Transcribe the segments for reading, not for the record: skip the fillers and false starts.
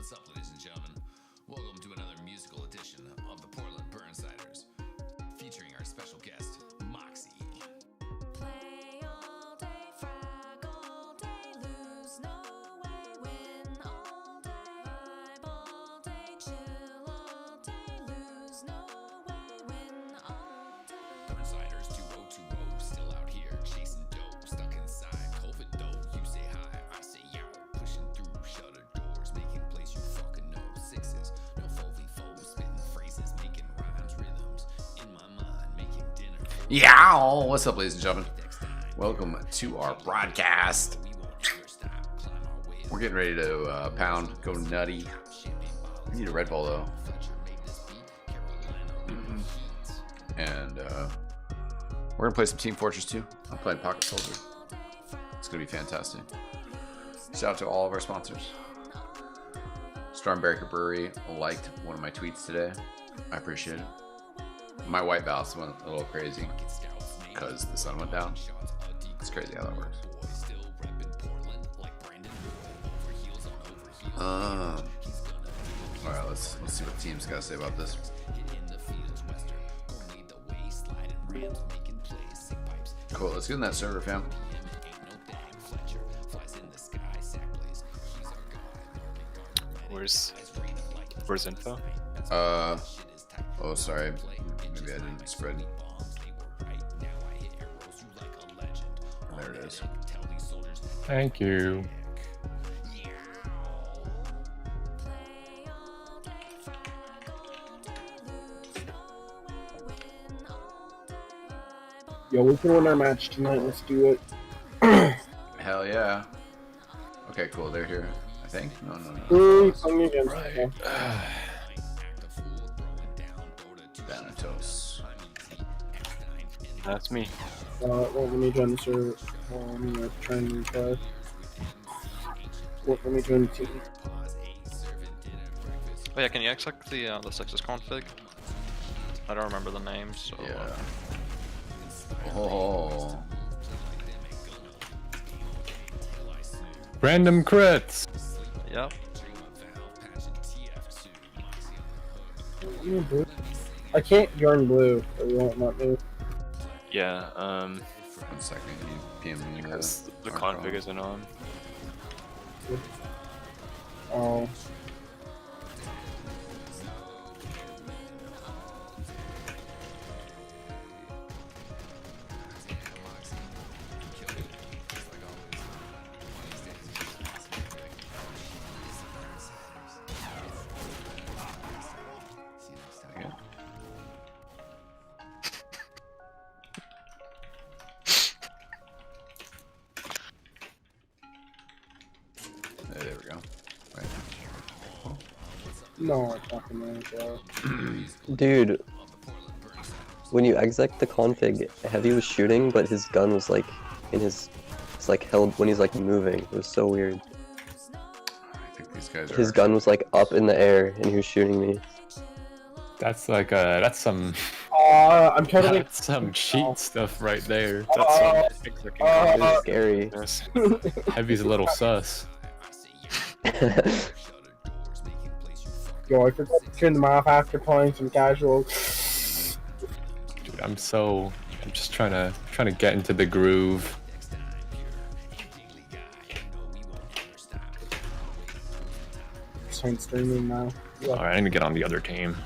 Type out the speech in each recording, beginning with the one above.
What's up, ladies and gentlemen? Welcome to another musical edition of the Portland Burnsiders, featuring our special guest, Moxie. Play all day, frag all day, lose no way, win all day, vibe all day, chill all day, lose no way, win all day. Burnsiders 2020, still out here, chasing dough, stuck inside, COVID dough, you say hi, I say yow, pushing through shutter doors, making place you fucking know, sixes, no 4v4, spitting phrases, making rhymes, rhythms, in my mind, making dinner. Yow! What's up, ladies and gentlemen? Welcome to our broadcast. We're getting ready to pound, go nutty. We need a Red Bull though. And we're gonna play some Team Fortress 2. I'm playing Pocket Soldier. It's gonna be fantastic. Shout out to all of our sponsors. Stormbreaker Brewery liked one of my tweets today. I appreciate it. My white balance went a little crazy because the sun went down. It's crazy how that works. Alright, let's see what team's got to say about this. Cool, let's get in that server, fam. Where's info? Oh, sorry. Maybe I didn't spread. There it is. Thank you. Play all day, frag all day, lose no way, win all day, vibe all Yo, we can win our match tonight. Let's do it. Hell yeah. Okay, cool. They're here. I think. No. Playing against them. Thanatos. That's me. Well, let me join the server. I'm gonna try and retry. Let me join the team. Oh yeah, can you exec the Sexus config? I don't remember the name, so. Yeah. Oh. Random crits. Yep. I can't join blue. It won't let me. Yeah. 1 second. You PM me. Because the config isn't on. Oh. There we go. Right. No, I fucking know, bro. Dude, when you exec the config, Heavy was shooting, but his gun was like in his, it's like held when he's like moving. It was so weird. I think these guys are. His gun was like up in the air and he was shooting me. That's like that's some I'm totally. that's some cheat stuff right there. It was scary. That's Heavy's a little sus. Yo, I forgot to turn them off after playing some casual. Dude, I'm just trying to get into the groove. Starting streaming now. All right, I need to get on the other team.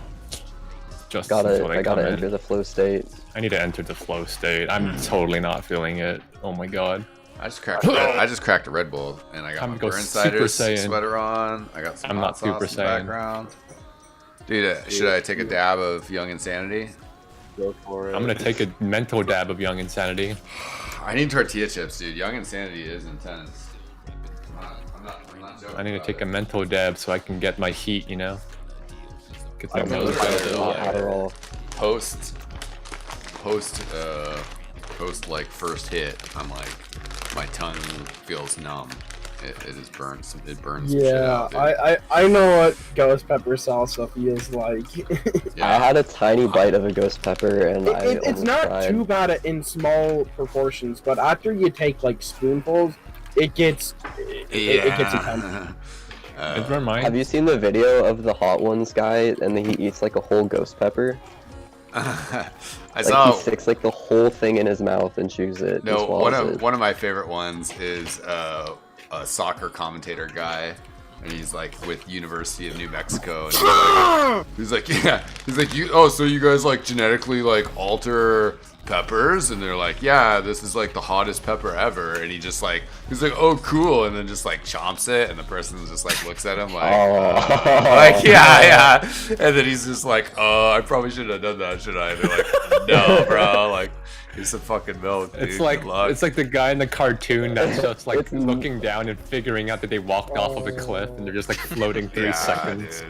Just I until they gotta come in. enter the flow state. I need to enter the flow state. I'm totally not feeling it. Oh my god. I just cracked a Red Bull, and I got Time my to go Burnsiders Super Saiyan. sweater on. I got some I'm hot not sauce Super in the Saiyan. background. Dude, should I take a dab of Young Insanity? Go for it. I'm gonna take a mental dab of Young Insanity. I need tortilla chips, dude. Young Insanity is intense. I'm not joking. I need to take a mental dab so I can get my heat, you know? Get I that remember nose that going. Adderall. Post like first hit, I'm like, my tongue feels numb. It is burnt. It burns some shit Yeah, out, dude. I know what ghost pepper salsa feels like. Yeah. I had a tiny bite of a ghost pepper and I It's not cried. too bad in small proportions, but after you take like spoonfuls, it gets intense. Never mind. Have you seen the video of the Hot Ones guy and then he eats like a whole ghost pepper? I Like saw. he sticks like the whole thing in his mouth and chews it. No, and swallows it. one of my favorite ones is a soccer commentator guy, and he's like with University of New Mexico. And he's like, so you guys like genetically like alter peppers? And they're like, yeah, this is like the hottest pepper ever. And he's like, oh cool, and then just like chomps it, and the person just like looks at him like, like yeah, and then he's just like, oh, I probably shouldn't have done that, should I? And they're like, no, bro, like. It's some fucking milk, dude. It's like the guy in the cartoon that's just like looking down and figuring out that they walked off of a cliff and they're just like floating 3 seconds.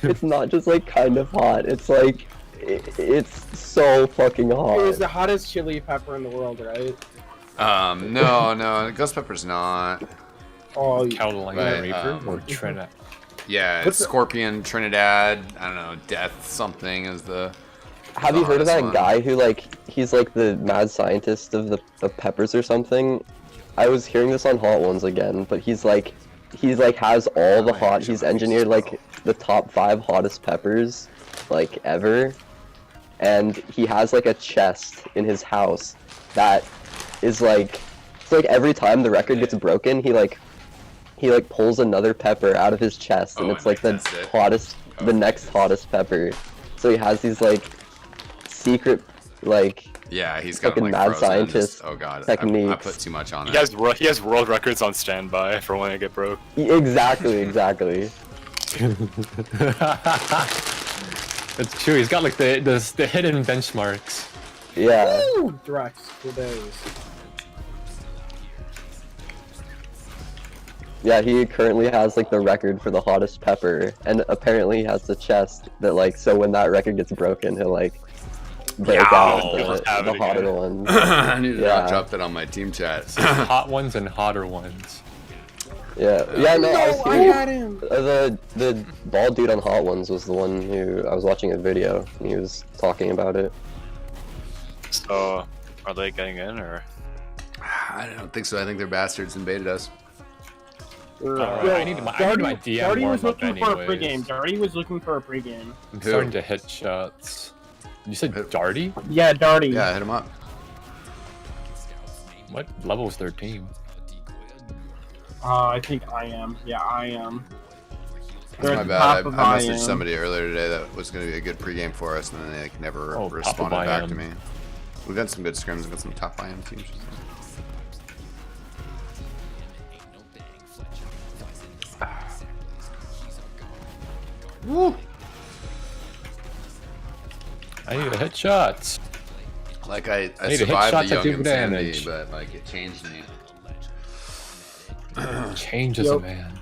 Dude. It's not just like kind of hot. It's like it's so fucking hot. It is the hottest chili pepper in the world, right? No, ghost pepper's not. Oh, Carolina Right, Reaper or Trinidad. Yeah, it's Scorpion, Trinidad, I don't know, Death something is the... Have you heard of that one. guy who like he's like the mad scientist of peppers or something? I was hearing this on Hot Ones again, but he's like has all the hot. He's engineered like the top 5 hottest peppers like ever, and he has like a chest in his house that is like it's like every time the record gets broken, he pulls another pepper out of his chest, and it's like the hottest, the next hottest pepper. So he has these like secret like Yeah, he's got fucking like mad frozen, scientist oh god, I techniques. put too much on it. He has world records on standby for when I get broke. Exactly. That's true. He's got like the hidden benchmarks. Yeah. Woo! Drex for days. Yeah, he currently has like the record for the hottest pepper, and apparently he has the chest that like so when that record gets broken, he'll like break out the hotter ones. I need to Yeah. drop that on my team chat. Hot ones and hotter ones. Yeah, no, I was I hearing- had him. the bald dude on Hot Ones was the one who I was watching a video, and he was talking about it. So, are they getting in or? I don't think so. I think they're bastards and baited us. I need my DM Darty warm was up looking for a anyways. pregame. Darty was looking for a pregame. I'm starting to hit shots. You said Darty? Yeah, Darty. Yeah, hit him up. What level is their team? I think I am. Yeah, I am. That's They're my at the bad. top I of messaged IM. somebody earlier today that was going to be a good pregame for us, and then they like never Oh, top of responded back to IM. me. We've got some good scrims. We've got some top IM teams. Woo! I need to hit shots. Like I need to hit survived shots the that young do insanity, damage. but like it changed me. Changes Yo. a man.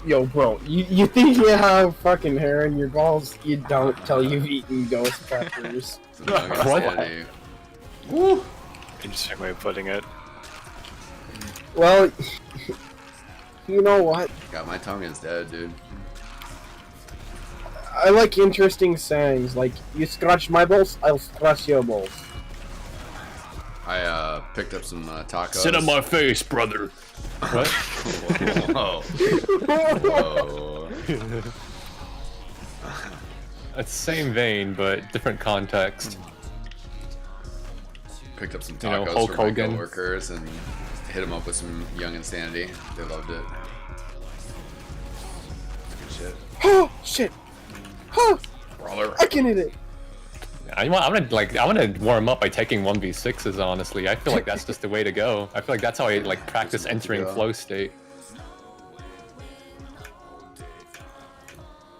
Yo, bro, you think you have fucking hair in your balls? You don't till you've eaten ghost peppers. It's the young What? insanity. Woo! Interesting way of putting it. Well, you know what? God, my tongue is dead, dude. I like interesting sayings, like, you scratch my balls, I'll scratch your balls. I picked up some tacos. Sit on my face, brother. What? Whoa. Whoa. It's same vein, but different context. Picked up some You know, tacos Hulk for my Hogan. coworkers and hit them up with some young insanity. They loved it. Good shit. Oh, shit! Oh, Brawler. I can hit it! I want to warm up by taking 1v6s. Honestly, I feel like that's just the way to go. I feel like that's how I like practice entering flow state.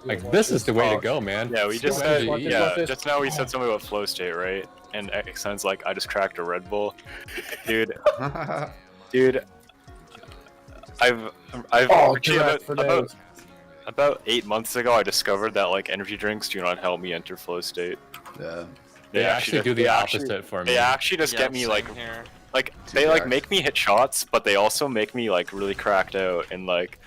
Like this is the way to go, man. Yeah, we just Go said, MGE. yeah, just now we said something about flow state, right? And eXtine's like, I just cracked a Red Bull. Dude, I've Oh, actually Drex for days. about 8 months ago, I discovered that like energy drinks do not help me enter flow state. Yeah. They actually do the they opposite for me. They actually just get me like here. they like TBR. make me hit shots, but they also make me like really cracked out and like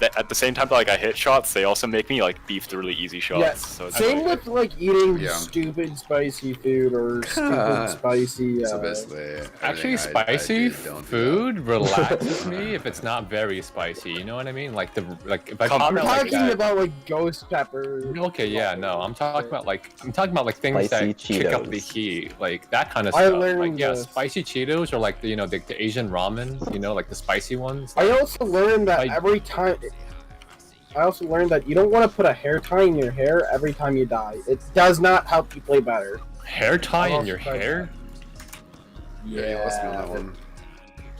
at the same time that like I hit shots, they also make me like beef the really easy shots. Yeah, So it's same like, with like eating Yeah. stupid spicy food or stupid spicy. So basically, Actually, everything I spicy do, don't do food relaxes me if it's not very spicy. You know what I mean? Like if I Come talk I'm about like talking that. about like ghost pepper. Okay, yeah, no, I'm talking about like things Spicy that kick up the Cheetos. heat, like that kind of I stuff. learned Like yeah, this. spicy Cheetos or like the Asian ramens, like the spicy ones. I also learned that I- every time. I also learned that you don't want to put a hair tie in your hair every time you die. It does not help you play better. Hair tie in also your tried hair? Yeah, you lost me on that one.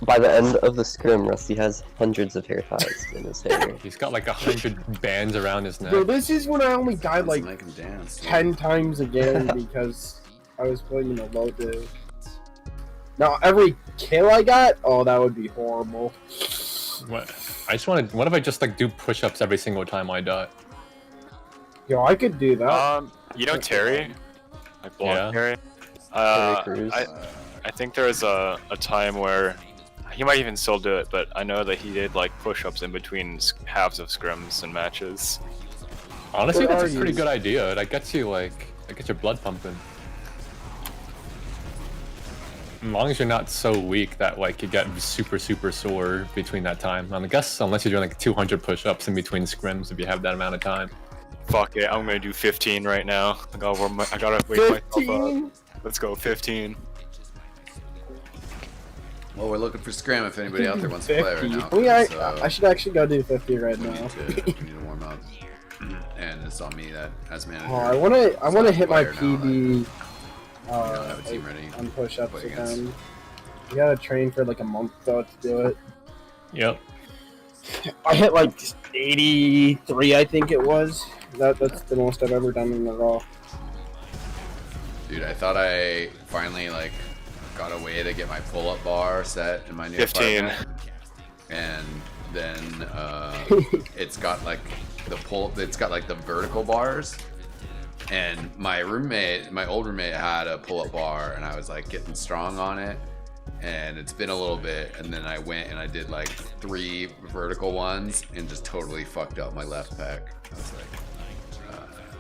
By the end of the scrim, Rusty has hundreds of hair ties in his hair. He's got like 100 bands around his neck. Bro, this is when I only died like Make him dance. dude. 10 times again because I was playing in a low div. Now every kill I got, oh that would be horrible. What? What if I just like do push-ups every single time I die? Yo, I could do that. you know Terry, like blonde Yeah. Terry. Terry Crews. I think there was a time where he might even still do it, but I know that he did like push-ups in between halves of scrims and matches. Honestly, Where that's a are pretty you? good idea. That gets you that gets your blood pumping. As long as you're not so weak that like you get super sore between that time. I guess unless you're doing like 200 push-ups in between scrims if you have that amount of time. Fuck it, I'm gonna do 15 right now. I gotta wake myself up. 15? Let's go 15. Well, we're looking for scram if anybody out there wants to play right 50. now. Oh, yeah, so I should actually go do 50 right we now. need to warm up. And it's on me that as manager. Oh, I wanna hit my player now, PB. I don't have a team ready. On push-ups play against. again. You gotta train for like a month though to do it. Yep. I hit like 83, I think it was. That's the most I've ever done in a row. Dude, I thought I finally like got a way to get my pull-up bar set in my new 15. apartment. And then it's got like the vertical bars. And my old roommate had a pull-up bar, and I was like getting strong on it. And it's been a little bit, and then I went and I did like 3 vertical ones and just totally fucked up my left pec. I was like,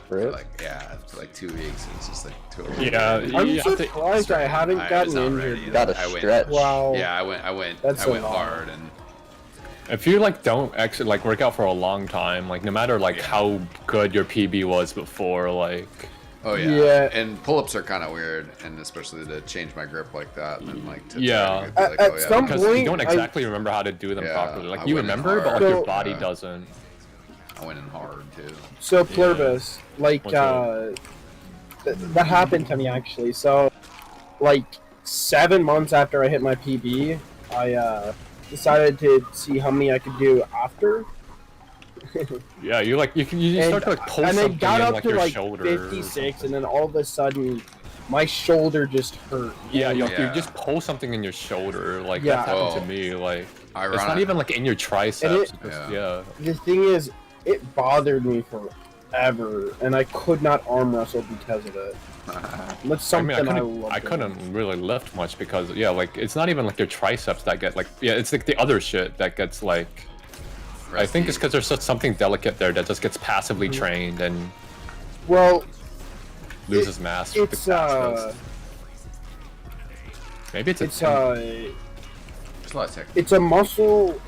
for like 2 weeks, it was just like totally. Yeah. I'm you have to- surprised I haven't I was gotten not injured. ready. yet. Gotta I went- stretch. Wow. Yeah, I went That's a lot. hard, and If you like don't actually like work out for a long time, like no matter like how good your PB was before, like oh yeah. Yeah. And pull-ups are kind of weird, and especially to change my grip like that, and then like to Yeah. try to be At some because you point, don't exactly remember how to do them Yeah, properly. Like I you went in remember, but like hard. your So- body Yeah. doesn't. I went in hard too. So Pluribus, like What's up? that happened to me actually. So like 7 months after I hit my PB, I decided to see how many I could do after. Yeah, you start to like pull and I something got in up like to your like shoulder. 56, and then all of a sudden, my shoulder just hurt. Yeah, you Yeah. just pull something in your shoulder. Like Yeah. that happened Oh. to me. Like it's not Ironic. even like in your triceps. And it's just- yeah. The thing is, it bothered me forever, and I could not arm wrestle because of it. That's I mean, something I I, couldn't, love. I couldn't really lift much because yeah, like it's not even like your triceps that get like it's like the other shit that gets like. I think it's because there's just something delicate there that just gets passively trained and Well, loses mass. with the it's fastest. Maybe it's it's There's a lot of technique. it's a muscle.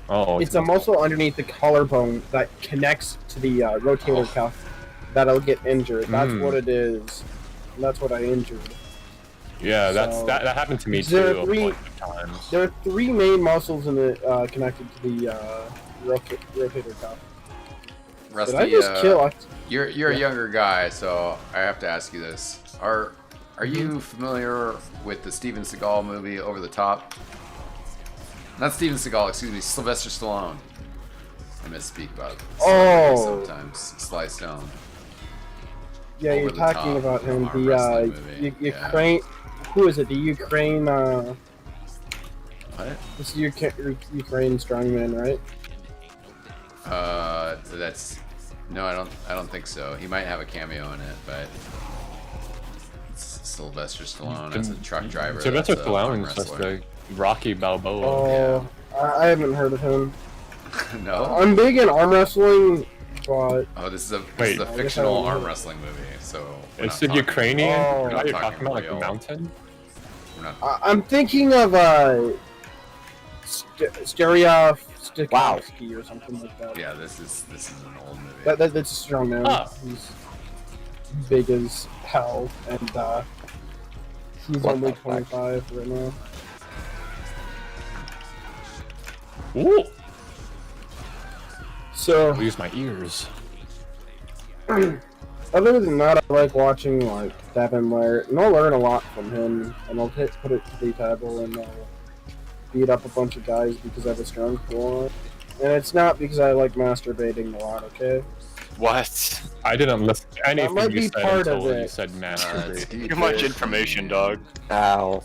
oh, It's a muscle underneath the collarbone that connects to the rotator cuff that'll get injured. That's Mm. what it is. That's what I injured. yeah. so- That happened to me There too are a three- bunch of times. There are 3 main muscles in the connected to the rotator cuff. Rusty, Did I just kill? You're a younger guy, so I have to ask you this: Are you familiar with the Steven Seagal movie Over the Top? Not Steven Seagal, excuse me, Sylvester Stallone. I misspeak about Oh. sometimes. Sly Stone. Yeah, Over you're the talking Top about him. arm The wrestling movie, yeah. Ukraine. Who is it? The Ukraine. What? It's Ukraine strongman, right? That's no, I don't think so. He might have a cameo in it, but it's Sylvester Stallone as a truck driver. Sylvester that's a arm Stallone is just wrestler. like Rocky Balboa. Oh, I haven't heard of him. No. I'm big in arm wrestling, but Oh, this is a Wait. this is a I guess I fictional don't know. arm wrestling movie. So we're It's not the talking- Ukrainian. Oh. Now you're We're not talking about like the real. mountain. We're not. I'm thinking of Stereoskowski Wow. or something like that. Yeah, this is an old movie. That's a strong man. Ah. He's big as hell, and he's What only the fuck? 25 right now. Ooh. So, I'll use my ears. other than that, I like watching like Devin Lair, and I'll learn a lot from him, and I'll put it to the table and beat up a bunch of guys because I have a strong core. And it's not because I like masturbating a lot, okay? What? I didn't listen to anything might you be said part of until you it. said It's masturbate. deep Too much in. information, dog. Ow.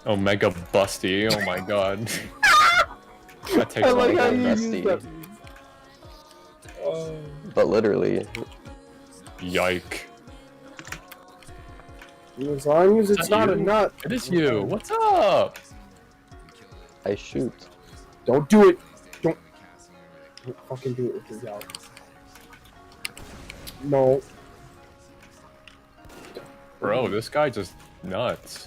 Omega Busty. Oh my god. That takes I a like lot how of you work. use that. Oh. But literally. Yike. As long as it's Is that not a you? nut. It is you. What's up? I shoot. Don't do it. Don't fucking do it with your yell. No. Bro, this guy just nuts.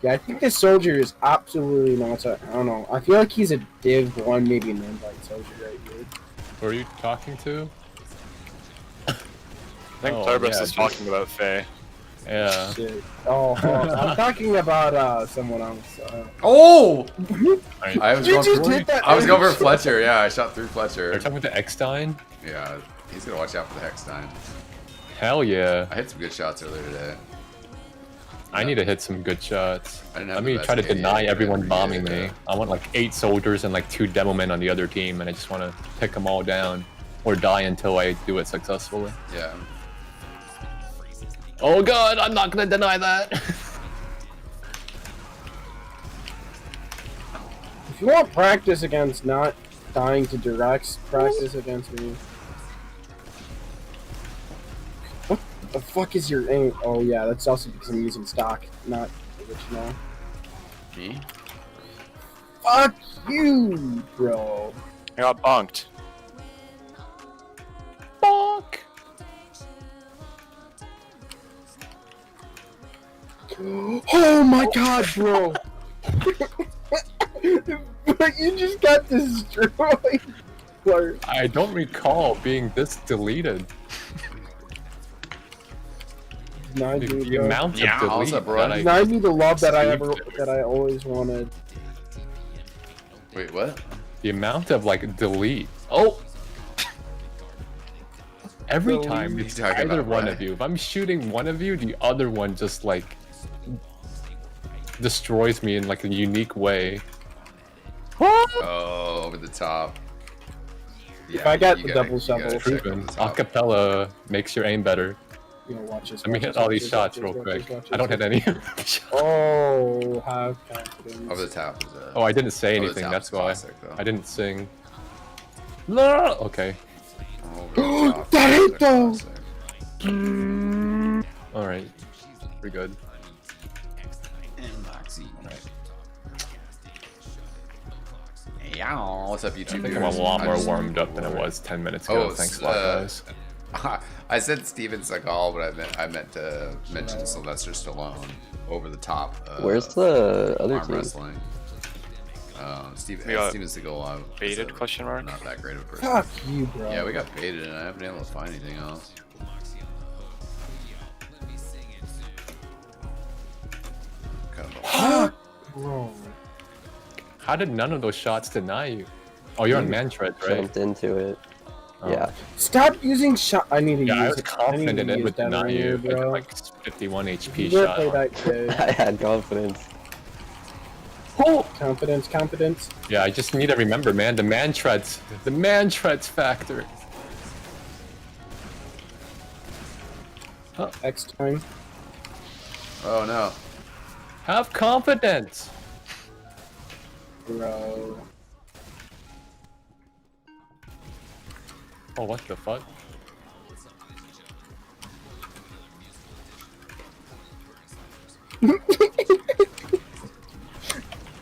Yeah, I think this soldier is absolutely nuts. I don't know. I feel like he's a Div 1, maybe an invite soldier right here. Who are you talking to? I think Oh, Turbus yeah, is talking about Faye. Yeah. Shit. Oh, I'm talking about someone else. Oh! I, I was You going just for, hit that I was going for edge. Fletcher. Yeah, I shot through Are Fletcher. you talking to eXtine? Yeah, he's gonna watch out for the eXtine. Hell yeah. I hit some good shots earlier today. I need to hit some good shots. I didn't have Let the me best try to KD deny ever everyone created, bombing me. yeah. I want like 8 soldiers and like 2 demo men on the other team, and I just want to pick them all down. Or die until I do it successfully. Yeah. Oh god, I'm not gonna deny that! If you want practice against not dying to directs, practice against me. What the fuck is your aim? Oh yeah, that's also because I'm using stock, not original. Me? Fuck you, bro. I got bonked. Fuck! Oh my god, bro. But you just got destroyed. Clark. I don't recall being this deleted. Denied The, me, the bro. amount of Yeah, delete what's up, bro? that I Denied me the love that I received. always wanted. Wait, what? The amount of like delete. Oh! Every Delete. time What it's are you talking either about, one Ryan? of you. If I'm shooting one of you, the other one just like destroys me in like a unique way. Oh, over the top. Yeah, I got you the gotta- double you gotta shovel. check over Proven. the top. Acapella makes your aim better. You know, watch this. Let me watch hit this, all watch these this, shots watch real this, quick. watch this, watch I don't this. hit any. Oh, have confidence. Over the top is a. Oh, I didn't say Over the anything. top That's is why classic, though. I didn't sing. No. Okay. Over the top That is hit, a though! classic. All right. We're good. Yeah, what's up, I YouTube? think I'm a lot more warmed up than I was 10 minutes ago. Oh, Thanks a lot, guys. I said Steven Seagal, but I meant to mention Sylvester Stallone. Over the top. Where's the other arm team? wrestling? We got Steven Seagal. baited, question mark? Not that great of a person. Fuck you, bro. Yeah, we got baited, and I haven't been able to find anything else. Fuck, bro. How did none of those shots deny you? Oh, you're on man tread, right? Jumped into it. Oh. Yeah. Stop using shot. I need to Yeah, use I was it. confident in it use would that deny on you. I did bro. like 51 HP You better play shot. that kid. I had confidence. Confidence, confidence. Yeah, I just need to remember, man, the man treads factor. eXtine. Oh no. Have confidence. Bro. Oh, what the fuck?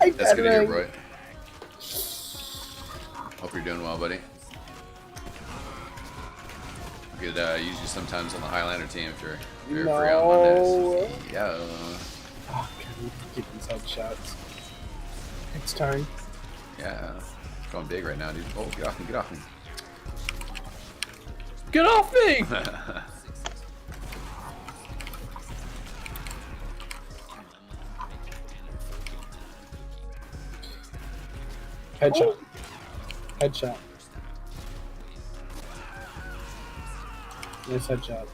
I That's That's good to hear, Batarang. bro. Hope you're doing well, buddy. We could use you sometimes on the Highlander team if you're free on No. Mondays. Yeah. Oh, God, we get these headshots. eXtine. Yeah. Going big right now, dude. Oh, get off me, get off me. Get off me! Headshot. Headshot. Nice headshot.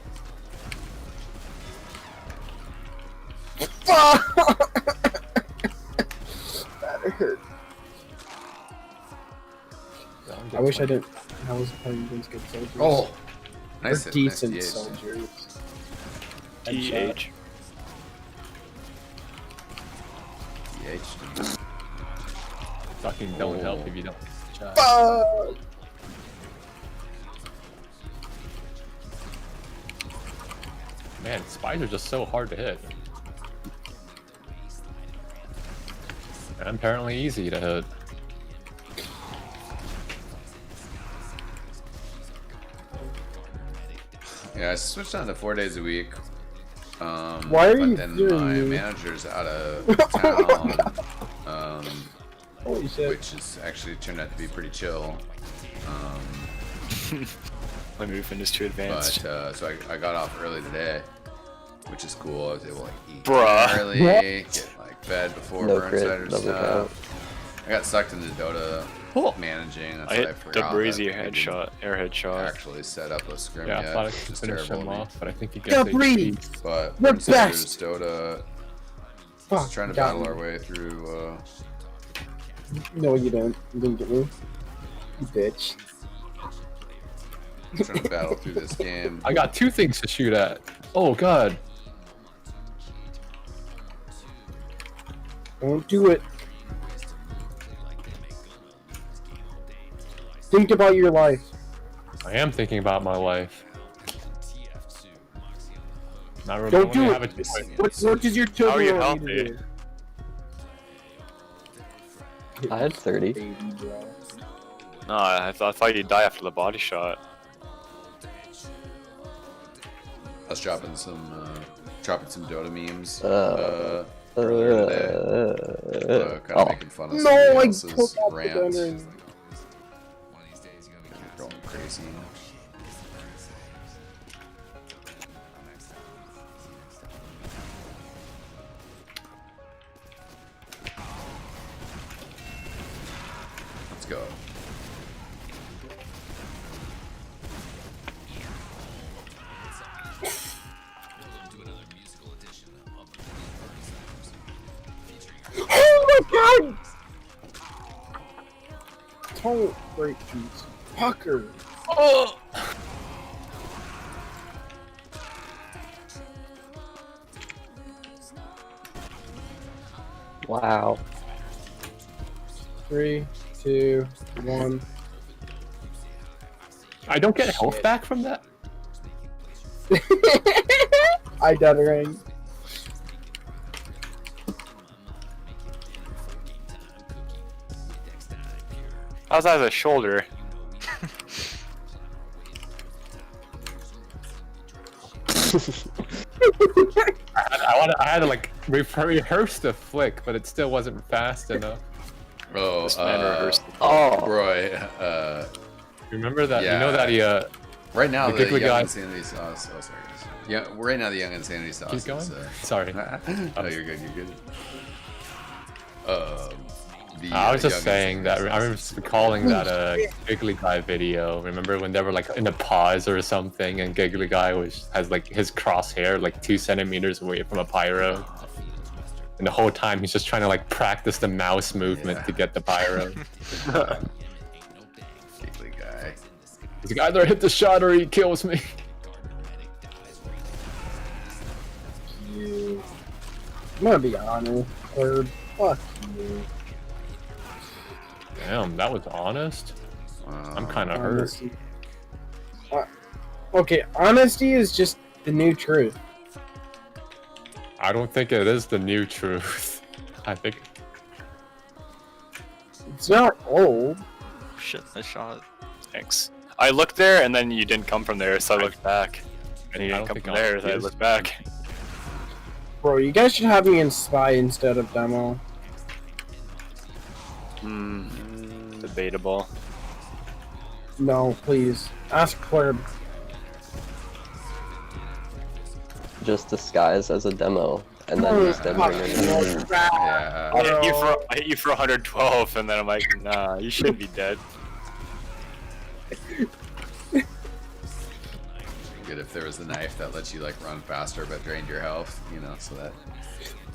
That hurt. I wish I didn't. I was playing against good soldiers. Oh, nice. They're hit, decent nice DH. soldiers. TH. DH. Fucking don't help if you don't. Fuck! Man, spies are just so hard to hit. And apparently easy to hit. Yeah, I switched on to 4 days a week. Why are but you then doing my this? manager's out of town, Holy shit. which has actually turned out to be pretty chill. My movement is too advanced. But so I got off early today, which is cool. I was able to like eat Bruh. early, What? get like bed before No Burnside crit, or double stuff. I got sucked into Dota managing. That's I why I hit forgot the that brazier I didn't headshot, air headshot. actually set up a scrim Yeah, I yet, thought I which could is finish terrible him of me. off, but I think he Go gets breathe! HP. But We're Burnsider's best! Dota, Fuck, just trying to got battle me. our way through. No, you didn't. You didn't get me. You bitch. Trying to battle through this game. I got 2 things to shoot at. Oh god. Don't do it. Think about your life. I am thinking about my life. Not really Don't do have a it. choice. What does your How are you children want you to healthy? do? I had 30. Baby, bro. No, I thought you'd die after the body shot. I was dropping some Dota memes Uh, earlier today. Kind of making fun of No, somebody I else's took off the rant. gunner and Going crazy. Let's go. oh my god! Don't break these fucker. Oh! wow. 3, 2, 1. I don't get health back from that? I dead ring. How's that as a shoulder? I had to like rehearse the flick, but it still wasn't fast enough. Oh, This man rehearsed the Oh, Roy, Remember that? Yeah. You know that he right now The the, Giggly Young guy- Insanity sauce. Oh, sorry. Yeah, right now the Young Insanity sauce. Keep going? Is, Sorry. no, you're good. You're good. I was the just Young saying that Insanity I remember sauce is calling that a Giggly Guy video. Remember when they were like in a pause or something, and Giggly Guy has like his crosshair like 2 centimeters away from a pyro, and the whole time he's just trying to like practice the mouse movement to get the pyro. Giggly guy. He's like, either hit the shot or he kills me. You. I'm gonna be honest. Third. Fuck you. Damn, that was honest. I'm kind of hurt. Honesty. Okay, honesty is just the new truth. I don't think it is the new truth. I think It's not old. Shit, I shot it. Thanks. I looked there and then you didn't come from there, so I looked back. And you I didn't don't come think from I'll there, so I use looked it. back. Bro, you guys should have me in spy instead of demo. Debatable. No, please. Ask Plurb. Just disguise as a demo, and then just Fuck, bring it in. no, Yeah. I hit you for 112, and then I'm like, nah, you should be dead. Good if there was a knife that lets you like run faster but drained your health, you know, so that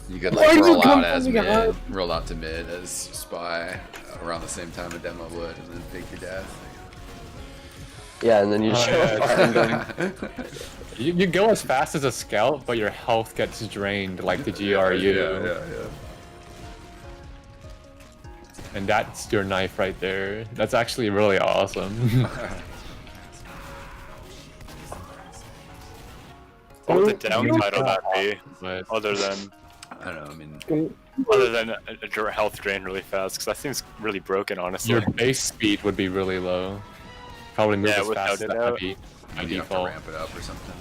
you could like Why did you roll come out as from mid, behind? roll out to mid as spy around the same time a demo would, and then fake your death. Yeah, and then you Oh, show yeah. up behind him. You go as fast as a scout, but your health gets drained like the GRU. Yeah. And that's your knife right there. That's actually really awesome. What would the downside of that be? But Other than I don't know. I mean, a health drain really fast, because that seems really broken, honestly. your base speed would be really low. Probably move Yeah, as without fast as it the out. heavy by you have to default. ramp it up or something.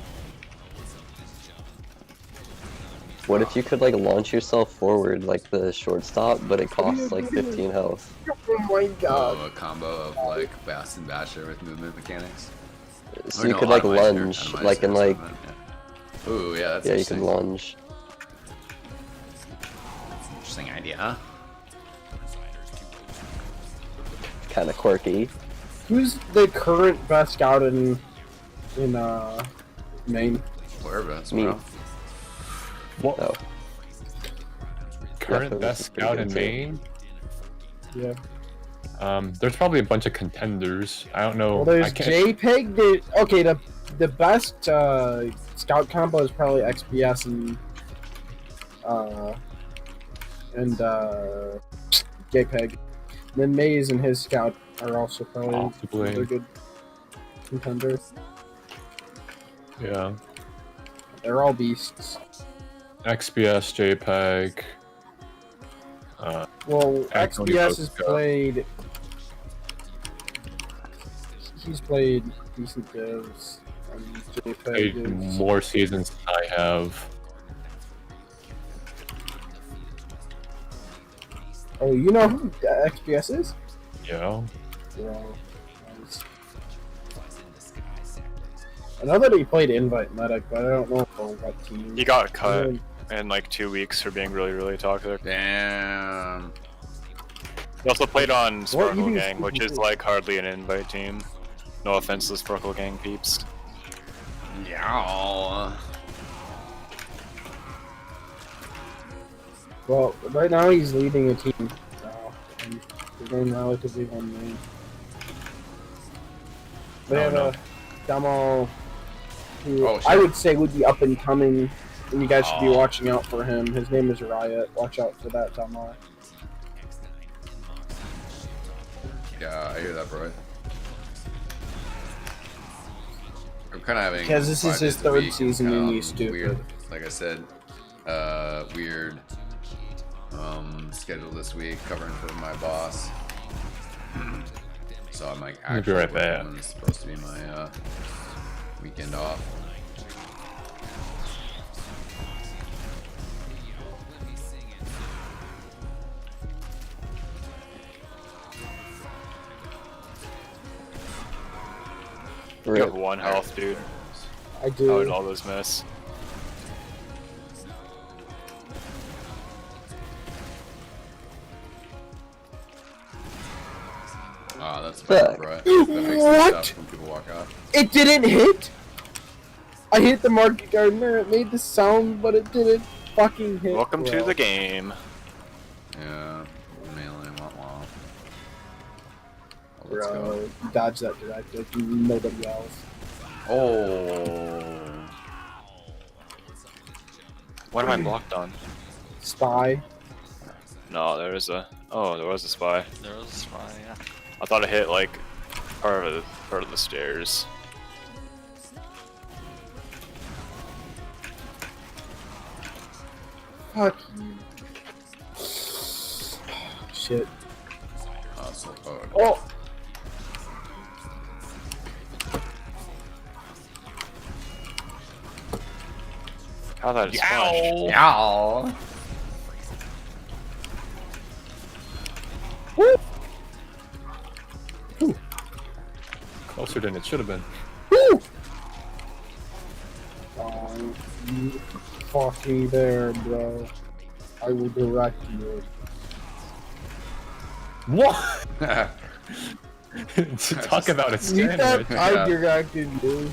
What if you could like launch yourself forward like the shortstop, but it costs like 15 health? Oh my god. Oh, a combo of like Fast and Basher with movement mechanics. So Or you no, could like Atomizer, lunge, Atomizer like in or like something, yeah. Ooh, yeah, that's yeah, you interesting. could lunge. That's an interesting idea, huh? Kind of quirky. Who's the current best scout in Maine? Wherever, that's Me. bro. What? Oh, Current Yeah, best pretty scout good in too. Maine? Yeah. There's probably a bunch of contenders. I don't know. Well, there's I can't. JPEG. Okay, the best scout combo is probably XPS and JPEG. Then Maze and his scout are also probably Possibly. another good contenders. Yeah. They're all beasts. XPS, JPEG. Well, Actually, XPS both has scout. played. He's played decent divs. And JPEG Played is- more seasons than I have. Oh, you know who XPS is? Yeah. Well, nice. I know that he played Invite Medic, but I don't know for what team. He got cut in like 2 weeks for being really, really toxic. Damn. He also played on What Sparkle even Gang, which is like hardly an invite team. No offense to Sparkle Gang peeps. Yeah. Well, right now he's leading a team. So, and they're doing relatively one main. They have a demo who Oh, shit. I would say would be up and coming, and you guys should be Oh. watching out for him. His name is Riot. Watch out for that demo. Yeah, I hear that, bro. I'm kind of having. Because this is 5 his days a third week, season and he's stupid. Weird, like I said, weird schedule this week, covering for my boss. So I'm like I'll be actually right working back. when it's supposed to be my weekend off. You have 1 health, dude. I How do. did all those miss? Ah, that's bad, bro. That makes things What? tough when people walk out. It didn't hit. I hit the market gardener. It made the sound, but it didn't fucking hit. Welcome to bro. the game. Yeah, melee, wah. Oh, let's go. Bro, dodge that direct like nobody else. Oh. What am I blocked on? Spy. No, there was a. Oh, there was a spy. There was a spy, yeah. I thought it hit like part of the stairs. Fuck you. Shit. Oh! How that is smashed. Yow. Closer than it should have been. Woo! You fucking there, bro. I will direct you. What? Talk about a You stand thought right I Yeah. directed you.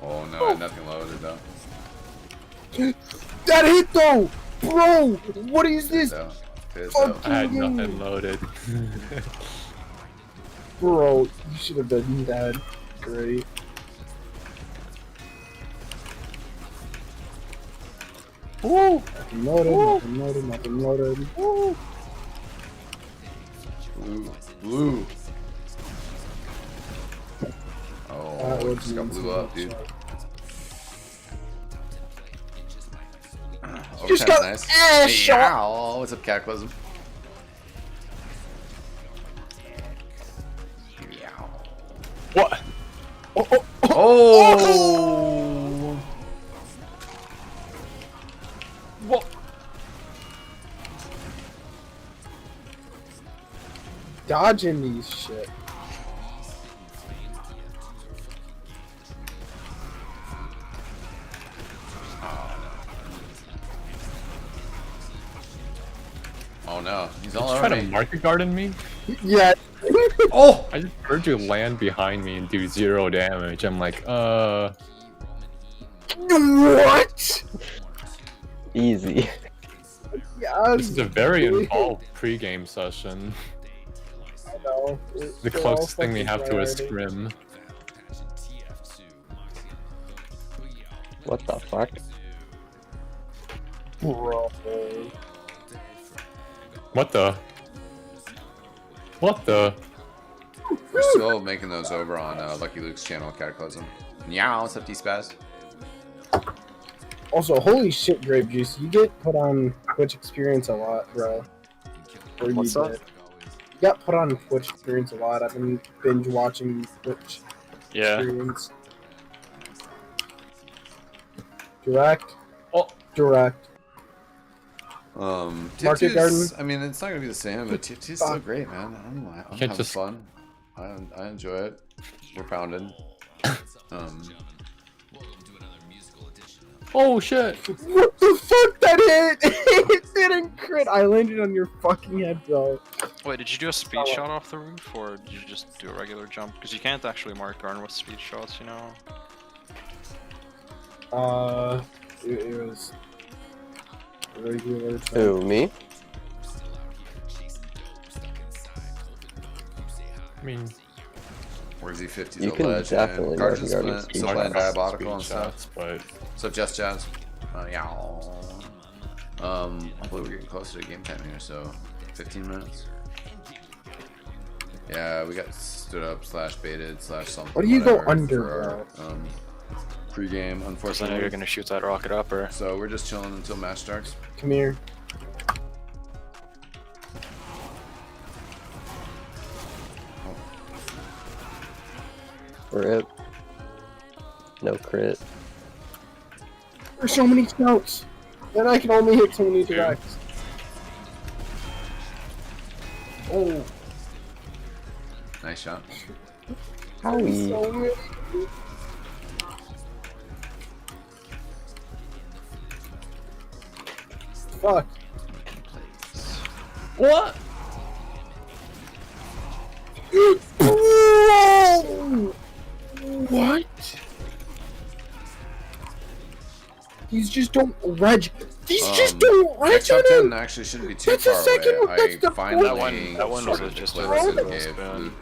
Oh no, I had nothing loaded though. That hit though! Bro! What is this? So, I had nothing loaded. Bro, you should have been dead. Great. Woo! Nothing loaded, nothing loaded, nothing loaded. Blue. Blue. Oh, That would just got mean blew up, so dude. much. Oh, Just kinda got nice. ass shot. Yow. What's up, Cataclysm? Yow. What? Oh! What? Dodging these shit. Oh no, he's Did all you over try to me. market garden me? Yeah. Oh! I just heard you land behind me and do 0 damage. I'm like, What? Easy. Yeah. this is a very involved pre-game session. I know. The They're all closest thing we fucking have to a priority. scrim. What the fuck? Bro. What the? What the? We're still making those over on Lucky Luke's channel, Cataclysm. Meow, what's up, D-Spaz? Also, holy shit, Grape Juice. You get put on Twitch Experience a lot, bro. Or you What's up? did. You got put on Twitch Experience a lot. I've been binge watching Twitch Yeah. Experience. Direct. Oh. Direct. Market Market Garden? I mean, it's not gonna be the same, but Titu's still great, man. I'm Can't having just- fun. I enjoy it. We're pounding. Oh shit! What the fuck? That hit! It didn't crit. I landed on your fucking head, bro. Wait, did you do a speed shot off the roof, or did you just do a regular jump? Because you can't actually mark garden with speed shots, you know? It was regular. Who, me? I mean, Where's he? 50's You a can legend. definitely Guardian market garden Split, speed still playing shots. Diabolical and stuff. shots, but What's up, Just Jazz? Yeah. Hopefully we're getting closer to game time here, so 15 minutes. Yeah, we got stood up / baited / something. What do you go whatever, under, for our, pre-game, Because I know unfortunately. you're gonna shoot that rocket up, or So we're just chilling until match starts. Come here. Rip. No crit. There's so many scouts. Then I can only hit so many directs. Oh, Nice shot. Howie. so many. Fuck. what? What? These just don't reg. These just don't reg Top on 10 him. actually shouldn't be too That's the far second away. one, that's the finally That one was sorted just the a clips and regular gave spin. Luke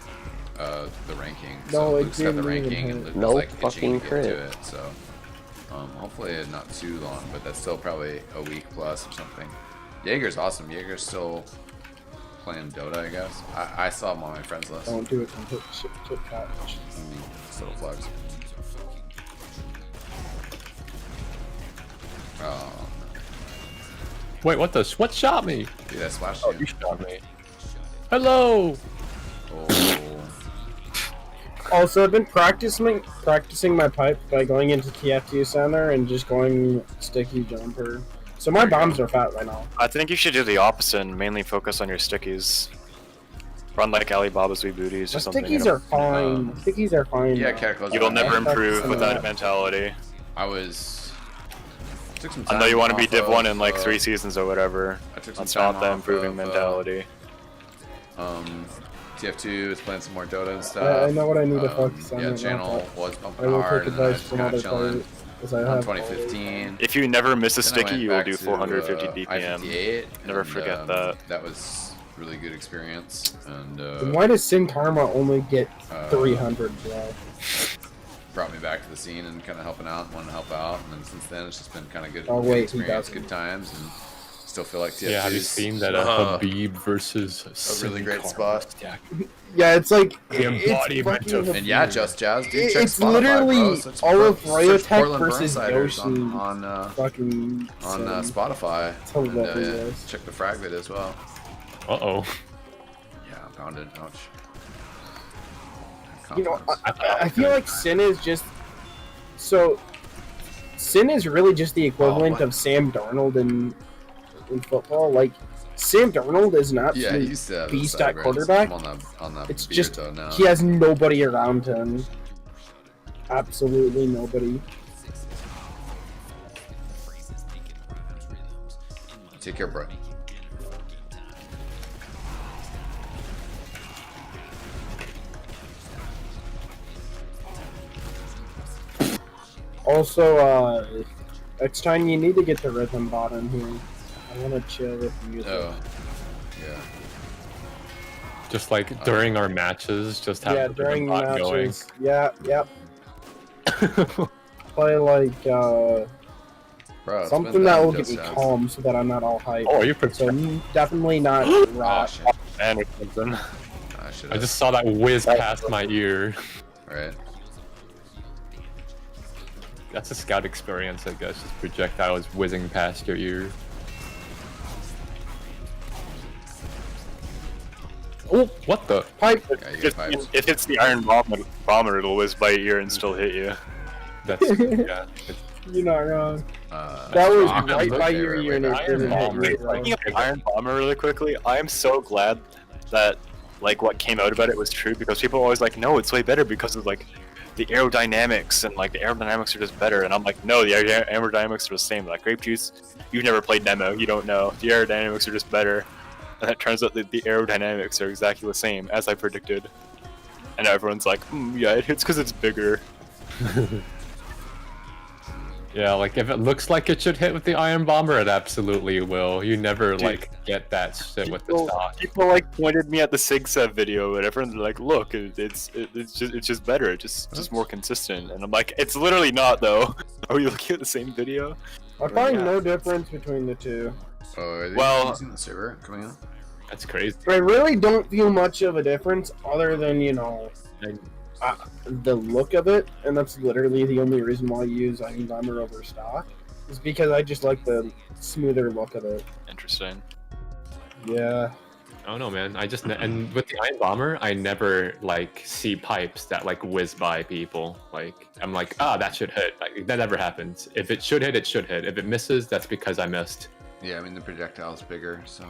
the ranking. No, So it Luke's got the didn't even ranking, hit. and Luke No was like itching fucking to get crit. to it. So hopefully not too long, but that's still probably a week plus or something. Jaeger's awesome. Jaeger's still playing Dota, I guess. I saw him on my friends list. Don't do it. Don't hit shit. Hit catch. Still flags. Oh. Wait, what shot me? Dude, that splashed Oh, you. you shot me. Hello. Oh. Also, I've been practicing my pipe by going into TF2 center and just going sticky jumper. So my bombs are fat right now. I think you should do the opposite and mainly focus on your stickies. Run like Alibaba's Wee Booties My or something. stickies are fine. Stickies are fine. Yeah, now. Cataclysm. You'll never I'm improve practicing with a that lot. mentality. Took some I time know you want to be off Div 1 in of, like 3 seasons or whatever. I took some That's time not the off improving of, mentality. TF2 is playing some more Dota and I stuff. know what I need to focus on. Yeah, right the channel now, was but bumping I will hard, take and then I was advice just from kind other of chilling players because I on have 2015. If you never miss a Then I sticky, went you will back do to, 450 BPM. I-58, Never and, forget that. That was really good experience, and Then why does Sin Karma only get 300, bro? brought me back to the scene and kind of helping out, wanting to help out, and then since then it's just been kind of good, Oh, good wait, he experience, doesn't. good times, and still feel like TF2 Yeah, have you is, seen that Habib versus a really great spot. Yeah, it's like The it's embodiment fucking of- And yeah, Just Jazz, dude, check It's Spotify, literally bro. Search all of search Ryotech Portland versus Burnsiders Yoshi. on fucking Spotify. It's And, hilarious. check the frag vid as well. Uh-oh. Yeah, pounded. Ouch. You know, I feel like Sin is just so. Sin is really just the equivalent what? of Sam Darnold in football. Like Sam Darnold is not Yeah, he used to have beast the at quarterback. on the It's beard, just though, now. he has nobody around him. Absolutely nobody. Take care, bro. Also, eXtine, you need to get the rhythm bot in here. I want to chill with the music. Oh, yeah. Just like during our matches, just have Yeah, the during bot matches. Yeah, yep. Play like Bro, it's something been that done, will get Just me Jazz. calm so that I'm not all hyped. Oh, you're So definitely not Oh, rock. shit. And something. I should I have. just saw that whiz past my ear. Right. That's a scout experience, I guess. Just projectiles whizzing past your ear. Oh, what the? Pipe. Yeah, you get pipes. If it's the Iron Bomber, it'll whiz by your ear and still hit you. That's yeah. You're not wrong. That That was rock right is by okay, your right ear and back. it didn't hit Bomber. you, bro. Speaking of the Iron Bomber really quickly, I am so glad that like what came out about it was true, because people are always like, no, it's way better because of like the aerodynamics, and like the aerodynamics are just better, and I'm like, no, the aerodynamics are the same. Like Grape Juice, you've never played demo, you don't know. The aerodynamics are just better, and it turns out that the aerodynamics are exactly the same as I predicted. And everyone's like, yeah, it hits because it's bigger. Yeah, like if it looks like it should hit with the Iron Bomber, it absolutely will. You never like get that shit with the stock. People like pointed me at the Sigsev video or whatever, and they're like, "Look, it's just better. It's just more consistent." And I'm like, "It's literally not, though." Are we looking at the same video? I find no difference between the two. Oh, are they Well- using the server coming out? That's crazy. I really don't feel much of a difference other than, you know, the look of it, and that's literally the only reason why I use Iron Bomber over stock, is because I just like the smoother look of it. Interesting. Yeah. I don't know, man. I just and with the Iron Bomber, I never like see pipes that like whiz by people. Like I'm like, that should hit. Like that never happens. If it should hit, it should hit. If it misses, that's because I missed. Yeah, I mean the projectile's bigger, so.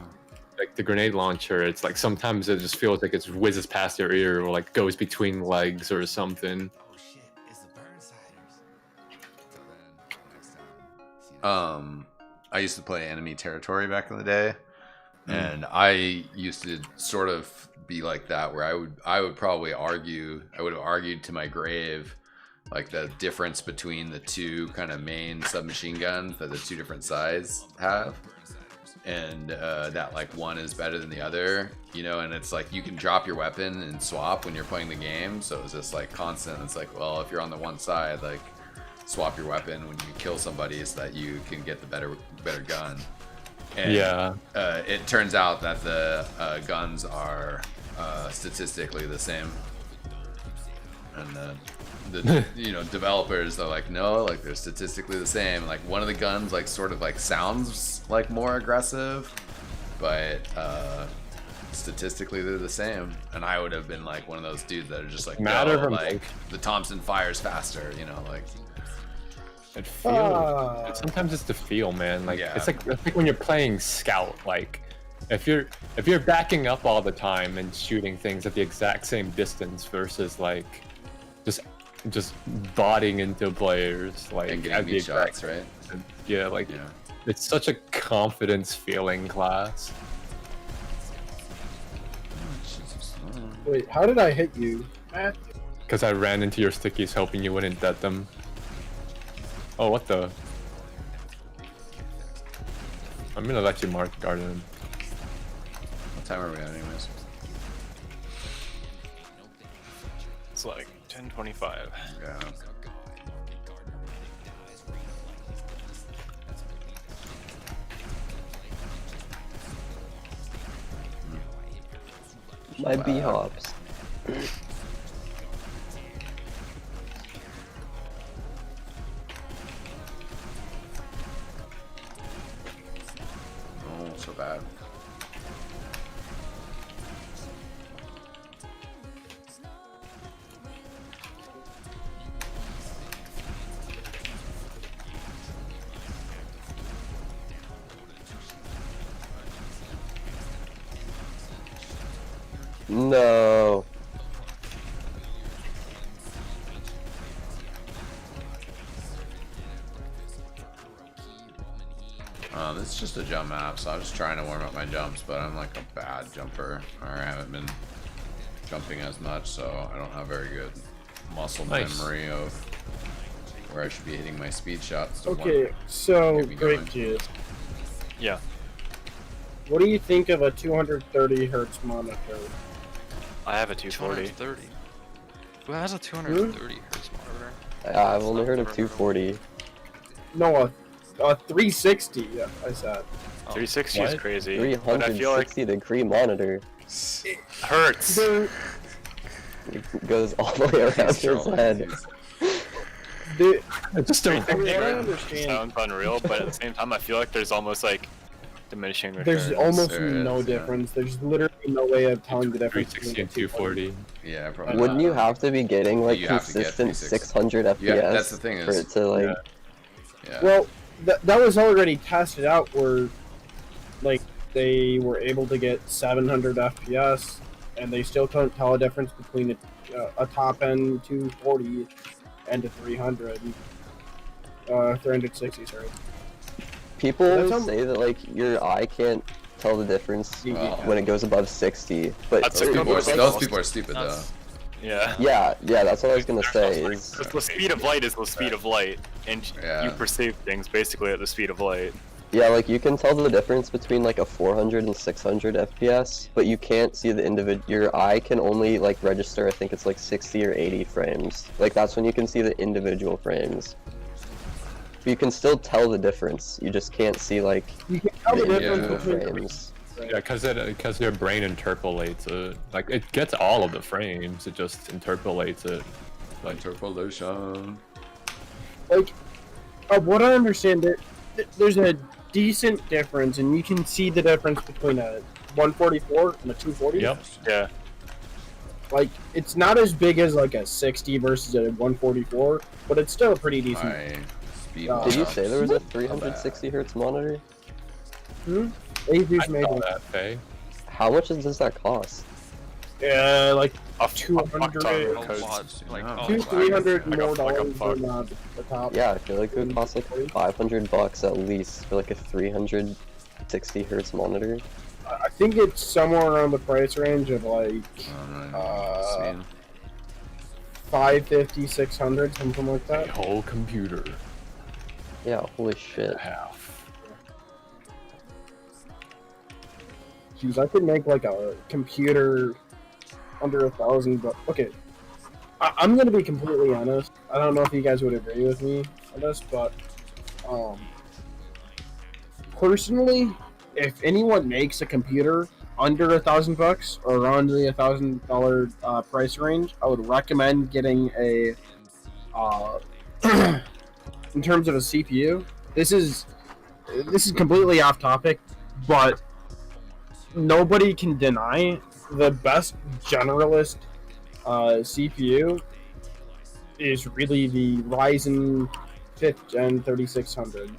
Like the grenade launcher, it's like sometimes it just feels like it whizzes past your ear or like goes between legs or something. I used to play enemy territory back in the day, and I used to sort of be like that, where I would probably argue, I would have argued to my grave, like the difference between the two kind of main submachine guns that the two different sides have. And that like one is better than the other, you know, and it's like you can drop your weapon and swap when you're playing the game, so it's just like constant. It's like, well, if you're on the one side, like swap your weapon when you kill somebody so that you can get the better gun. And Yeah. It turns out that the guns are statistically the same. and the you know, developers are like, no, like they're statistically the same. Like one of the guns like sort of like sounds like more aggressive, but statistically they're the same. And I would have been like one of those dudes that are just like, Matter no, from like like the Thompson fires faster, you know, like. it feels. Sometimes it's the feel, man. Like Yeah. it's like when you're playing scout. Like if you're backing up all the time and shooting things at the exact same distance versus like just botting into players like And at getting the me exact shots, right? yeah, like Yeah. it's such a confidence feeling class. Wait, how did I hit you, Matt? Because I ran into your stickies hoping you wouldn't dead them. Oh, what the? I'm gonna let you mark garden. What time are we at, anyways? It's like 10:25. Yeah. My B hops. Oh, so bad. No. This is just a jump map, so I'm just trying to warm up my jumps, but I'm like a bad jumper. Or I haven't been jumping as much, so I don't have very good muscle Nice. memory of where I should be hitting my speed shots. To Okay, so Get me going. great Jizz. Yeah. What do you think of a 230 hertz monitor? I have a 240. 230. Who has a 230 hertz monitor? I've only heard of 240. No, a 360. Yeah, I said. 360 is What? crazy. But I feel like 360 degree monitor. hurts. There, It goes all the way around his head. there, Just don't. I mean, I It understand. sounds unreal, but at the same time, I feel like there's almost like diminishing returns. There's almost There is, no yeah. difference. There's literally no way of telling the difference. 360 and 240. Yeah, probably. Wouldn't not. you have to be getting like You have to get consistent 360. 600 FPS Yeah, that's the thing for is- it to like? Yeah. Yeah. Well, that was already tested out where, like, they were able to get 700 FPS, and they still couldn't tell a difference between a top end 240 and a 360. Sorry. People That's always how- say that like your eye can't tell the difference Well, when it goes above 60, but That's those a people, are, couple of those things. people are stupid though. Yeah. yeah, that's what I was gonna say. Is The speed of light is the speed of light, and Yeah. you perceive things basically at the speed of light. yeah, like you can tell the difference between like a 400 and 600 FPS, but you can't see the individual. Your eye can only like register. I think it's like 60 or 80 frames. Like that's when you can see the individual frames. But you can still tell the difference. You just can't see like You can tell the the individual difference between. frames. Yeah, because your brain interpolates it. Like it gets all of the frames. It just interpolates it. Like Interpolation. Like, what I understand, there's a decent difference, and you can see the difference between a 144 and a 240. yep. Yeah. Like, it's not as big as like a 60 versus a 144, but it's still a pretty decent. My speed. Did Did you bumps. say there was a Not bad. 360 hertz monitor? Asus I made saw one. that, Faye. How much does that cost? Like A 200 A codes. lot, like, No. oh, two, wow. 300 Like a- more like a dollars fuck. than the top. Yeah, I feel like it would cost like $500 at least for like a 360 hertz monitor. I think it's somewhere around the price range of like I don't really know Uh, what this 550, 600, something like A that. whole computer. Yeah, holy shit. Half. Jeez, I could make like a computer under 1,000, but okay. I'm gonna be completely honest. I don't know if you guys would agree with me on this, but personally, if anyone makes a computer under $1,000 or around the $1,000 price range, I would recommend getting a. In terms of a CPU, this is completely off topic, but nobody can deny the best generalist CPU is really the Ryzen 5th Gen 3600.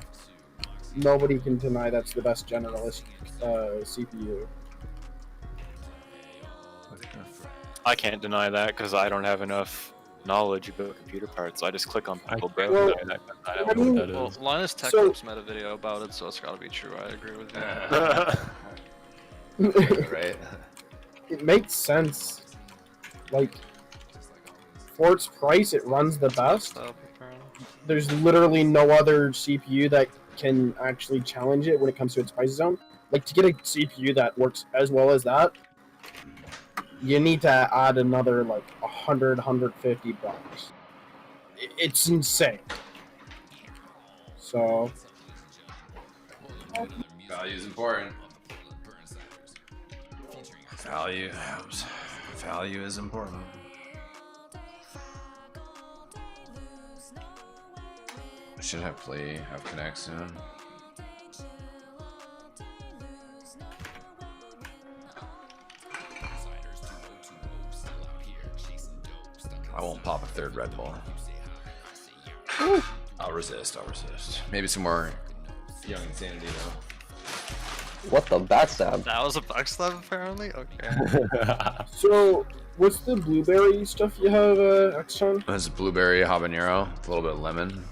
Nobody can deny that's the best generalist CPU. I can't deny that because I don't have enough knowledge about computer parts. I just click on people, bro. Well, I don't know what that Well, is. Linus Tech So- Ops made a video about it, so it's gotta be true. I agree with you. Right. It makes sense. Like, for its price, it runs the best. Stuff, apparently. There's literally no other CPU that can actually challenge it when it comes to its price zone. Like, to get a CPU that works as well as that, you need to add another like $150. It's insane. So Value is important. Value is important. I should have Connect soon. I won't pop a third Red Bull. I'll resist. Maybe some more Young Insanity though. What the backstab? That was a backstab, apparently? Okay. So, what's the blueberry stuff you have, eXtine? It's blueberry habanero, a little bit of lemon.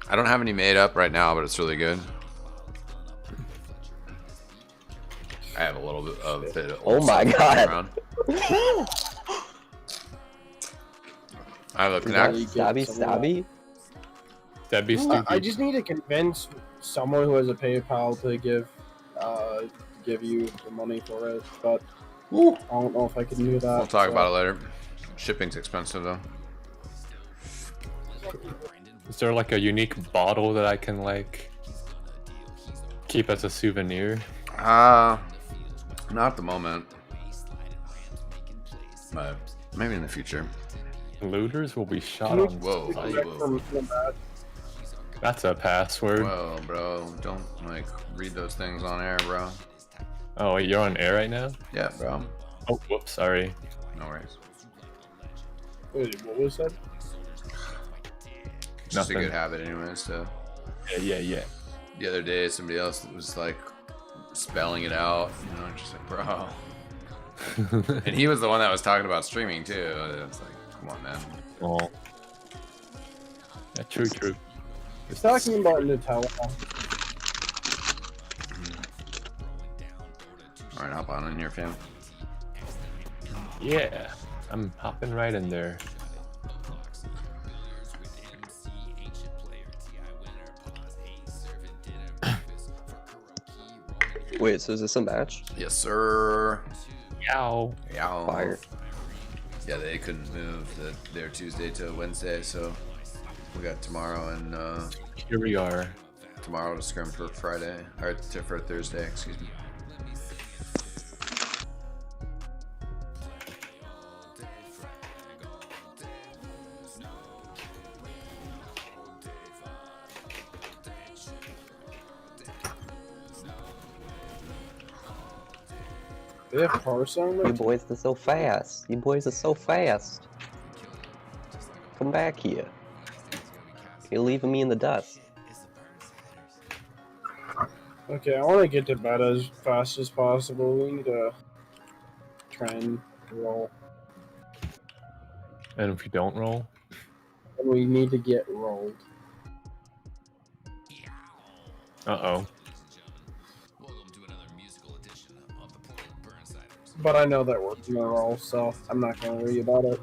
I don't have any made up right now, but it's really good. I have a little bit of Oh my God. around. I have a Connect. Stabby? That'd be I stupid. just need to convince someone who has a PayPal to give you the money for it, but I don't know if I can do that. We'll talk about it later. Shipping's expensive though. Is there like a unique bottle that I can like keep as a souvenir? Not at the moment. But maybe in the future. Looters will be shot Can you- on. Whoa, Correct whoa. from that. That's a password. Whoa, bro. Don't like read those things on air, bro. Oh, wait, you're on air right now? Yeah, bro. Oh, whoops, sorry. No worries. Wait, what was that? It's just a Nothing. good habit anyways, so Yeah. the other day somebody else was like spelling it out, you know, just like, bro. And he was the one that was talking about streaming too. It's like, come on, man. Oh. Yeah, true. It's talking about Nutella. All right, hop on in here, fam. Yeah, I'm hopping right in there. Wait, so is this a match? Yes, sir. Yow. Yeah. Fire. Yeah, they couldn't move their Tuesday to Wednesday, so we got tomorrow and Here we are. tomorrow to scrim for Friday or for Thursday, excuse me. They have cars on You there? boys are so fast. You boys are so fast. Come back here. You're leaving me in the dust. Okay, I want to get to bed as fast as possible. We need to try and roll. And if you don't roll, And we need to get rolled. uh-oh. But I know that we're gonna roll, so I'm not gonna worry about it.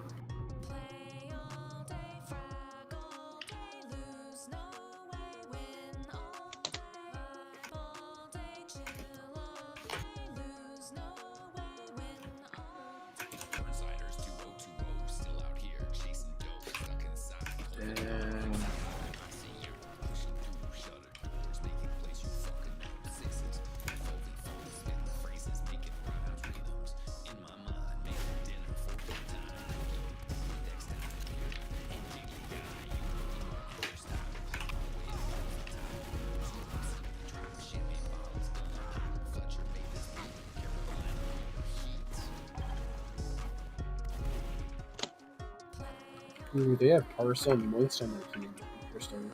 Ooh, they have Parsa and Moist on their team. Interesting.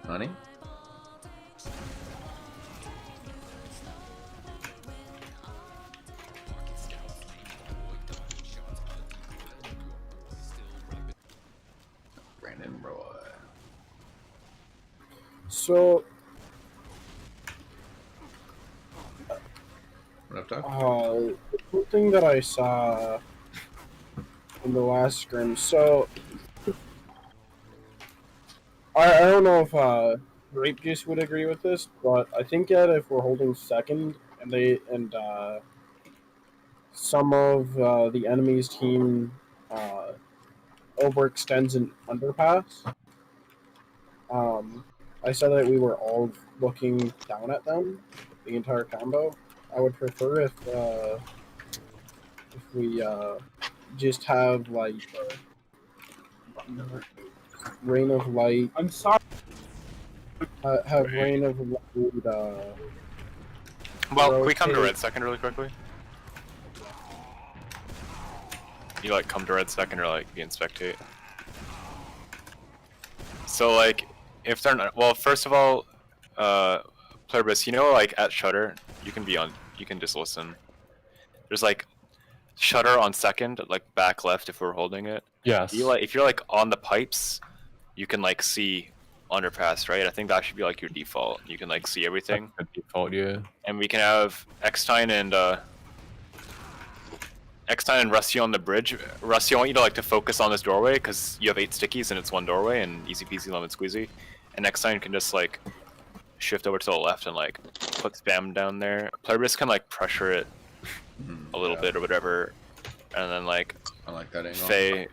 Honey? Brandon Roy. So, What up, Doc? the cool thing that I saw in the last scrim. So, I don't know if Grape Juice would agree with this, but I think that if we're holding second and some of the enemy's team overextends an underpass, I said that we were all looking down at them, the entire combo. I would prefer if we just have like Rain of Light. I'm sorry. Have Rain of Light. Well, can we come to rotate. red second really quickly? You like come to red second or like be in spectate? So like, if they're not, well, first of all, Pluribus, you know, like at Shutter, you can just listen. There's like Shutter on second, like back left if we're holding it. Yes. If you're like on the pipes, you can like see underpass, right? I think that should be like your default. You can like see everything. That's the default, yeah. And we can have eXtine and Rusty on the bridge. Rusty, I want you to like to focus on this doorway because you have 8 stickies and it's one doorway and easy peasy lemon squeezy. And eXtine can just like shift over to the left and like put spam down there. Pluribus can like pressure it a little bit or whatever, and then like I like that angle. Faye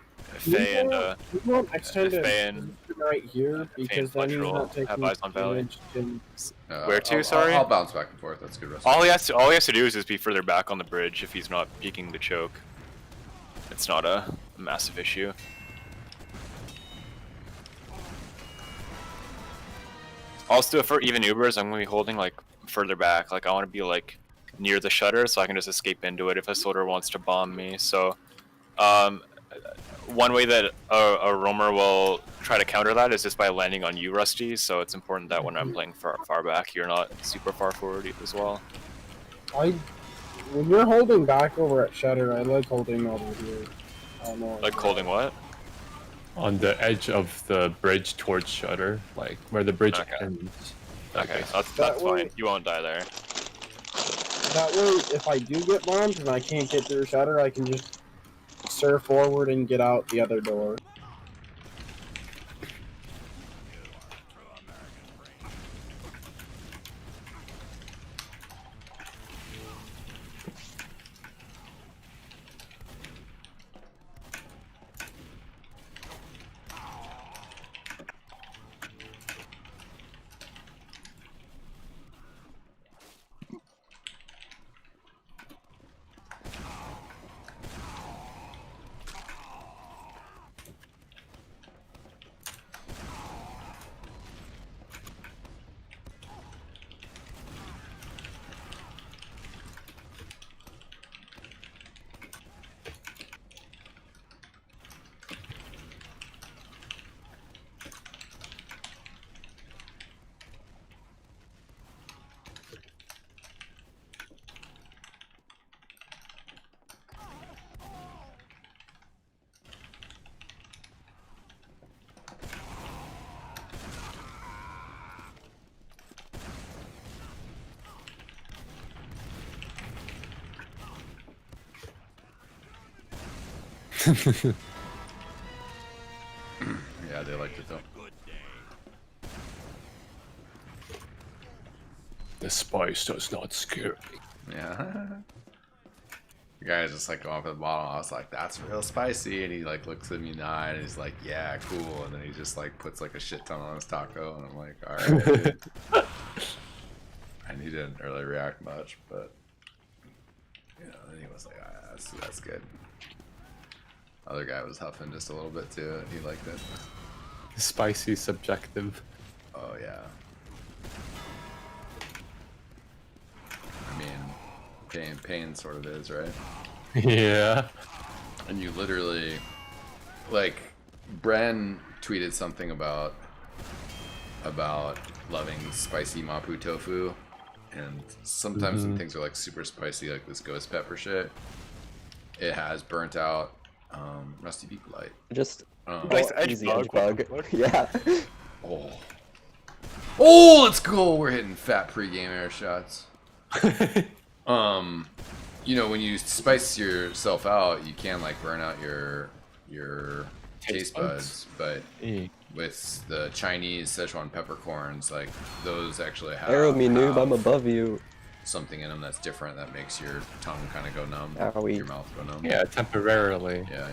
and we want extend it Faye and right here because then he's not taking have eyes on Valley. damage. Where to, I'll- sorry? I'll bounce back and forth. That's good. Rest. all he has to do is just be further back on the bridge if he's not peeking the choke. It's not a massive issue. Also, for even Ubers, I'm gonna be holding like further back. Like I want to be like near the shutter so I can just escape into it if a soldier wants to bomb me. So, one way that a roamer will try to counter that is just by landing on you, Rusty. So it's important that when I'm playing far back, you're not super far forward as well. When you're holding back over at Shutter, I like holding over here. I don't know. Like holding what? On the edge of the bridge towards Shutter, like where the bridge Okay. ends. Okay, that's That way- fine. You won't die there. That way, if I do get bombed and I can't get through Shutter, I can just surf forward and get out the other door. Yeah, they liked it though. The spice does not scare me. Yeah. The guy is just like going for the bottom. I was like, "That's real spicy," and he like looks at me in the eye and he's like, "Yeah, cool." And then he just like puts like a shit ton on his taco, and I'm like, "All right." Dude." And he didn't really react much, but you know, then he was like, "Ah, that's good." Other guy was huffing just a little bit too, and he liked it. Spicy subjective. Oh yeah. I mean, pain sort of is, right? Yeah. And you literally, like, Bren tweeted something about loving spicy mapu tofu, and sometimes when things are like super spicy, like this ghost pepper shit, it has burnt out Rusty Be Polite. Just Nice edge easy bug, edge what the bug. fuck? Yeah. Oh, let's go! We're hitting fat pregame air shots. You know, when you spice yourself out, you can like burn out your taste buds, but with the Chinese Szechuan peppercorns, like those actually have Arrow me, noob, I'm above you. something in them that's different that makes your tongue kind of go numb, Owie. your mouth go numb. Yeah, temporarily. Yeah.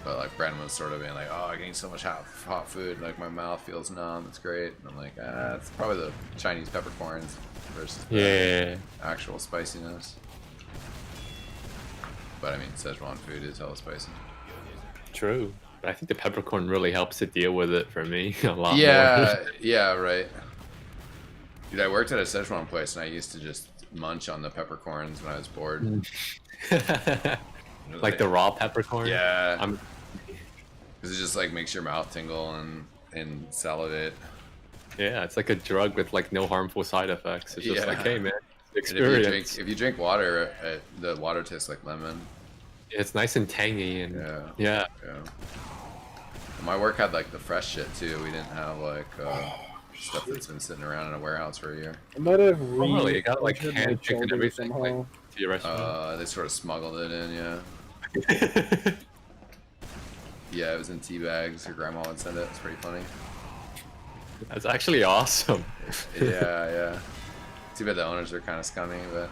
But like Brandon was sort of being like, oh, I'm getting so much hot food, like my mouth feels numb, it's great. And I'm like, it's probably the Chinese peppercorns versus the actual spiciness. But I mean, Szechuan food is hella spicy. True. But I think the peppercorn really helps to deal with it for me a lot more. Yeah, right. Dude, I worked at a Szechuan place and I used to just munch on the peppercorns when I was bored. Like the raw peppercorn? Yeah. Because it just like makes your mouth tingle and salivate. Yeah, it's like a drug with like no harmful side effects. It's just like, hey man, And experience. if you drink water, the water tastes like lemon. It's nice and tangy and yeah. My work had like the fresh shit too. We didn't have like stuff that's been sitting around in a warehouse for a year. I might have Really, you got like re-entered my hand picked and children everything like, somehow. to your restaurant. They sort of smuggled it in, yeah. Yeah, it was in tea bags. Your grandma would send it. It's pretty funny. That's actually awesome. Yeah. Too bad the owners are kind of scummy, but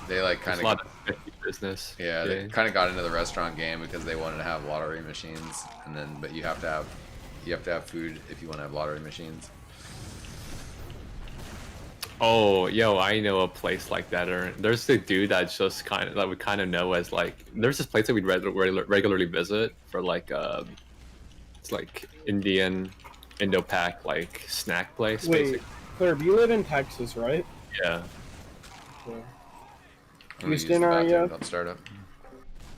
they like kind It's a lot of fishy business. Yeah, they kind of got into the restaurant game because they wanted to have lottery machines, and then but you have to have food if you want to have lottery machines. Oh, yo, I know a place like that. Or there's the dude that's just kind of that we kind of know as like. There's this place that we'd regularly visit for like it's like Indo-Pac like snack place. Wait, Basically. Claire, you live in Texas, right? Yeah. Yeah. I'm gonna use Houston the bathroom, area? Don't start up.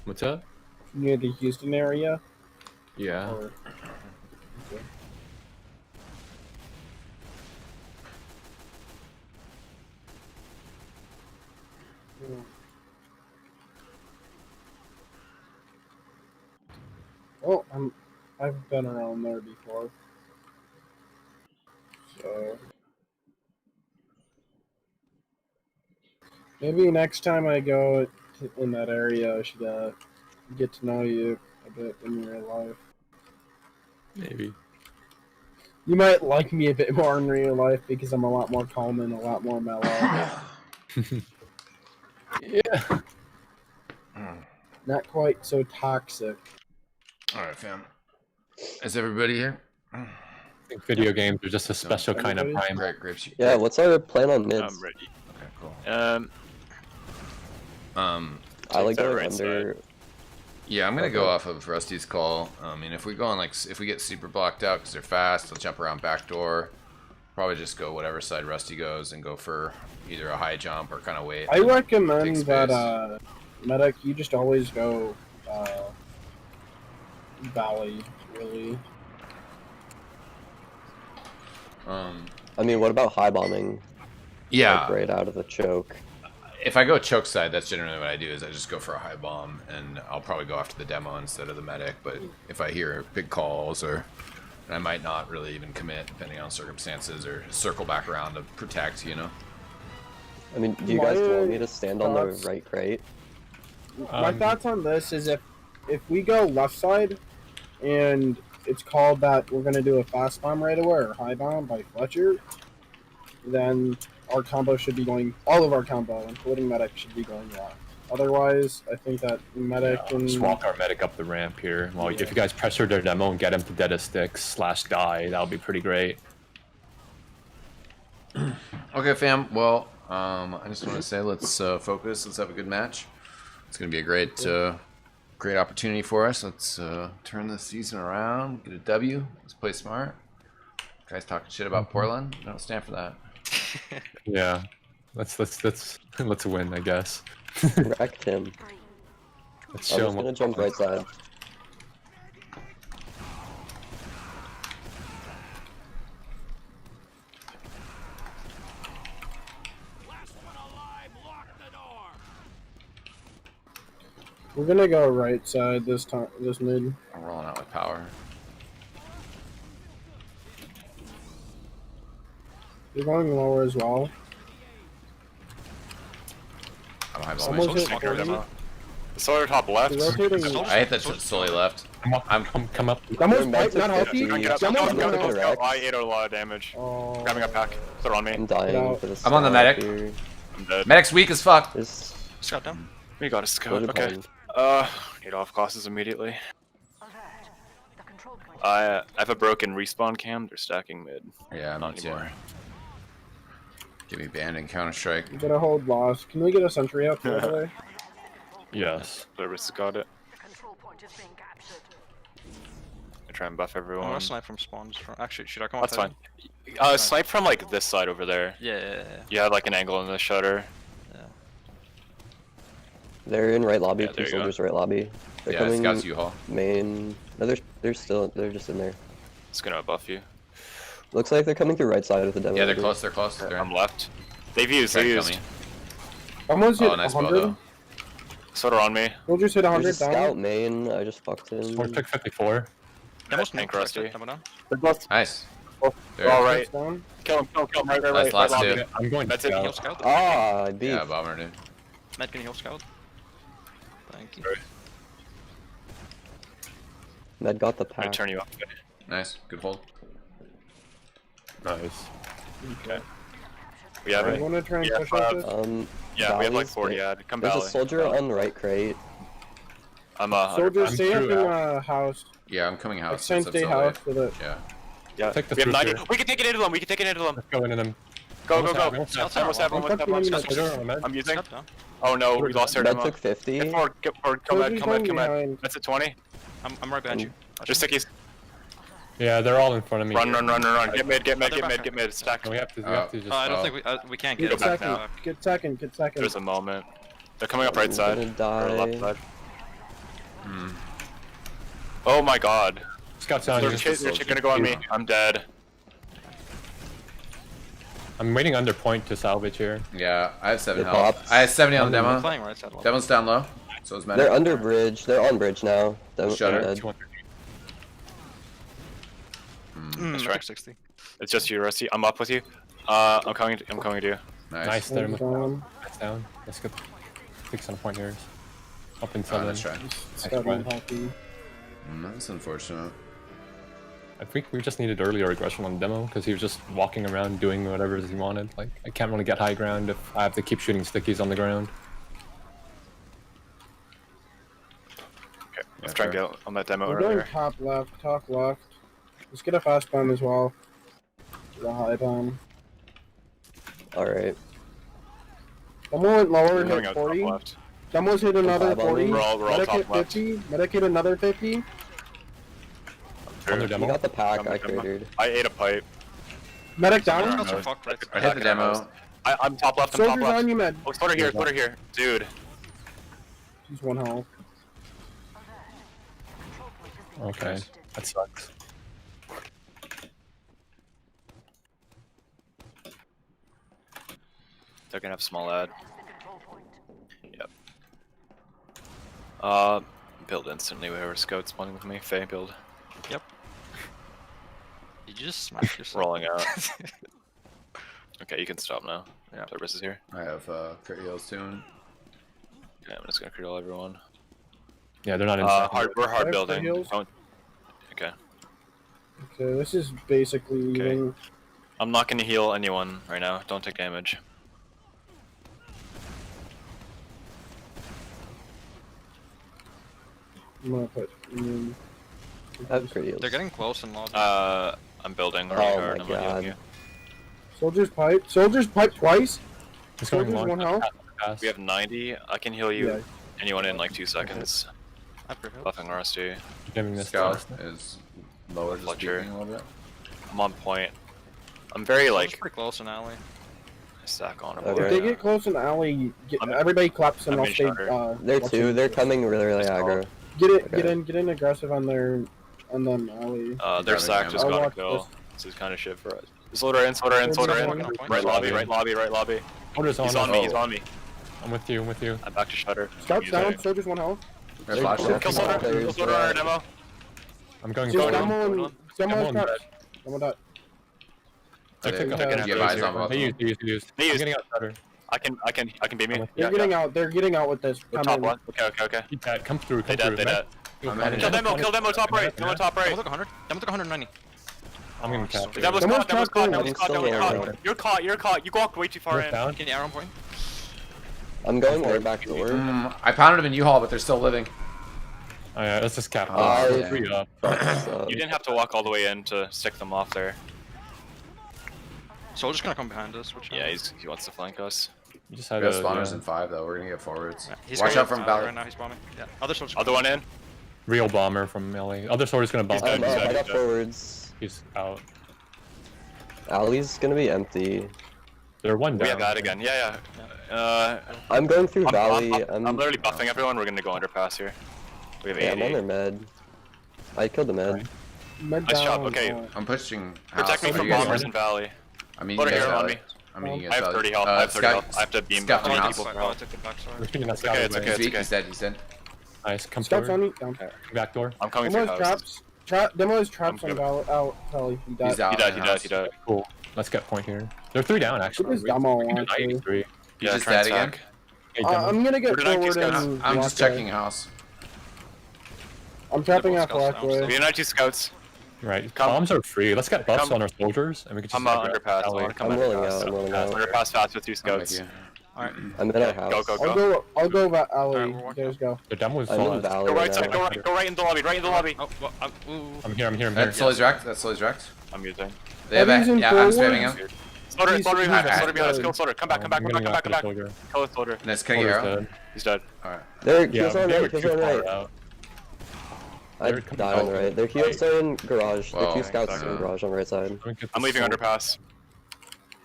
What's up? Near the Houston area? Yeah. Or... Okay. Well, I've been around there before. So maybe next time I go in that area, I should get to know you a bit in real life. Maybe. You might like me a bit more in real life because I'm a lot more calm and a lot more mellow. Yeah. Not quite so toxic. All right, fam. Is everybody here? I think video games are just a special kind of prime. Grapes. Yeah, what's our plan on mids? I'm ready. Okay, cool. I like that going right under. Yeah, I'm gonna go off of Rusty's call. I mean, if we go on if we get super blocked out because they're fast, they'll jump around backdoor. Probably just go whatever side Rusty goes and go for either a high jump or kind of wait. I recommend Take that medic, you just always go valley, really. I mean, what about high bombing? Yeah. Like right out of the choke. If I go choke side, that's generally what I do. Is I just go for a high bomb, and I'll probably go after the demo instead of the medic. But if I hear big calls, and I might not really even commit, depending on circumstances, or circle back around to protect, you know. I mean, do you guys My want me to stand on the thoughts- right crate? My thoughts on this is if we go left side and it's called that we're gonna do a fast bomb right away or high bomb by Fletcher, then our combo should be going, all of our combo, including medic, should be going left. Otherwise, I think that medic and Just walk our medic up the ramp here. Well, if you guys pressure their demo and get him to dead as sticks / die, that'll be pretty great. Okay, fam. Well, I just want to say let's focus. Let's have a good match. It's gonna be a great opportunity for us. Let's turn this season around, get a W. Let's play smart. Guys talking shit about Portland. I don't stand for that. Yeah. let's win, I guess. Wrecked him. Let's I'm show just him. gonna what jump right side. We're gonna go right side this time. This mid. I'm rolling out with power. You're going lower as well. I don't have all Someone's my hit shit. Smoker 40. demo. The solar top left. You're rotating. I hit that shit slowly left. Come up. Demo's We're pipe, not meant to healthy. get Get up, Demo's get up, not get up, healthy. get up. Correct. I ate a lot of damage. Oh. Grabbing a pack. Throw it on me. I'm dying out. for the I'm on the scout medic. here. I'm dead. Medic's weak as fuck. There's Scout down. We got a scout. Soldier Okay. pond. Need off classes immediately. I have a broken respawn cam. They're stacking mid. Yeah, Not me too. anymore. Give me banned and Counter Strike. You gotta hold lost. Can we get a sentry up the other way? Yes. Service has got it. I try and buff I'm everyone. gonna snipe from spawn. Just from... Actually, should I come That's up? fine. Snipe from like this side over there. Yeah. You have like an angle in the shutter. They're in right lobby. Yeah, there Two you go. soldiers right lobby. They're Yeah, coming Scout's U-Haul. main. No, they're just in there. It's gonna buff you. Looks like they're coming through right side with the demo. Yeah, they're close, they're close. They're I'm in. left. They've used. Try They to kill used. me. Almost hit Oh, nice ball 100. though. Soda on me. We'll just hit There's 100 a scout down. main. I just fucked him. Sport took 54. Demo's Tank no rusty. Demo down. They're both. Nice. Oh, There. all right. It's down. Kill him. Kill him. Right. Nice last lobby. two. I'm going to That's it. Heal scout. scout. Ah, I beat. Yeah, bomber, dude. Matt, can you heal scout? Thank you. Sorry. Med got the I'm gonna pack. turn you up. Nice. Good hold. Nice. Okay. We have I it. wanna try and Yeah, push up this. Yeah, we have like Valley's 40 good. ad. Come There's Valley. a soldier on right crate. I'm Soldier, I'm stay up in through the house. Yeah, I'm coming house. Extend since stay I'm so late. house for the. Yeah. Yeah. Take the We have truth 90. here. We can take it into them. We can take it into them. Let's go into them. Go, go, Almost have, go. almost have. Almost have, almost have, almost have. Soldier on med. I'm using. Scout down. Oh no, we lost our Med demo. took 50. Get forward, get forward. Come back, Soldier's come back, going come back. behind. That's at 20. I'm right behind you. Just stickies. Yeah, they're all in front of me. Run, here. run, run, run, run. Get mid, get mid, They're get mid, back. get mid. Stack. We have to just. I don't Oh. think we can't Get get Go back second. now. Get second. Get second. There's a moment. They're coming up right I'm side. gonna Or left die. side. Oh my god. Scout's down. They're here. gonna go on me. I'm dead. I'm waiting under point to salvage here. Yeah, I have 7 They health. popped. I have 70 on the I'm demo. playing right side. Left. Demo's down low. So is medic. They're under bridge. They're on bridge now. Demo Shutter. dead. 200. That's I right. took 60. It's just you, Rusty. I'm up with you. I'm coming to you. Nice. Nice. They're Down. that's down. Let's get 6 on point here. Up in Oh, 7. nice try. Scout unhealthy. That's unfortunate. I think we just needed earlier aggression on demo because he was just walking around doing whatever he wanted. Like I can't really get high ground if I have to keep shooting stickies on the ground. Okay, let's try and get on that demo We're going earlier. top left. Let's get a fast bomb as well. The high bomb. Alright. Demo went lower, We're coming hit out top 40. left. Demo's hit another five on 40. me. We're all Medic top hit left. 50. Medic hit another 50. On their You demo. got the pack. Coming, I coming. cratered. I ate a pipe. Medic Someone down. around. Scouts are fucked right I side. hit the demo. I'm top left. I'm top Soldier's left. on you, med. Oh, Splitter here. Splitter here. Dude. He's 1 health. Okay, that sucks. They're gonna have small ad. Yep. Build instantly. Whoever scouts spawning with me. Faye, build. Yep. Did you just smash yourself? Rolling out. Okay, you can stop now. Yeah. Service is here. I have crit heals soon. Okay, I'm just gonna crit all everyone. Yeah, they're not inside. We're hard Five building. heals. Don't. Okay. Okay, this is basically Okay. even. I'm not gonna heal anyone right now. Don't take damage. I'm gonna put. I have crit heals. They're getting close and lost. I'm building Oh really my hard. I'm not healing God. you. Soldier's pipe. Soldier's pipe twice. It's going Soldier's long. 1 health. Pass. We have 90. I can heal you. Yeah. Anyone in like 2 seconds. I prevailed. Buffing Rusty. Giving this Scout to us. is lower, just Fletcher. peeking a little bit. I'm on point. I'm very Like like pretty close in alley. Stack on Okay. If board. they get close in the alley, everybody claps and I'm I'll in stay. shutter. They're watch two. it. They're coming really aggro. Get it, Okay. get in aggressive on their, and then alley. Their stack just I'll got a watch kill. This is kind of shit for us. Soldier in, soldier in, soldier in. Right lobby, right lobby, right lobby. Soldier's He's on me, Oh. he's on me. I'm with you. I'm with you. I'm back to shutter. Scouts down, soldiers 1 health. They're flashing. Kill soldier, kill soldier on our demo. I'm going Just forward. demo and Demo demo on crouch. bed. Demo that. I took Do a you have eyes on both? They use. They I'm use. getting out better. I can beat me. They're getting out. They're getting out with this. The Come top in. one. Okay. Keep that. Come through. They Come dead, through. they dead. I'm heading Kill in. demo top right. Demo top right. Demo took 100. Demo took 190. I'm gonna Oh, capture. so Demo's Demo's caught, demo's trapped caught, in. demo's caught, I'm demo's still caught. You're caught. You walked way too far in. Down. Can you arrow on point? I'm going right back door. I pounded him in U-Haul, but they're still living. Oh, yeah, let's just cap. Oh, yeah. 3 up. You didn't have to walk all the way in to stick them off there. Soldier's gonna come behind us. Which Yeah, he wants to flank us. You just We had got a spawners in 5 though. We're gonna get forwards. He's Watch going out from right Ballet. now. He's bombing. Yeah. Other soldier's Other one in. real bomber from LA. Other soldier's gonna bump. He's I'm dead, up. he's I dead. got forwards. He's out. Alley's gonna be empty. They're one down. We have that again. Yeah. I'm going through I'm Valley. I'm literally buffing everyone. We're gonna go underpass here. We have Yeah, I'm on 80. their med. I killed the med. Med Nice job, down, okay. I'm pushing. Protect me house. from You guys bombers are- in Valley. I mean, Put you a guys hero on Valley. me. I mean, you I guys have Valley. 30 health. I have 30 Scout- health. I have to beam Scout back on on house. people. Oh, I took the back. Sorry. We're shooting that It's okay, it's scout okay. away. He's dead. He's dead. Nice. Come Scouts on forward. me. Down. Back door. I'm coming through Demo has house. traps. Demo has traps I'm on good. Valley. Out. Valley. He died. He's out. He died, in he house. died, he died. Cool. Let's get point here. They're 3 down actually. This demo We can do actually. 93. He's just try and dead again. stack. Hey, demo. I'm gonna get Where did I forward get and. I'm just walk away. checking house. I'm trapping Double off scouts down, Blackway. We have 2 scouts. Right. Come- Bombs are free. Let's get buffs come- on our soldiers, and we can just. I'm like, underpass. alley. Come I'm rolling underpass. out. I'm rolling out. Underpass fast with 2 I'm with scouts. you. Alright. I'm in our Go, house. go, I'll go. go. I'll go Alley. Alright, we're walking. There's go. The demo is I'm in solid. Valley Go right right side, now. go right in the lobby, right in the lobby. Oh, well, ooh. I'm here. That's Sully's wrecked. That's Sully's wrecked. I'm using. They have He's a. in Yeah, I'm forward. spamming him. Slaughter, He's- slaughter he's behind us, dead. slaughter behind us. Kill slaughter. Come back, come back, come back, come back, come back. Kill the slaughter. Let's kill your arrow. He's dead. Alright. They're Yeah, heels on they were right. Heels too on far right. out. I They're coming died on out. the right. Their heels are in garage. Well, The 2 scouts exactly. in garage on the right side. I'm leaving underpass.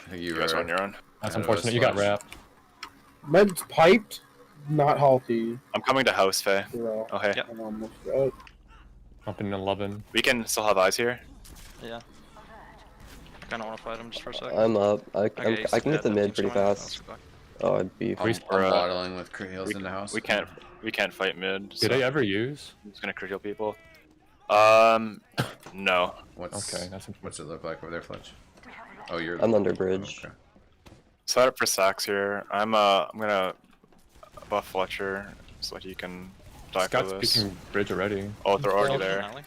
I think you You guys are on were. your own. That's Yeah, unfortunate. those You got slugs. wrapped. Med's piped. Not healthy. I'm coming to house, Faye. Bro. Oh, hey. Yep. I'm almost dead. Up in 11. We can still have eyes here. Yeah. I kinda wanna fight him just for a second. I'm up. I Okay, he's can get the dead, mid keeps pretty going. fast. Let's go back. Oh, I'd be. I'm We're, waddling with heals in the house. We can't fight mid. Did so they ever use? I'm just gonna crit heal people. No. What's Okay, that's What's it look like over there, Fletch? Oh, you're. I'm under bridge. Okay. Set up for sacks here. I'm gonna buff Fletcher so he can die for Scott's this. peeking bridge already. Oh, they're already Soldier in there. alley.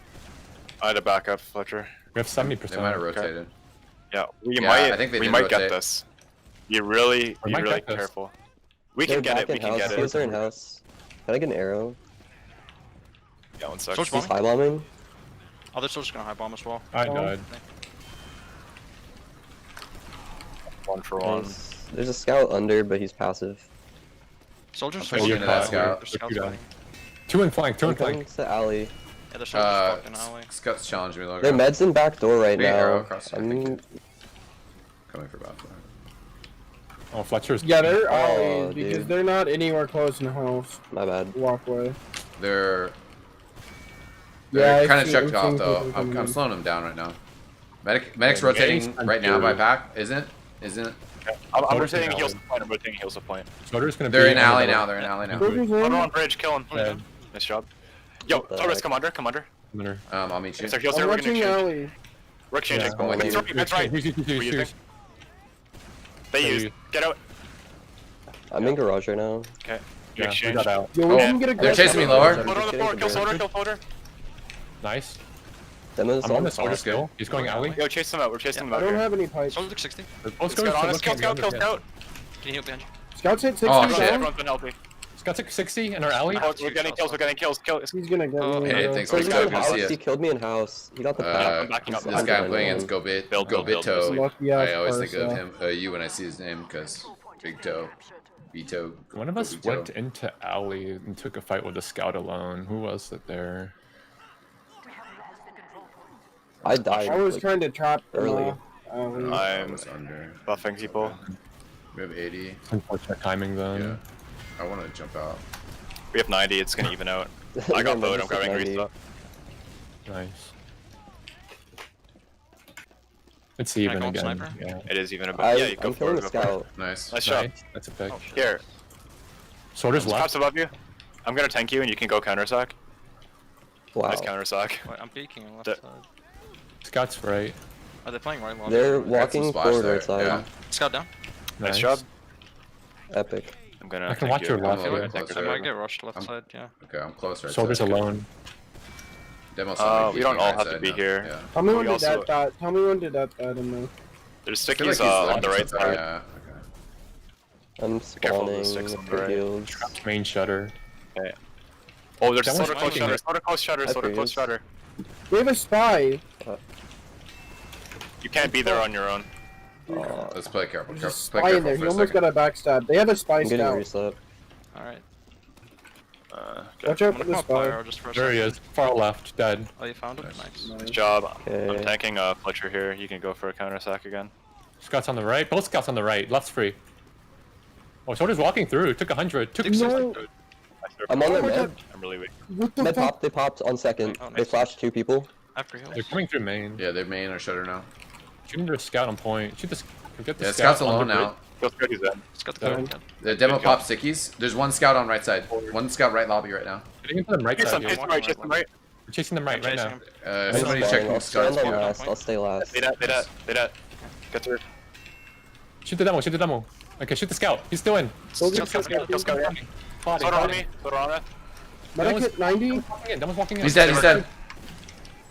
I had to back up Fletcher. We have 70%. They might have rotated. Yeah, we Yeah, might. I think they we did might get rotate. this. You really, We be might really get this. careful. We They're can get back it. We in can house. get Heels it. are in house. Can I get an arrow? Yeah, 1 sec. Soldier He's bombing. high bombing. Other soldier's gonna high bomb as well. I Oh. died. 1 for 1. Nice. There's a scout under, but he's passive. Soldiers I'm pushing into that scout. There's scouts Two down. fighting. 2 in flank. 2 in I'm coming flank. to the alley. Yeah, there's soldiers fucked in alley. Scout's challenging me. Their Logo. med's in back door right Big arrow now. across the I'm Coming for Buffalo. Oh, Fletcher's. Yeah, they're Oh, alleys because dude. they're not anywhere close in the house. my bad. Walkway. They're. Yeah, They're I kind of see- checked I'm seeing off though. people I'm coming in. slowing them down right now. Medic's Yeah, rotating getting right now by sent pack, isn't it? Isn't it? I'm Soldiers rotating in heals alley. to point. I'm rotating heals to point. Soldier's gonna They're be in under alley the- now. They're in alley now. Soldiers Photo in. on bridge, kill him. Dead. Nice job. Yo, What the Torres, heck? come under, come under. Under. I'll meet you. If they're heals I'm there, we're gonna watching exchange. alley. We're exchanging. Yeah, I'm with That's you. right, that's right. Use. We're using. They used. Get out. I'm in garage right now. Okay. You Yeah, we exchange. got out. Yo, we Oh, can get they're aggressive. chasing me lower. Floater on the floor, kill floater, kill floater. Nice. Demo's I'm on the on. soldier That's good. still. He's going alley. Yo, chase them out. We're chasing them I out don't here. have any pipes. Soldier 60. Let's Scout on us, Scout. scout. Can you heal behind you? Scouts hit 60 Oh, shit. down. Everyone's been helping. Scout's at 60 in our alley. Oh, we're getting kills, we're getting kills. Kill. He's gonna get Oh, me. hey, bro. thanks, He's Scout. in Good to see house. ya. He killed me in house. He got the pack. I'm backing up. This I'm guy behind playing him. against Build, Go build, Toe. Lucky ass I always think of Parsa. him, you when I see his name because Big Toe, Vito. One of us Big Toe. went into alley and took a fight with a scout alone. Who was it there? I died. I was like, trying to trap them early. off. I I'm was under. buffing people. We have 80. Unfortunate timing then. Yeah. I want to jump out. We have 90. It's gonna even out. I got vote. I'm grabbing 90. reset. Nice. It's I even go again. sniper? Yeah. It is even a bit. Yeah, you go I'm for killing it. the Go for it. scout. Nice. Nice shot. Nice. That's a pick. Oh, shit. Here, Soldier's Scout's left. above you. I'm gonna tank you, and you can go counter sack. Wow. Nice counter sack. Wait, I'm peeking on left The- side. Scout's right. Are they playing right? They're Got some walking splash forward there, right side. yeah. Scout down. Nice job. Epic. I'm gonna. I can tank watch you. your I left, feel yeah. like Closer. I might get rushed left I'm- side. Yeah. Okay, I'm close right Soldier's side. alone. Demo We don't all have to be here. Yeah. Tell me We when did also- that die. Tell me when did that die in there. There's I feel like stickies he's on left the right something, side. Yeah. Okay. I'm Careful of the spawning sticks on with the the right. heals. Main shutter. Oh, there's That sort one's of close flanking shutter. it. Sort of close shutter. I Sort of close freeze. shutter. We have a spy. You can't be there on your own. Let's play careful. There's a Play spy in careful there. for He a almost second. got a backstab. They have a spy I'm getting a scout. reset. All right. Watch I'm out gonna for come the up pyro spy. just for a There he second. is. Far left. Dead. Oh, you found it? Nice. Nice. Good Nice. job. I'm Okay. tanking Fletcher here. You can go for a counter sack again. Scouts on the right. Both scouts on the right. Left's free. Oh, Soldier's walking through. Took 100. Took No. I'm on Oh their my med. God. I'm really weak. What the Med fuck? popped. They popped on second. Oh, They nice. flashed 2 people. After heals. They're coming through main. Yeah, they're main or shutter now. Shooting their scout on point. Shoot this. Get the Yeah, scout Scout's alone on the now. Go scout he's in. Scout the Yeah. code. The demo Good pop job. stickies. There's one scout on right side. One scout right lobby right now. Getting into them right Chase side. him, here. chase him right, chase him right. We're chasing them right Chasing now. him. Somebody check I'll who's stand scouts. on Yeah. last. I'll stay last. They that. Get through. Shoot the demo. Shoot the demo. Okay, shoot the scout. He's still in. Soldier Scout, scout. kill scout, yeah. Body, Soda on body. me. Soda on it. Medic hit 90. Walking in. Demo's walking in. He's dead. He's dead.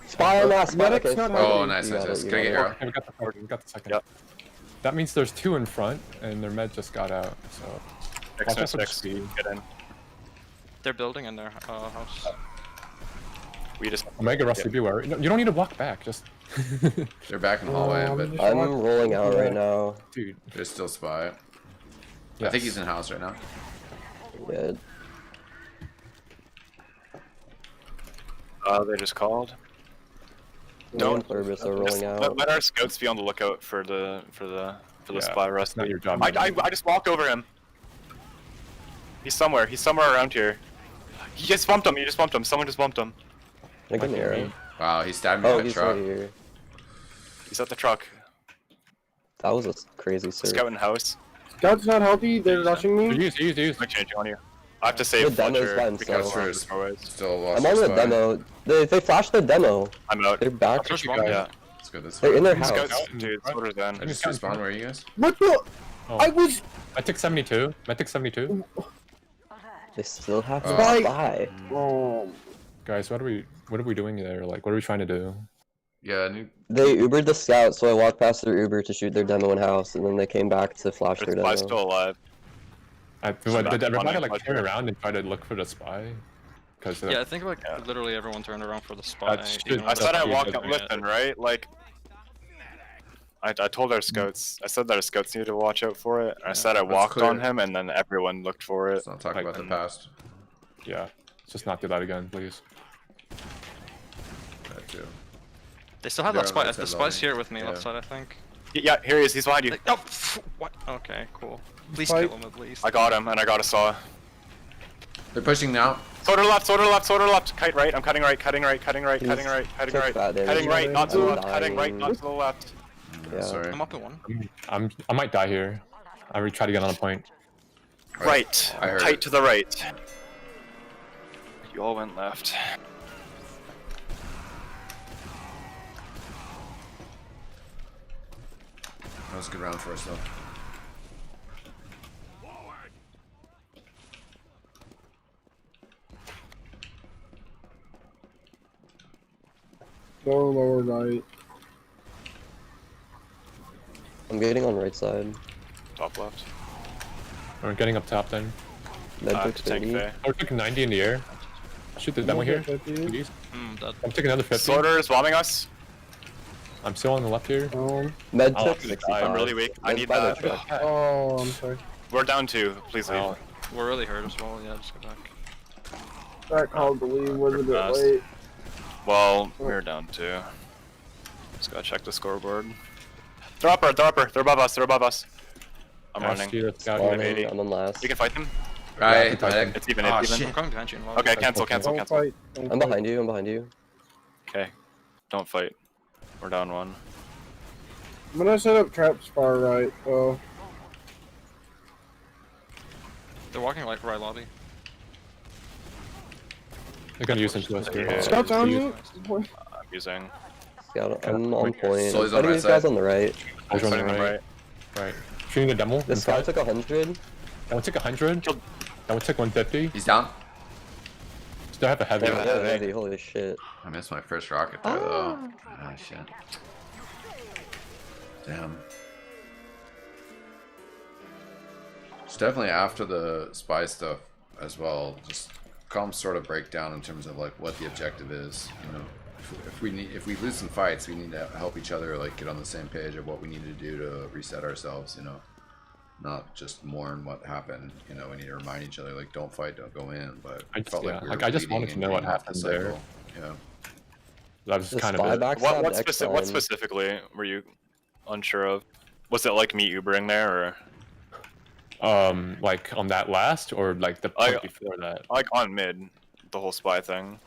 Spy on last. Spy. Medic's Okay, not spy. helping. Oh, nice, You nice, got nice. it, Can I you get got hero? Okay, we got the first. We got the second. Yep. That means there's 2 in front, and their med just got out. So Six, watch no out for six. speed. Get in. They're building in their house. We just. Omega Rusty, beware. No, you don't need to walk back. Just They're back in the hallway, but I'm rolling out right now. dude. there's still spy. I Yes. think he's in house right now. Yeah. They just called. No on purpose. They're rolling out. Let our scouts be on the lookout for the Yeah, spy that's rust. not your job. I just walked over him. He's somewhere around here. He just bumped him. You just bumped him. Someone just bumped him. I get an arrow. Wow, he stabbed me Oh, with a he's truck. right here. He's at the truck. That was a crazy search. Scout in house. Scout's not healthy. They're rushing me. Use. I'm changing on you. I have to save The demo's Fletcher by because himself. we're destroyed. Still lost I'm on the the spy. demo. They flashed the demo. I'm out. They're back. Push one. one. Yeah. That's good. That's They're in fine. their house. Scouts, dude. Sorter's I done. just respawn. Where are you guys? What the? Oh. I was. Metic 72. Metic 72. They still have to Spy. spy. Oh. Guys, what are we doing there? Like, what are we trying to do? Yeah, I need. They Ubered the scout, so I walked past their Uber to shoot their demo in house, and then they came back to flash The their spy's demo. still alive. Did everybody like Fletcher. turn around and try to look for the spy? Because Yeah, I think like Yeah. literally everyone turned around for the spy. That's even good. I when said the I spy walked was up. doing it. Listen, right? Like, I told our scouts. I said that our scouts needed to watch out for it. I said I That's walked clear. on him, and then everyone looked for it. Let's not talk Like, about the and- past. yeah, let's just not do that again, please. That too. They still have They're that on spy. right The side spy's lobby. here with me, Yeah. left side, I think. Yeah, here he is. He's behind you. Like, oh, what? Okay, cool. Please Spy- kill him at least. I got him, and I got a saw. They're pushing now. Soda left, soda left, soda left. Kite right. I'm cutting right, cutting right, cutting right, He's cutting right, cutting took right, that damage. cutting right, not to the I'm left, cutting right, dying. not to the left. Yeah. Sorry. I'm up in one. I might die here. I already tried to get on a point. Right. I heard Tight it. to the right. You all went left. That was a good round for us though. Go lower right. I'm getting on right side. Top left. We're getting up top then. Med took To tank 30. Faye. Oh, we're taking 90 in the air. Shoot the demo here. 50. Please. That, I'm taking another 50. Sorter is bombing us. I'm still on the left here. Med Oh, took I'm 65. I'm really weak. I Med's need by the that. truck. Oh, I'm sorry. We're down 2. Please leave. Oh, we're really hurt as well. Yeah, just go back. That call to leave was a bit Fast. late. Well, we're down 2. Just gotta check the scoreboard. They're upper, they're upper. They're above us, they're above us. I'm Ash running. you, scout Spawn you. it. Spawning, I'm on last. We can fight them. Right, Yeah, medic. It's even. Oh, It's I'm even. shit. coming behind you. in lobby. Okay, cancel. Don't fight. Don't I'm fight. behind you, I'm behind you. Okay, don't fight. We're down one. I'm gonna set up traps far right, though. They're walking like right lobby. They're gonna use into us here. Yeah. Scouts on you. I'm using. Scout, I'm on point. Sully's I'm on fighting right these guys side. on the right. Those on the Fighting them right. Right. Shooting the demo. This scout took 100. That one took 100. That one took 150. He's down. Still have a heavy. Yeah. Yeah, heavy, holy shit. I missed my first rocket there though. Ah, shit. Damn. It's definitely after the spy stuff as well. Just calm sort of breakdown in terms of like what the objective is. You know, if we lose some fights, we need to help each other like get on the same page of what we need to do to reset ourselves. You know, not just mourn what happened. You know, we need to remind each other like don't fight, don't go in. But I it felt just- yeah, we like, were I just bleeding wanted to and know what getting off the happened there. cycle. Yeah. That was The kind spy of it. back What stabbed what eXtine. specifically were you unsure of? Was it like me Ubering there, or Like on that last or like the point before that? like on mid, the whole spy thing?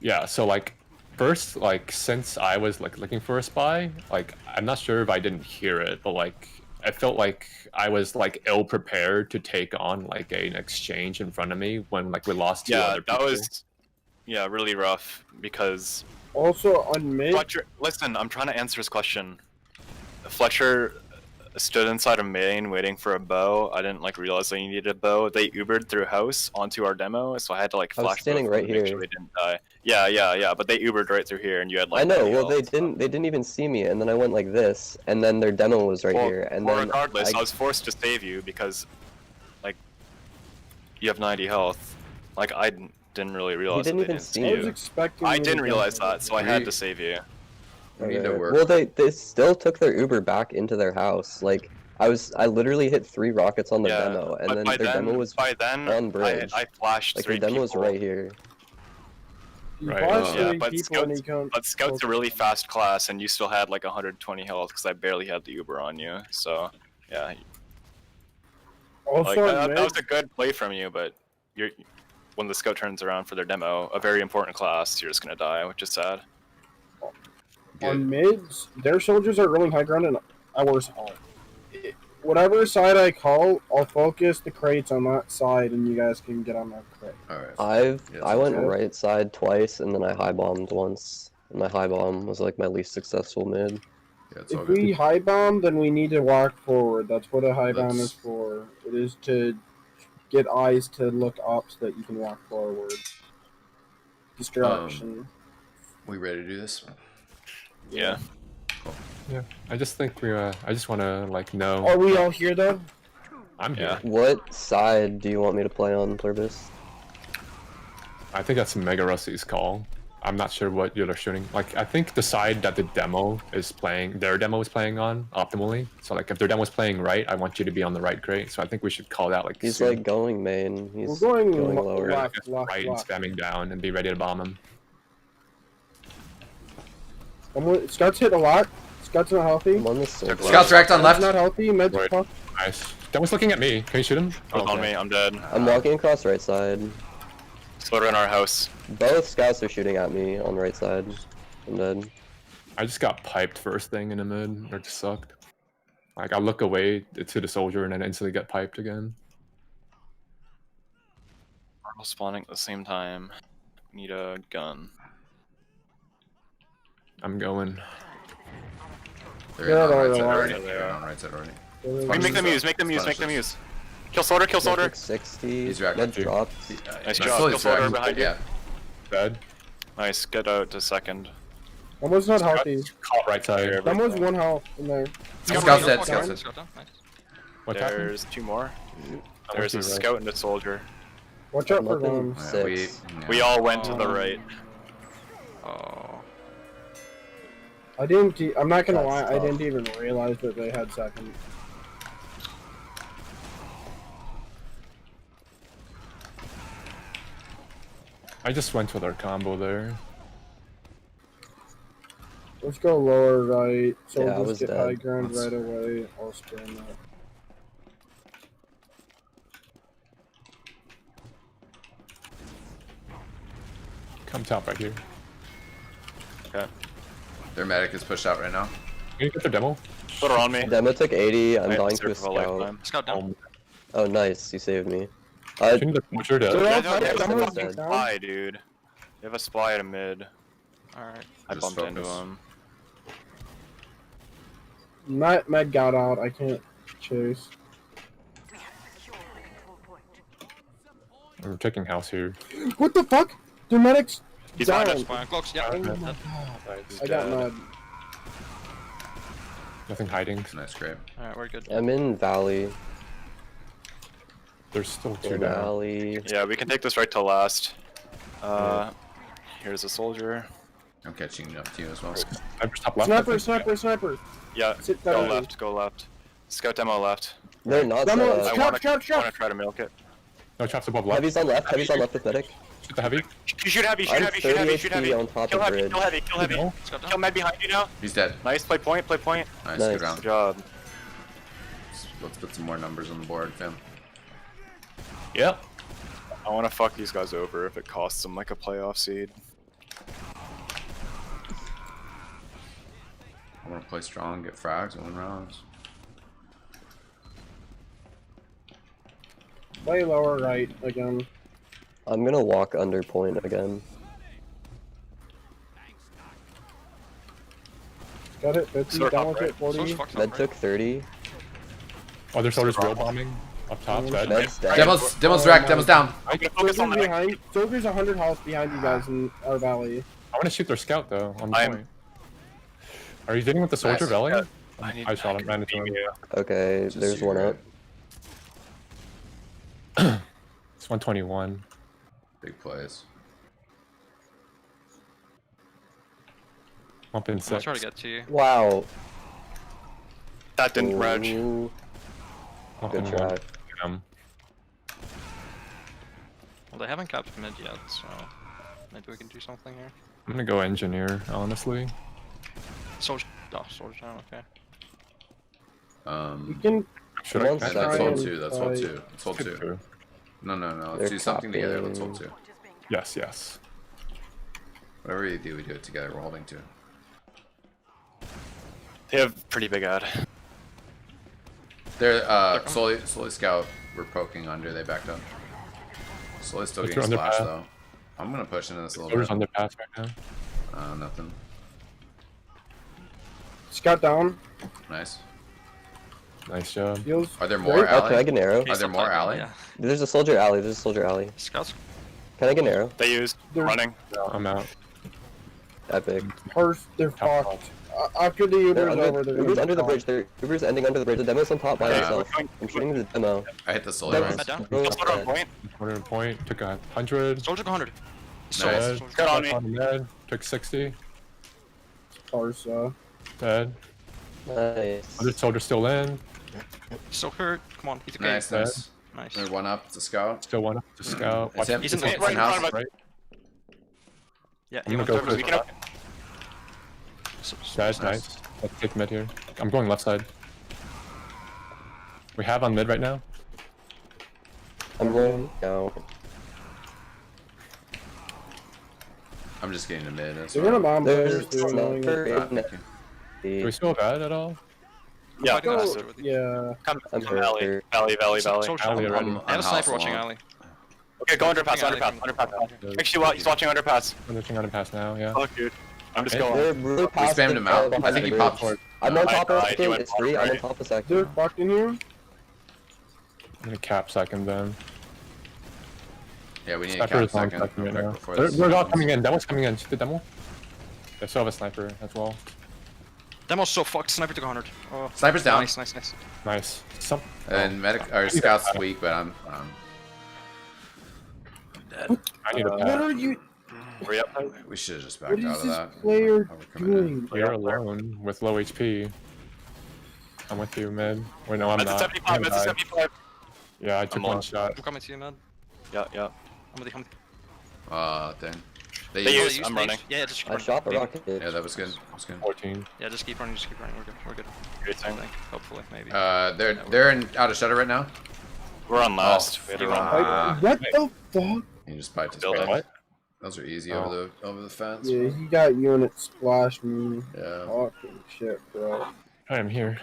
Yeah, so like first, like since I was like looking for a spy, like I'm not sure if I didn't hear it, but like I felt like I was like ill prepared to take on like an exchange in front of me when like we lost two Yeah, other people. that was really rough because Also on mid. Fletcher. Listen, I'm trying to answer his question. Fletcher stood inside a main waiting for a bow. I didn't like realize they needed a bow. They Ubered through house onto our demo, so I had to like I was flash standing both of right them to make here. sure they didn't die. Yeah, but they Ubered right through here, and you had like. I know. 90 Well, they health. didn't even see me, and then I went like this, and then their demo was right Well, here, and well, then regardless, I was forced to save you because, like, you have 90 health. Like I didn't really realize. didn't that even they see didn't I you. was expecting. I you to didn't jump realize over. that, so I had to save you. We need to Okay. work. well, they still took their Uber back into their house. Like I literally hit 3 rockets on the Yeah, demo, and but then by their then, demo was by then, on bridge. I flashed like 3 their demo was people. right here. You Right. flashed Yeah, 3 but people and you can't. But Scout's a really fast class, and you still had like 120 health because I barely had the Uber on you. So, yeah, Also like on that mid. was a good play from you. But you're when the Scout turns around for their demo, a very important class, you're just gonna die, which is sad. On mids, their soldiers are rolling high ground and ours aren't. Whatever side I call, I'll focus the crates on that side, and you guys can get on that crate. Alright. Yeah, I went okay. right side twice, and then I high bombed once. And my high bomb was like my least successful mid. Yeah, it's all If good. we high bomb, then we need to walk forward. That's what a high bomb Let's- is for. It is to get eyes to look up so that you can walk forward. Distraction. We ready to do this? Yeah. Yeah, I just think I just want to like know. Are we all here though? I'm here. Yeah. What side do you want me to play on, Pluribus? I think that's Mega Rusty's call. I'm not sure what you're shooting. Like, I think the side that the demo is playing, their demo is playing on optimally. So, like, if their demo is playing right, I want you to be on the right crate. So I think we should call that like. He's soon. like going main. He's We're going lower. left, Just left, right left. and spamming down and be ready to bomb him. Scout's hit a lot. Scout's not healthy. I'm on the soldier. Scouts racked on Scout's left. not healthy. Med's Right. fucked. Nice. That was looking at me. Can you shoot him? It was on me. I'm dead. I'm walking across right side. Slaughter in our house. Both scouts are shooting at me on right side. I'm dead. I just got piped first thing in the mid. It just sucked. Like, I look away to the soldier and then instantly get piped again. We're all spawning at the same time. Need a gun. I'm going. They're Yeah, on right they're side all already. right. They're on right side already. We make them use. Make them use. Make them use. Kill Slaughter. Kill Slaughter. Metric 60. He's racked. Med dropped. Nice No, job. Sully's Kill Slaughter racked. behind you. Yeah. Dead. Nice. Get out to second. Almost not healthy. Caught right side. Almost 1 health in there. Scout's dead. Scout's dead. Scout down. Nice. What happened? There's 2 more. I There's a went to right. scout and a soldier. Watch out I'm for up in guns. Yeah, 6. We all went to the right. Oh. I'm not gonna That's lie. I tough. didn't even realize that they had second. I just went with our combo there. Let's go lower right. So Yeah, I we'll was just get dead. high ground Let's- right away. I'll spam that. Come top right here. Okay. Their medic is pushed out right now. Can you get the demo? Put her on me. Demo took 80. I'm I dying to a deserve a scout. lifetime. Scout down. Oh, nice. You saved me. Shouldn't the butcher They're do? all Yeah, tight, they have a someone's fucking down. spy, dude. They have a spy at a mid. Alright. I Just bumped into focus. him. Med got out. I can't chase. We're taking house here. What the fuck? The medic's He's down. behind us. Fire clocks, yeah. Oh my Dead. god. Nice. I got dead. med. Nothing hiding. Nice grab. Alright, we're good. I'm in Valley. There's still two In down. Valley. Yeah, we can take this right to last. Here's a soldier. I'm catching up to you as well. Sniper's top left. I Sniper, think. sniper, sniper. Yeah, Sit go down. left, go left. Scout demo left. They're not. Demo, I Scout, wanna, scout, scout. wanna try to milk it. No, chops above left. Heavy's on left. Heavy's on left with medic. Shoot the heavy. You shoot heavy, shoot I'm heavy, shoot 30 heavy, shoot HP heavy. on top Kill of heavy, bridge. kill heavy, kill heavy. No. Scout down. Kill med behind you now. He's dead. Nice, play point, play point. Nice, Nice. good round. Good job. Let's put some more numbers on the board, fam. Yep. I wanna fuck these guys over if it costs them like a playoff seed. I want to play strong, get frags, and win rounds. Play lower right again. I'm gonna walk under point again. Got it. 50. Sort Down up, with right? it. 40. So's fucked up, Med right? took 30. Other soldiers real bombing. Up top, dead. Med's dead. Demo's wrecked, Demo's down. I'm gonna focus on Soldier's the behind. Soldier's 100 health behind you guys in our valley. I want to shoot their scout though. On the I'm- point. Are you hitting with the soldier Nice. belly? I need I shot him. Ran into him. Okay, Just there's you, one right? up. It's 121. Big plays. Bump in I'll 6. try to get to you. Wow. That didn't reg. Ooh, Bump good in try. one. Well, they haven't capped mid yet, so maybe we can do something here. I'm gonna go engineer, honestly. Soldier. Oh, soldier down, okay. We can. Should One I? And second. let's Try hold and two, let's hold fight. two. Let's hold two. Two. No, let's They're do something together, let's copying. hold two. Yes, yes. Whatever you do, we do it together, we're holding two. They have pretty big ad. They're, slowly scout, we're poking under, they backed up. Slowly still Let's getting go splashed underpass. though. I'm gonna push into this a little Soldiers bit. underpass right now. Nothing. Scout down. Nice. Nice job. Heals. Are there more Oh, can I alley? get an arrow? Are there more alley? Yeah. There's a soldier alley. There's a soldier alley. Scouts. Can I get an arrow? They used They're- running. I'm out. Epic. They're Top fucked. After the Uber's They're over, they're Uber's gonna under the fall. bridge. Uber's ending under the bridge. The demo's on top by Yeah. himself. I'm shooting the demo. I hit the soldier. Demo's Nice. down. almost Let's put on dead. point. 100 point. Took 100. Soldier go 100. Nice. Dead. Got on me. On the med. Took 60. Parsa. Dead. Nice. Other soldier still in. So hurt. Come on, he's okay. Nice, nice. Nice. They're one up, it's a scout. Still one up to scout. It's him. He's in It's the- in house. front of us. Right. Yeah, I'm he gonna went go over for the this. We can Nice, nice. Let's take mid here. I'm going left side. We have on mid right now. I'm rolling now. I'm just getting to mid. That's They're gonna fine. bomb There's players. They're annoying. sniper Ah, in thank you. Do we the. still have ad at all? Yeah, Fighting Go- us with you. yeah. come I'm valley, hurt. valley. Soldier Alley down. already. I have a sniper watching along. alley. Okay, go underpass, Alley underpass, from- underpass. Actually, well, he's watching underpass. I'm just gonna pass now, yeah. Fuck, dude. I'm just Okay. going. They're really We past spammed the- him out. behind I think he the popped. bridge. I'm on top of I second. went It's free. I'm on right. top of second. They're fucked in here. I'm gonna cap second then. Yeah, we need a Sniper cap is on second. second right quick now. before They're, this they're all happens. coming in. Demo's coming in. Shoot the demo. They still have a sniper as well. Demo's so fucked. Sniper took 100. Oh, Sniper's down. nice, nice, nice. Nice. Some. And medic or scout's weak, but I'm I need a What pass. are you? Hurry up. we should have just What backed is out of this that. player Oh, we're coming in. doing? You're alone with low HP. I'm with you, mid. Wait, no, I'm That's a not. 75, I'm that's a not. 75. Yeah, I took I'm one on. shot. I'm coming to you, man. Yeah, yeah. I'm with you. Dang. They They used, used- I'm running. Yeah, just keep I running. shot the Maybe. rocket. yeah, that was good. That was good. 14. Yeah, just keep running. Just keep running. We're good. We're good. Great I thing. think. Hopefully, maybe. They're in out of shutter right now. We're on last. We had to you're run. on. What the fuck? You just piped his Building. face. What? Those are easy Oh. over the fence. Yeah, he got units splash me. Yeah. Fucking shit, bro. I am here.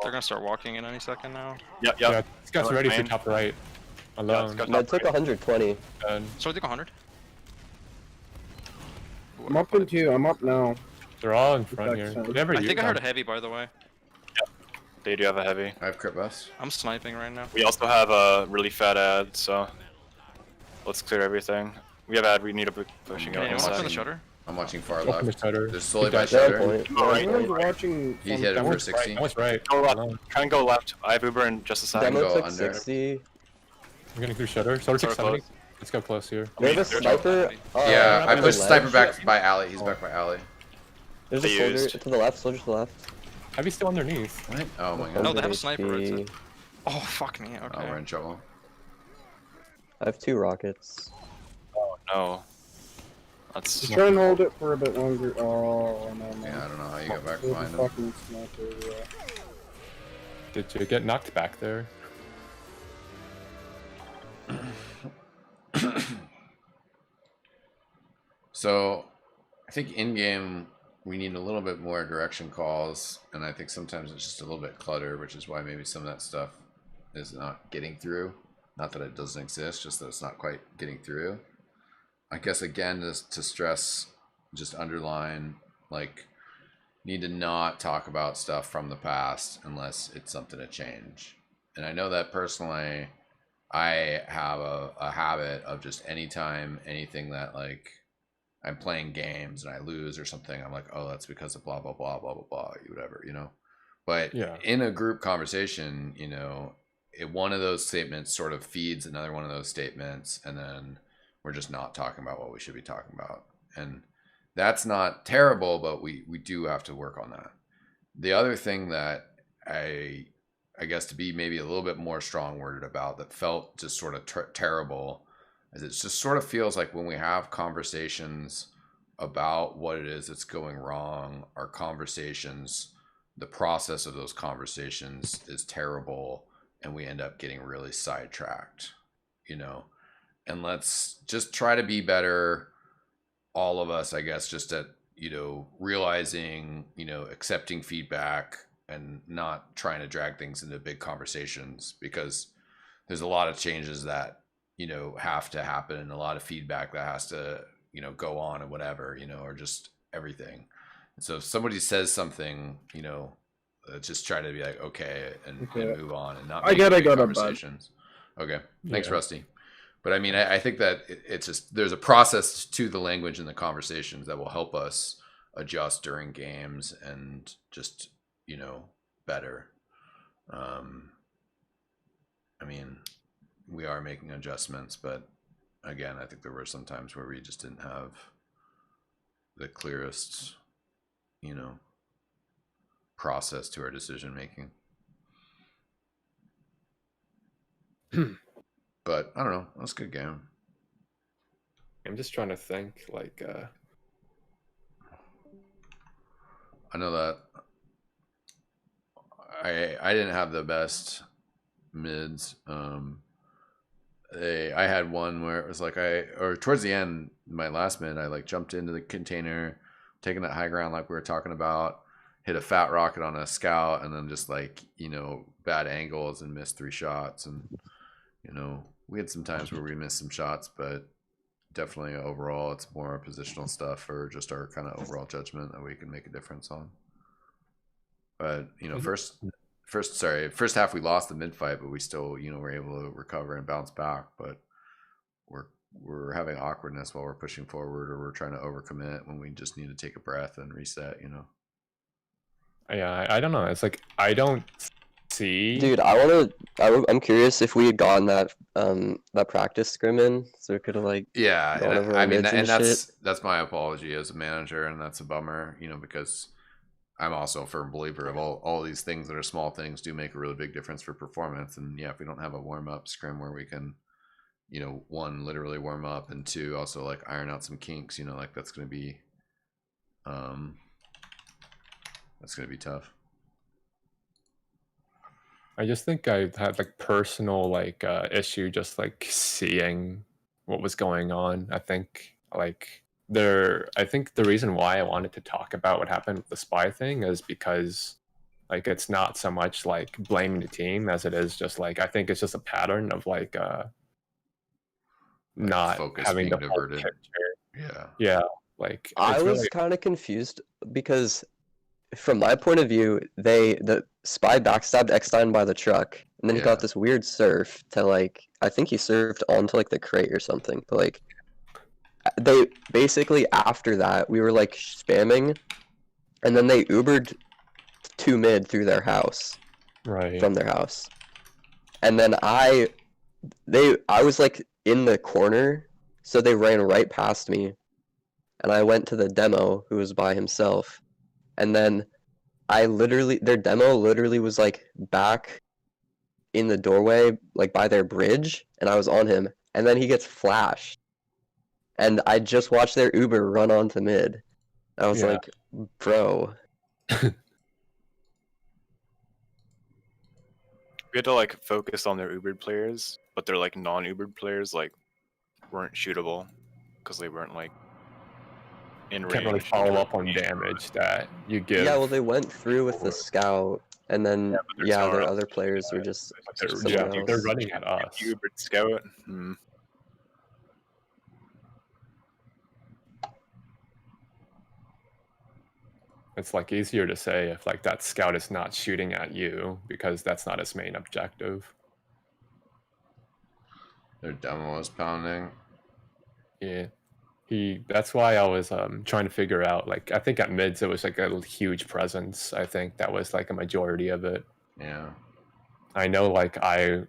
They're gonna start walking in any second now. Yep, Yeah, yep. this guy's Go ready for main. top right. Yeah, Alone. let's go No, it top took right. 120. And So I think 100. I'm up in 2. I'm up now. they're all in front That's here. fine. Never I think I heard a used heavy, by the way. They do have a heavy. I have crit buffs. I'm sniping right now. We also have a really fat ad, so let's clear everything. We have ad. We need to be pushing Can out anyone watching. open inside. the shutter? I'm watching far Open the left. shutter. They're slowly He by died. Fair shutter. point. All right. Everyone's watching. He hit That it for one's right. 60. That was right. Go left. Alone. Try and go left. I have Uber and just a side. Demo go took under. 60. I'm getting through shutter. Solar took Sort of 70. Let's go close here. We have a They're sniper. Yeah, I on the pushed sniper ledge. back by alley. He's back by alley. There's a They soldier used. to the left. Soldier to the left. Heavy's still underneath. What? Oh my No, god. they have a 100 sniper, right HP. side. Oh, fuck me. Oh, Okay. we're in trouble. I have 2 rockets. No. That's Just try and hold it for a bit longer. Oh, no, no. Yeah, I don't know how you got back There's a behind him. fucking sniper, yeah. Did you get knocked back there? So, I think in game we need a little bit more direction calls, and I think sometimes it's just a little bit clutter, which is why maybe some of that stuff is not getting through. Not that it doesn't exist, just that it's not quite getting through. I guess again, just to stress, just underline, like, need to not talk about stuff from the past unless it's something to change. And I know that personally, I have a habit of just anytime anything that like I'm playing games and I lose or something, I'm like, oh, that's because of blah blah blah blah blah blah, whatever, you know. But Yeah. in a group conversation, you know, one of those statements sort of feeds another one of those statements, and then we're just not talking about what we should be talking about. And that's not terrible, but we do have to work on that. The other thing that I guess to be maybe a little bit more strong worded about that felt just sort of terrible is it just sort of feels like when we have conversations about what it is that's going wrong, our conversations, the process of those conversations is terrible, and we end up getting really sidetracked, you know. And let's just try to be better, all of us, I guess, just at, you know, realizing, you know, accepting feedback and not trying to drag things into big conversations, because there's a lot of changes that, you know, have to happen, and a lot of feedback that has to, you know, go on and whatever, you know, or just everything. And so if somebody says something, you know, just try to be like, okay, and move on and not I make gotta big go to bed. conversations. Okay. Thanks, Yeah. Rusty. But I mean, I think that it's just, there's a process to the language and the conversations that will help us adjust during games and just, you know, better. I mean, we are making adjustments, but again, I think there were some times where we just didn't have the clearest, you know, process to our decision making. But I don't know. That's a good game. I'm just trying to think, like, I know that I didn't have the best mids. I had one where it was like or towards the end, my last mid, I like jumped into the container, taking that high ground like we were talking about, hit a fat rocket on a scout, and then just like, you know, bad angles and missed 3 shots. And, you know, we had some times where we missed some shots, but definitely overall it's more positional stuff or just our kind of overall judgment that we can make a difference on. But, you know, first half we lost the mid fight, but we still, you know, were able to recover and bounce back. But we're having awkwardness while we're pushing forward, or we're trying to overcommit when we just need to take a breath and reset, you know. yeah, I don't know. It's like I don't see. Dude, I'm curious if we had gotten that that practice scrim in, so we could have like Yeah, gone over and our I mean, mids and and that's my apology as a manager, and that's a bummer, you know, because I'm also a firm believer of all these things that are small things do make a really big difference for performance. And yeah, if we don't have a warm up scrim where we can, you know, 1, literally warm up, and 2, also like iron out some kinks, you know, like that's gonna be tough. I just think I had like personal like issue just like seeing what was going on. I think like I think the reason why I wanted to talk about what happened with the spy thing is because like it's not so much like blaming the team as it is just like I think it's just a pattern of like not focus having being the whole diverted. picture. Yeah, like I it's was really kind of confused because, from my point of view, the spy backstabbed eXtine by the truck, and then he Yeah. got this weird surf to like I think he surfed onto like the crate or something. But like they basically after that we were like spamming, and then they Ubered to mid through their house right. from their house, and then I was like in the corner, so they ran right past me, and I went to the demo who was by himself, and then their demo literally was like back in the doorway, like by their bridge, and I was on him, and then he gets flashed, and I just watched their Uber run onto mid. I was Yeah. like, bro. We had to like focus on their Ubered players, but their like non-Ubered players like weren't shootable because they weren't like in range. Can't really follow up on damage that you give. Yeah, well, they went through with the scout, and then there's yeah, nowhere their else other to players shoot were at. just They're, somewhere yeah, they're else. running at us. Ubered scout. Hmm. It's like easier to say if like that scout is not shooting at you because that's not his main objective. Their demo was pounding. Yeah. That's why I was trying to figure out, like, I think at mids it was like a huge presence. I think that was like a majority of it. Yeah. I know, like, I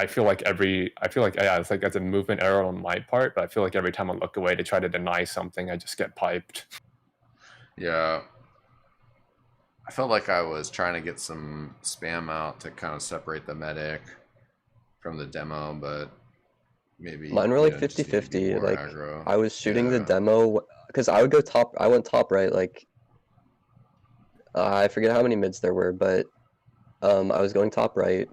feel like yeah, it's like it's a movement error on my part, but I feel like every time I look away to try to deny something, I just get piped. Yeah. I felt like I was trying to get some spam out to kind of separate the medic from the demo, but maybe Mine were like you know, just need to be 50-50. more Like aggro. I was shooting the Yeah. demo because I went top right. Like I forget how many mids there were, but I was going top right,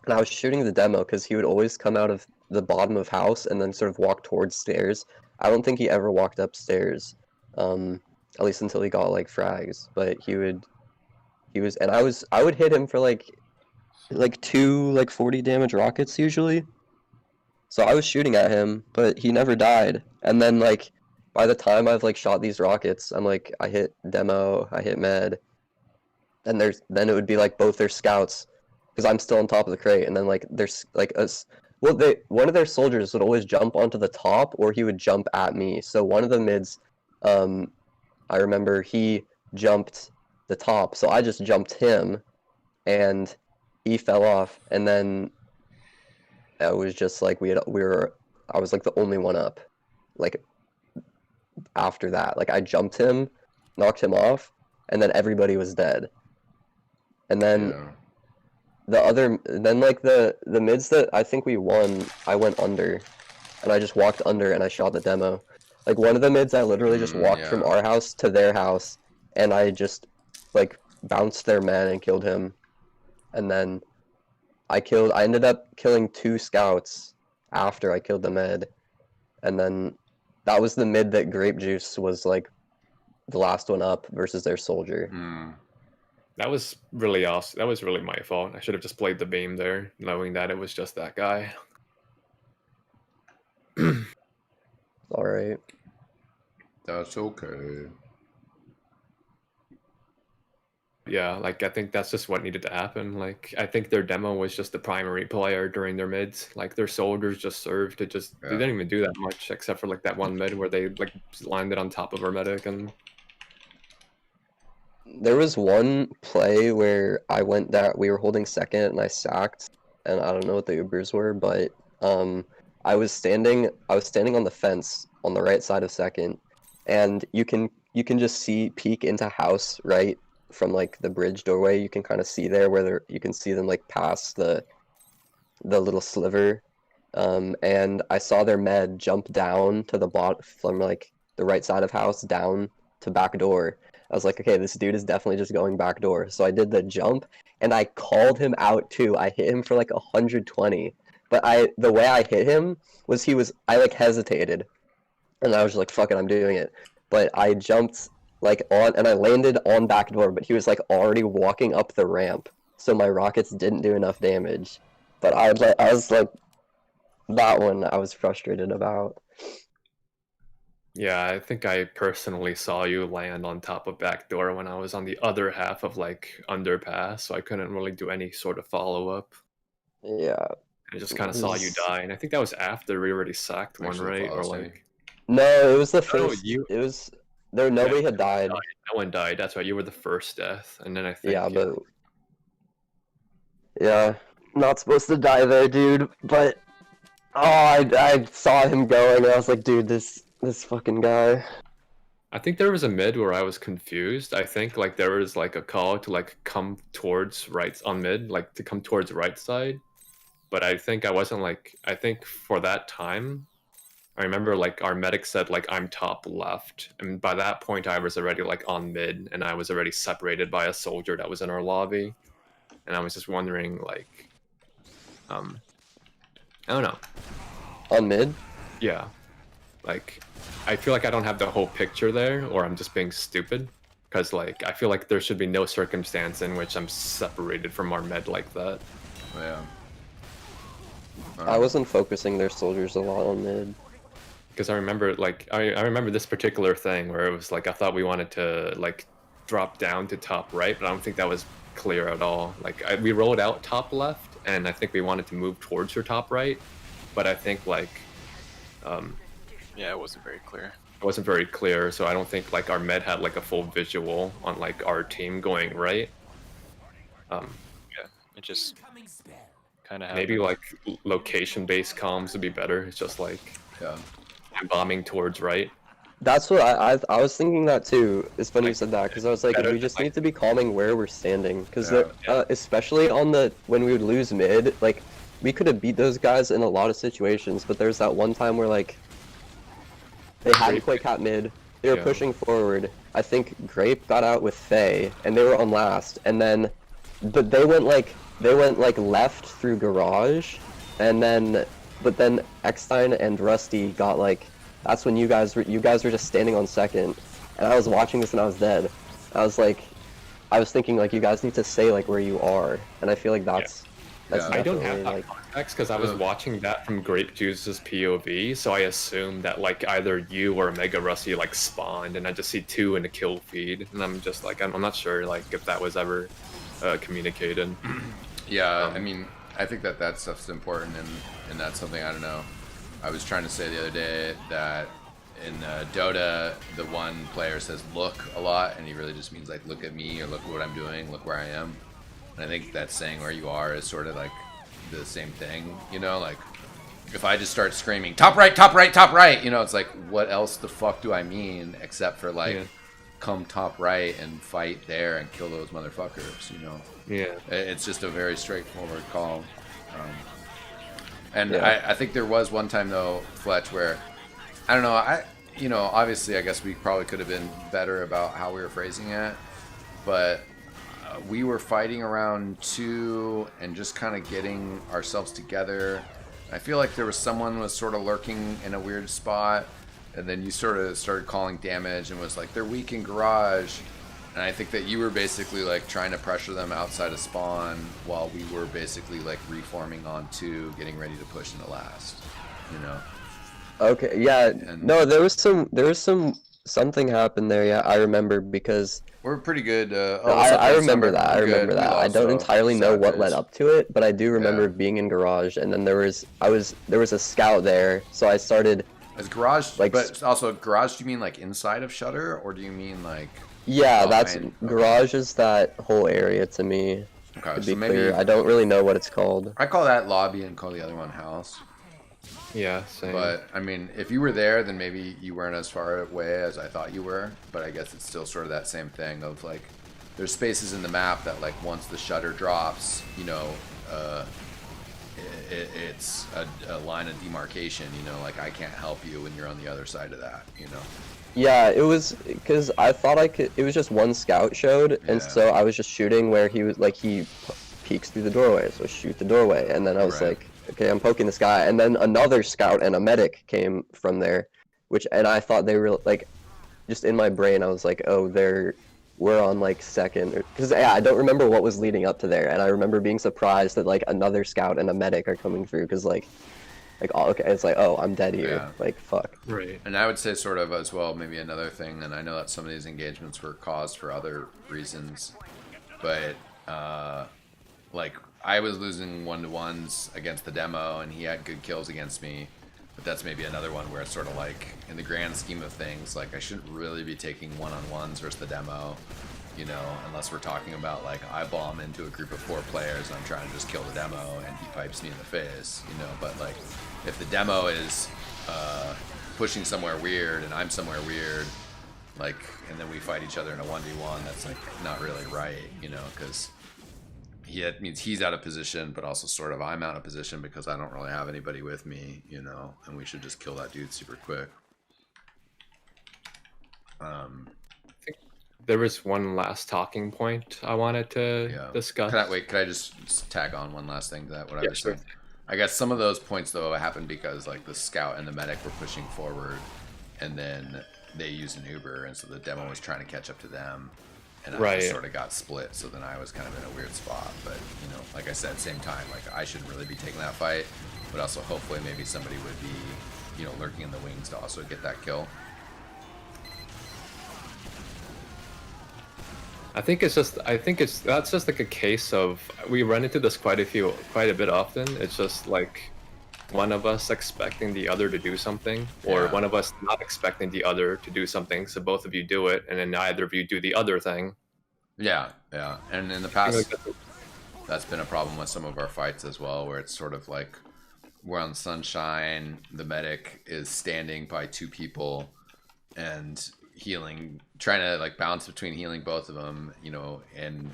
and I was shooting the demo because he would always come out of the bottom of house and then sort of walk towards stairs. I don't think he ever walked upstairs, at least until he got like frags. But I would hit him for like two like 40 damage rockets usually. So I was shooting at him, but he never died. And then like by the time I've like shot these rockets, I'm like I hit demo, I hit med, and then it would be like both their scouts, because I'm still on top of the crate, and then like there's like one of their soldiers would always jump onto the top, or he would jump at me. So one of the mids, I remember he jumped the top, so I just jumped him, and he fell off, and then it was just like I was like the only one up, like after that, like I jumped him, knocked him off, and then everybody was dead. And then like the mids that I think we won, I went under, and I just walked under and I shot the demo. Like one of the mids, I literally just walked from our house to their house, and I just like bounced their man and killed him. And then I ended up killing 2 scouts after I killed the mid, and then that was the mid that Grape Juice was like the last one up versus their soldier. That was really awesome. That was really my fault. I should have just played the beam there, knowing that it was just that guy. All right. That's okay. Yeah, like I think that's just what needed to happen. Like I think their demo was just the primary player during their mids. Like their soldiers just served to they didn't even do that much except for like that one mid where they like landed on top of our medic. And there was one play where we were holding second and I sacked, and I don't know what the Ubers were, but I was standing on the fence on the right side of second, and you can just peek into house right from like the bridge doorway. You can kind of see there where you can see them like past the little sliver, and I saw their med jump down to the bot from like the right side of house down to back door. I was like, okay, this dude is definitely just going back door. So I did the jump, and I called him out too. I hit him for like 120, but the way I hit him was I like hesitated, and I was just like, fuck it, I'm doing it. But I jumped like on, and I landed on back door, but he was like already walking up the ramp, so my rockets didn't do enough damage. But I was like, that one I was frustrated about. Yeah, I think I personally saw you land on top of backdoor when I was on the other half of like underpass, so I couldn't really do any sort of follow up. Yeah. I just kind of saw you die, and I think that was after we already sacked one, Actually, right? Or false, like, No, it was the no, first. you. It was there. Nobody had died. No one died. That's right. You were the first death, and then I think. Yeah, but yeah, not supposed to die there, dude. But oh, I saw him going, and I was like, dude, this fucking guy. I think there was a mid where I was confused. I think like there was like a call to like come towards right on mid, like to come towards right side. But I think I wasn't like, I think for that time, I remember like our medic said like I'm top left, and by that point I was already like on mid, and I was already separated by a soldier that was in our lobby, and I was just wondering like, I don't know. On mid? Yeah, like I feel like I don't have the whole picture there, or I'm just being stupid, because like I feel like there should be no circumstance in which I'm separated from our med like that. Yeah. I wasn't focusing their soldiers a lot on mid. Because I remember like I remember this particular thing where it was like I thought we wanted to like drop down to top right, but I don't think that was clear at all. Like we rolled out top left, and I think we wanted to move towards your top right, but I think like Yeah, it wasn't very clear. it wasn't very clear, so I don't think like our med had like a full visual on like our team going right. Yeah, it just kind of Maybe like location-based comms would be better. It's just like Yeah. bombing towards right. That's what I was thinking that too. It's funny you said that, because I was like, Better we just than, need to be calming where we're standing, because Yeah. especially on the when we would lose mid, like we could have beat those guys in a lot of situations, but there's that one time where like they had Quake Hat mid, they were Yeah. pushing forward. I think Grape got out with Faye, and they were on last, and then but they went like left through garage, and then but then eXtine and Rusty got like, that's when you guys were just standing on second, and I was watching this and I was dead. I was thinking like, you guys need to say like where you are, and I feel like that's Yeah. I don't have definitely, that like, context because I was watching that from Grape Juice's POV, so I assumed that like either you or Mega Rusty like spawned, and I just see two in a kill feed, and I'm just like, I'm not sure like if that was ever communicated. Yeah, I mean, I think that stuff's important, and that's something, I don't know. I was trying to say the other day that in Dota, the one player says look a lot, and he really just means like look at me, or look what I'm doing, look where I am. And I think that saying where you are is sort of like the same thing, you know, like if I just start screaming top right, top right, top right, you know, it's like, what else the fuck do I mean except for like come top right and fight there and kill those motherfuckers, you know. Yeah. It's just a very straightforward call. And I think there was one time though, Fletch, where I don't know, you know, obviously I guess we probably could have been better about how we were phrasing it, but we were fighting around 2 and just kind of getting ourselves together. I feel like there was someone was sort of lurking in a weird spot, and then you sort of started calling damage and was like, they're weak in garage. And I think that you were basically like trying to pressure them outside of spawn while we were basically like reforming on 2, getting ready to push into last, you know. Okay, yeah, And- no, there was something happened there. Yeah, I remember, because We're pretty good. I remember that. I remember that. I don't entirely know what led up to it, but I do remember being in garage, and then there was a scout there, so I started. As garage, like, but also garage. Do you mean like inside of Shutter, or do you mean like? Yeah, that's behind? garage is that whole area to me. Okay, To so be maybe clear, I don't really know what it's called. I call that lobby and call the other one house. Yeah, same. But I mean, if you were there, then maybe you weren't as far away as I thought you were. But I guess it's still sort of that same thing of like, there's spaces in the map that like once the shutter drops, you know, it's a line of demarcation. You know, like I can't help you when you're on the other side of that. You know. Yeah, it was because I thought I could. It was just one scout showed, and Yeah. so I was just shooting where he was like he peeks through the doorway, so shoot the doorway, and then I was Right. like, okay, I'm poking this guy, and then another scout and a medic came from there, and I thought they were like, just in my brain I was like, oh, we're on like second, because yeah, I don't remember what was leading up to there, and I remember being surprised that like another scout and a medic are coming through, because like oh, okay, it's like, oh, I'm dead here, Yeah. like fuck. Right. And I would say sort of as well, maybe another thing, and I know that some of these engagements were caused for other reasons, but like I was losing 1-to-1s against the demo, and he had good kills against me. But that's maybe another one where it's sort of like, in the grand scheme of things, like I shouldn't really be taking 1-on-1s versus the demo, you know, unless we're talking about like I bomb into a group of 4 players and I'm trying to just kill the demo and he pipes me in the face, you know. But like if the demo is pushing somewhere weird and I'm somewhere weird, like, and then we fight each other in a 1v1, that's like not really right, you know, because it means he's out of position, but also sort of I'm out of position because I don't really have anybody with me, you know, and we should just kill that dude super quick. I think there was one last talking point I wanted to discuss. Could I just tag on one last thing to that? What I was sure. saying. I guess some of those points though happened because like the scout and the medic were pushing forward, and then they used an Uber, and so the demo was trying to catch up to them. And I just sort of got split, so then I was kind of in a weird spot. But, you know, like I said, same time, like I shouldn't really be taking that fight, but also hopefully maybe somebody would be, you know, lurking in the wings to also get that kill. That's just like a case of, we run into this quite a bit often. It's just like one of us expecting the other to do something, or one of us not expecting the other to do something, so both of you do it, and then neither of you do the other thing. Yeah. And in the past, that's been a problem with some of our fights as well, where it's sort of like we're on Sunshine, the medic is standing by 2 people and healing, trying to like bounce between healing both of them, you know, and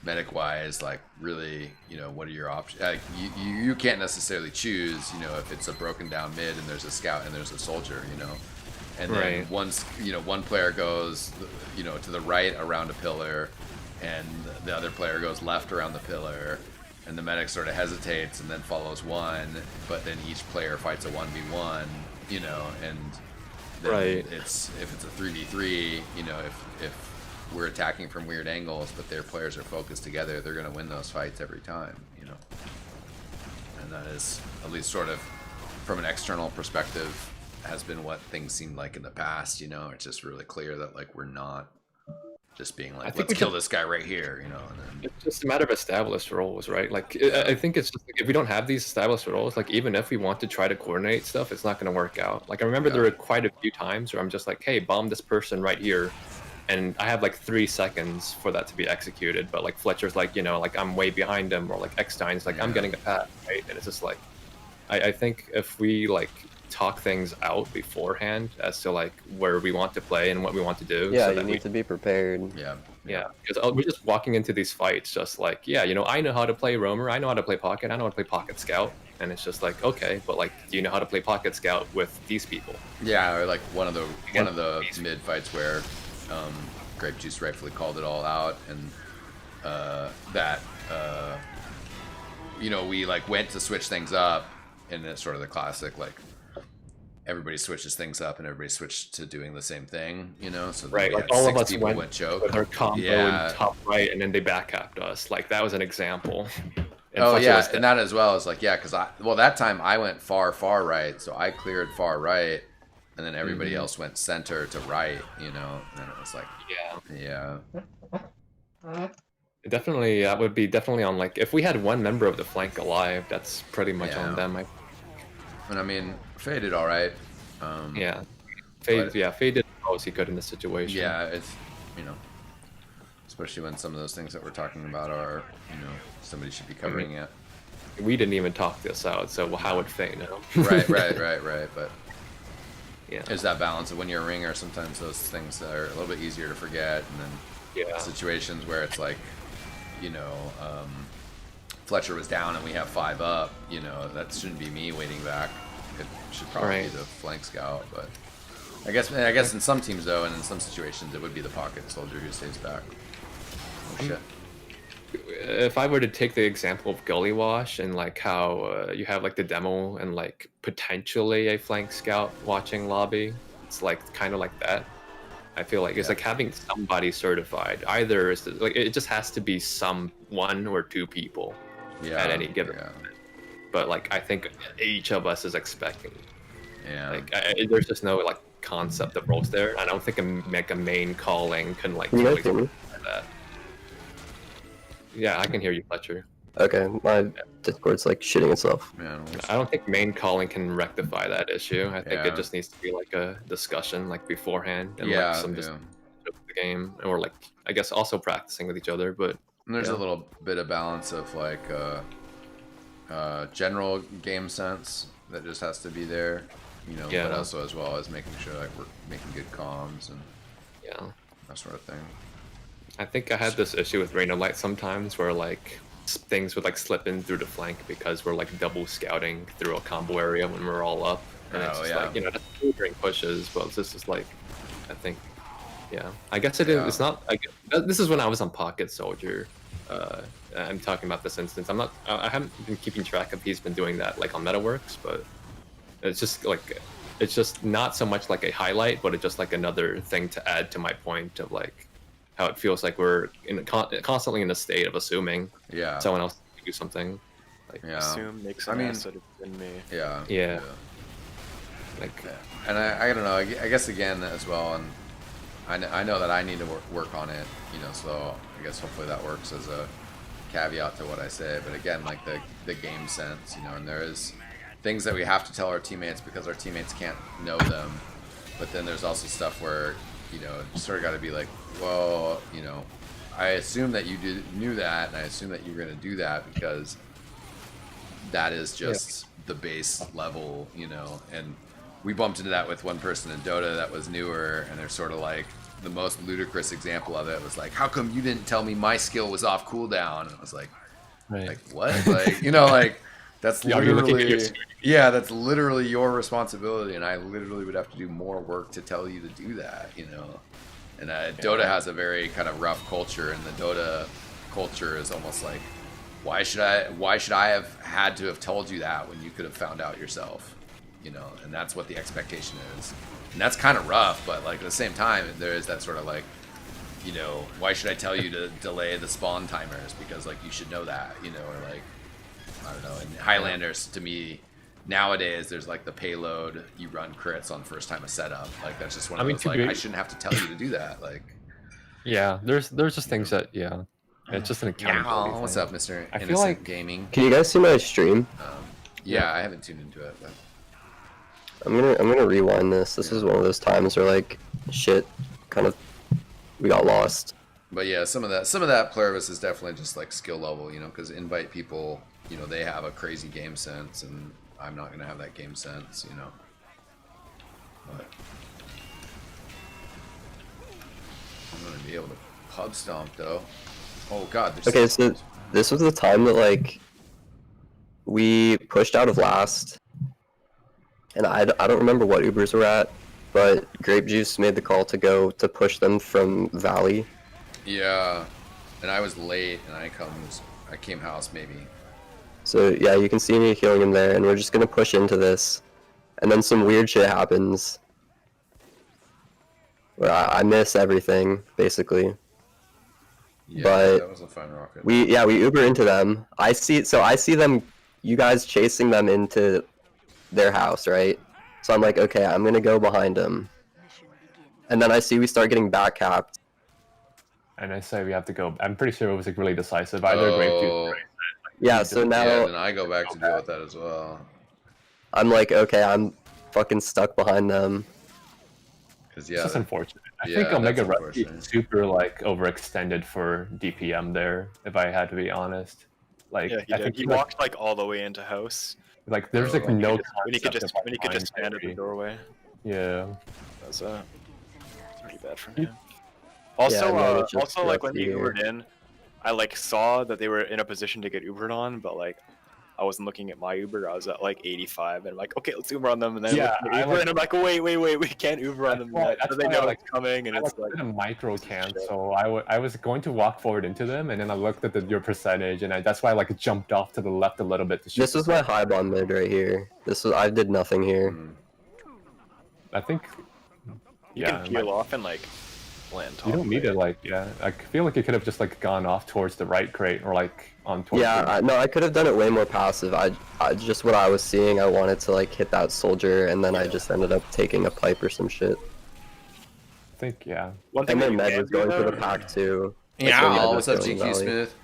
medic wise, like really, you know, what are your options? Like, you can't necessarily choose, you know, if it's a broken down mid and there's a scout and there's a soldier, you know, and then once, you know, one player goes, you know, to the right around a pillar and the other player goes left around the pillar, and the medic sort of hesitates and then follows one, but then each player fights a 1v1, you know, and then it's, if it's a 3v3, you know, if we're attacking from weird angles, but their players are focused together, they're going to win those fights every time, you know. And that is, at least sort of from an external perspective, has been what things seemed like in the past, you know. It's just really clear that like we're not just being like, let's kill this guy right here, you know. And then it's just a matter of established roles, right? Like I think it's just like, if we don't have these established roles, like even if we want to try to coordinate stuff, it's not going to work out. Like I remember there were quite a few times where I'm just like, hey, bomb this person right here, and I have like 3 seconds for that to be executed, but like Fletcher's like, you know, like I'm way behind him, or like eXtine's like, I'm getting a pass, right? And it's just like, I think if we like talk things out beforehand as to like where we want to play and what we want to do, Yeah, so you that need to be prepared. Yeah, because we're just walking into these fights just like, yeah, you know, I know how to play roamer, I know how to play pocket, I know how to play pocket scout, and it's just like, okay, but like, do you know how to play pocket scout with these people? Yeah, or like one of the mid fights where Grape Juice rightfully called it all out, and you know, we like went to switch things up, and it's sort of the classic like everybody switches things up and everybody switched to doing the same thing, you know. So right, like all of us went choke with our combo in top right, and then they backcapped us. Like that was an example. And and that as well is like, yeah, because that time I went far right, so I cleared far right, and then everybody else went center to right, you know. And it was like, definitely, that would be definitely on, like, if we had one member of the flank alive, that's pretty much on them. And I mean, Faye did all right. Faye did the most he could in this situation. Yeah, it's, you know, especially when some of those things that we're talking about are, you know, somebody should be covering it. We didn't even talk this out, so how would Faye know? Right. But there's that balance of when you're a ringer, sometimes those things are a little bit easier to forget, and then situations where it's like, you know, Fletcher was down and we have 5 up, you know, that shouldn't be me waiting back. It should probably be the flank scout, but I guess in some teams though, and in some situations, it would be the pocket soldier who stays back. Oh shit. If I were to take the example of Gully Wash and like how you have like the demo and like potentially a flank scout watching lobby, it's like kind of like that. I feel like it's like having somebody certified. Either is like it just has to be some 1 or 2 people at any given moment. But like I think each of us is expecting. Like there's just no like concept of roles there. I don't think a main calling can like Can you really guys hear me? that. Yeah, I can hear you, Fletcher. Okay, my Discord's like shitting itself. I don't think main calling can rectify that issue. I think it just needs to be like a discussion like beforehand and like some just of the game, or like I guess also practicing with each other. But And there's a little bit of balance of like general game sense that just has to be there, you know, but also as well as making sure like we're making good comms and that sort of thing. I think I had this issue with Rain of Light sometimes where like things would like slip in through the flank because we're like double scouting through a combo area when we're all up, and it's just like, you know, that's during pushes, but this is like, I think, I guess it is. It's not. This is when I was on Pocket Soldier. I'm talking about this instance. I haven't been keeping track of he's been doing that like on MetaWorks, but it's just like it's just not so much like a highlight, but it's just like another thing to add to my point of like how it feels like we're constantly in a state of assuming someone else can do something. Like, assume makes an asset in me. Like, and I don't know. I guess again as well, and I know that I need to work on it. You know, so I guess hopefully that works as a caveat to what I say. But again, like the game sense, you know, and there is things that we have to tell our teammates because our teammates can't know them. But then there's also stuff where, you know, you sort of got to be like, well, you know, I assume that you knew that, and I assume that you're going to do that because that is just the base level, you know. And we bumped into that with one person in Dota that was newer, and they're sort of like the most ludicrous example of it was like, how come you didn't tell me my skill was off cooldown? And I was like, like what? Like, you know, like that's literally that's literally your responsibility, and I literally would have to do more work to tell you to do that, you know. And Dota has a very kind of rough culture, and the Dota culture is almost like, why should I have had to have told you that when you could have found out yourself, you know? And that's what the expectation is, and that's kind of rough. But like at the same time, there is that sort of like, you know, why should I tell you to delay the spawn timers because like you should know that, you know, or like I don't know. And Highlanders to me nowadays, there's like the payload, you run crits on first time of setup. Like that's just one of those like I shouldn't have to tell you to do that. Like there's just things that it's just an accountability thing. What's up, Mr. I Innocent feel like Gaming? Can you guys see my stream? I haven't tuned into it, but I'm gonna rewind this. This is one of those times where like shit kind of we got lost. But yeah, some of that Pluribus is definitely just like skill level, you know, because invite people, you know, they have a crazy game sense, and I'm not gonna have that game sense, you know. But I'm gonna be able to pub stomp though. Oh god. Okay, so this was the time that like we pushed out of last, and I don't remember what Ubers were at, but Grape Juice made the call to go to push them from Valley. Yeah, and I was late, and I came house maybe. So yeah, you can see me healing him there, and we're just gonna push into this, and then some weird shit happens. Where I miss everything basically. Yeah, but that was a fun rocket. we Uber into them. I see them, you guys chasing them into their house, right? So I'm like, okay, I'm gonna go behind them, and then I see we start getting back capped. And I say we have to go. I'm pretty sure it was like really decisive. Either Grape Juice. Yeah, so now then I go back to deal with that as well. I'm like, okay, I'm fucking stuck behind them. It's just unfortunate. I think Omega Rusty is super like overextended for DPM there. If I had to be honest, like I think he walked like all the way into house. Like there's like no. When he could just stand at the doorway. Yeah. That's pretty bad for him. Also, also like when he Ubered in, I like saw that they were in a position to get Ubered on, but like I wasn't looking at my Uber. I was at like 85, and I'm like, okay, let's Uber on them, and then and I'm like, wait, we can't Uber on them yet. So they know it's coming, and it's like a micro can. So I was going to walk forward into them, and then I looked at your percentage, and that's why I like jumped off to the left a little bit to shoot. This was my high bomb mid right here. I did nothing here. I think You Yeah, can peel off and like land top. you don't need to like, yeah. I feel like you could have just like gone off towards the right crate or like on towards. Yeah, no, I could have done it way more passive. I just what I was seeing, I wanted to like hit that soldier, and then I just ended up taking a pipe or some shit. I think, yeah. One thing And that then you Med can was do, going for though, the pack too. Like, Yeah, when Med was what's up, going GQ Valley. Smith?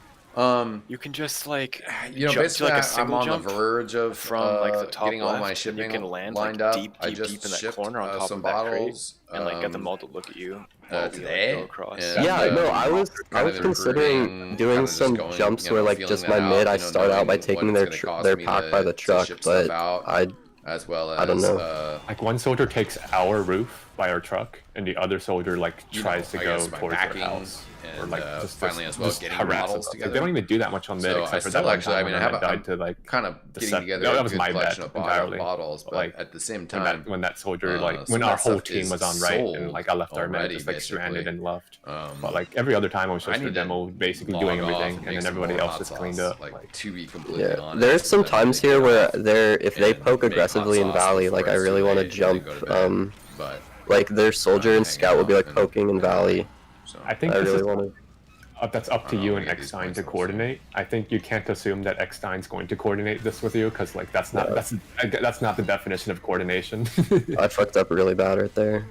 you can just like You know, jump basically, to like a I'm single on the jump verge of from like the top getting all left, my and shipping you can land lined like up. deep I in just that shipped corner on top some of that bottles crate, and like get them all to look at you while we today, like, go across. and, Yeah, no, I was kind of considering improving, doing kind of just some going, jumps you know, where like feeling just that my out, mid, I you know, start out by knowing taking what their it's gonna cost their me pack by the to truck, ship but stuff out, I as well as I don't know. Like one soldier takes our roof by our truck, and the other soldier like tries to I go guess my towards packing our house, or and, like finally as well just getting harass models us. Like, together. they don't even do that much on mid, So I except for still that one actually, time I mean, when I I have died to like kind of the getting set. together that a was good my collection bad of entirely. bottles, but like at the same when time, when that soldier like some when of our that whole stuff team is was on right and sold like I left our already, men just like stranded basically. and left. But like every other time I was I just for need to demo, basically log doing off everything, and and make then some everybody more else hot just sauce, cleaned up. Like to be completely Yeah, honest, there's some because I times really here where get off they're if they and poke make hot aggressively in sauce Valley, before like I it's really too want to late and then jump. go to bed. But Like their soldier and hanging scout will be out like and poking in Valley. So I think I this really is want to. that's up to I don't you know, and we get these eXtine points to also. coordinate. I think you can't assume that eXtine's going to coordinate this with you because like that's not the definition of coordination. I fucked up really bad right there.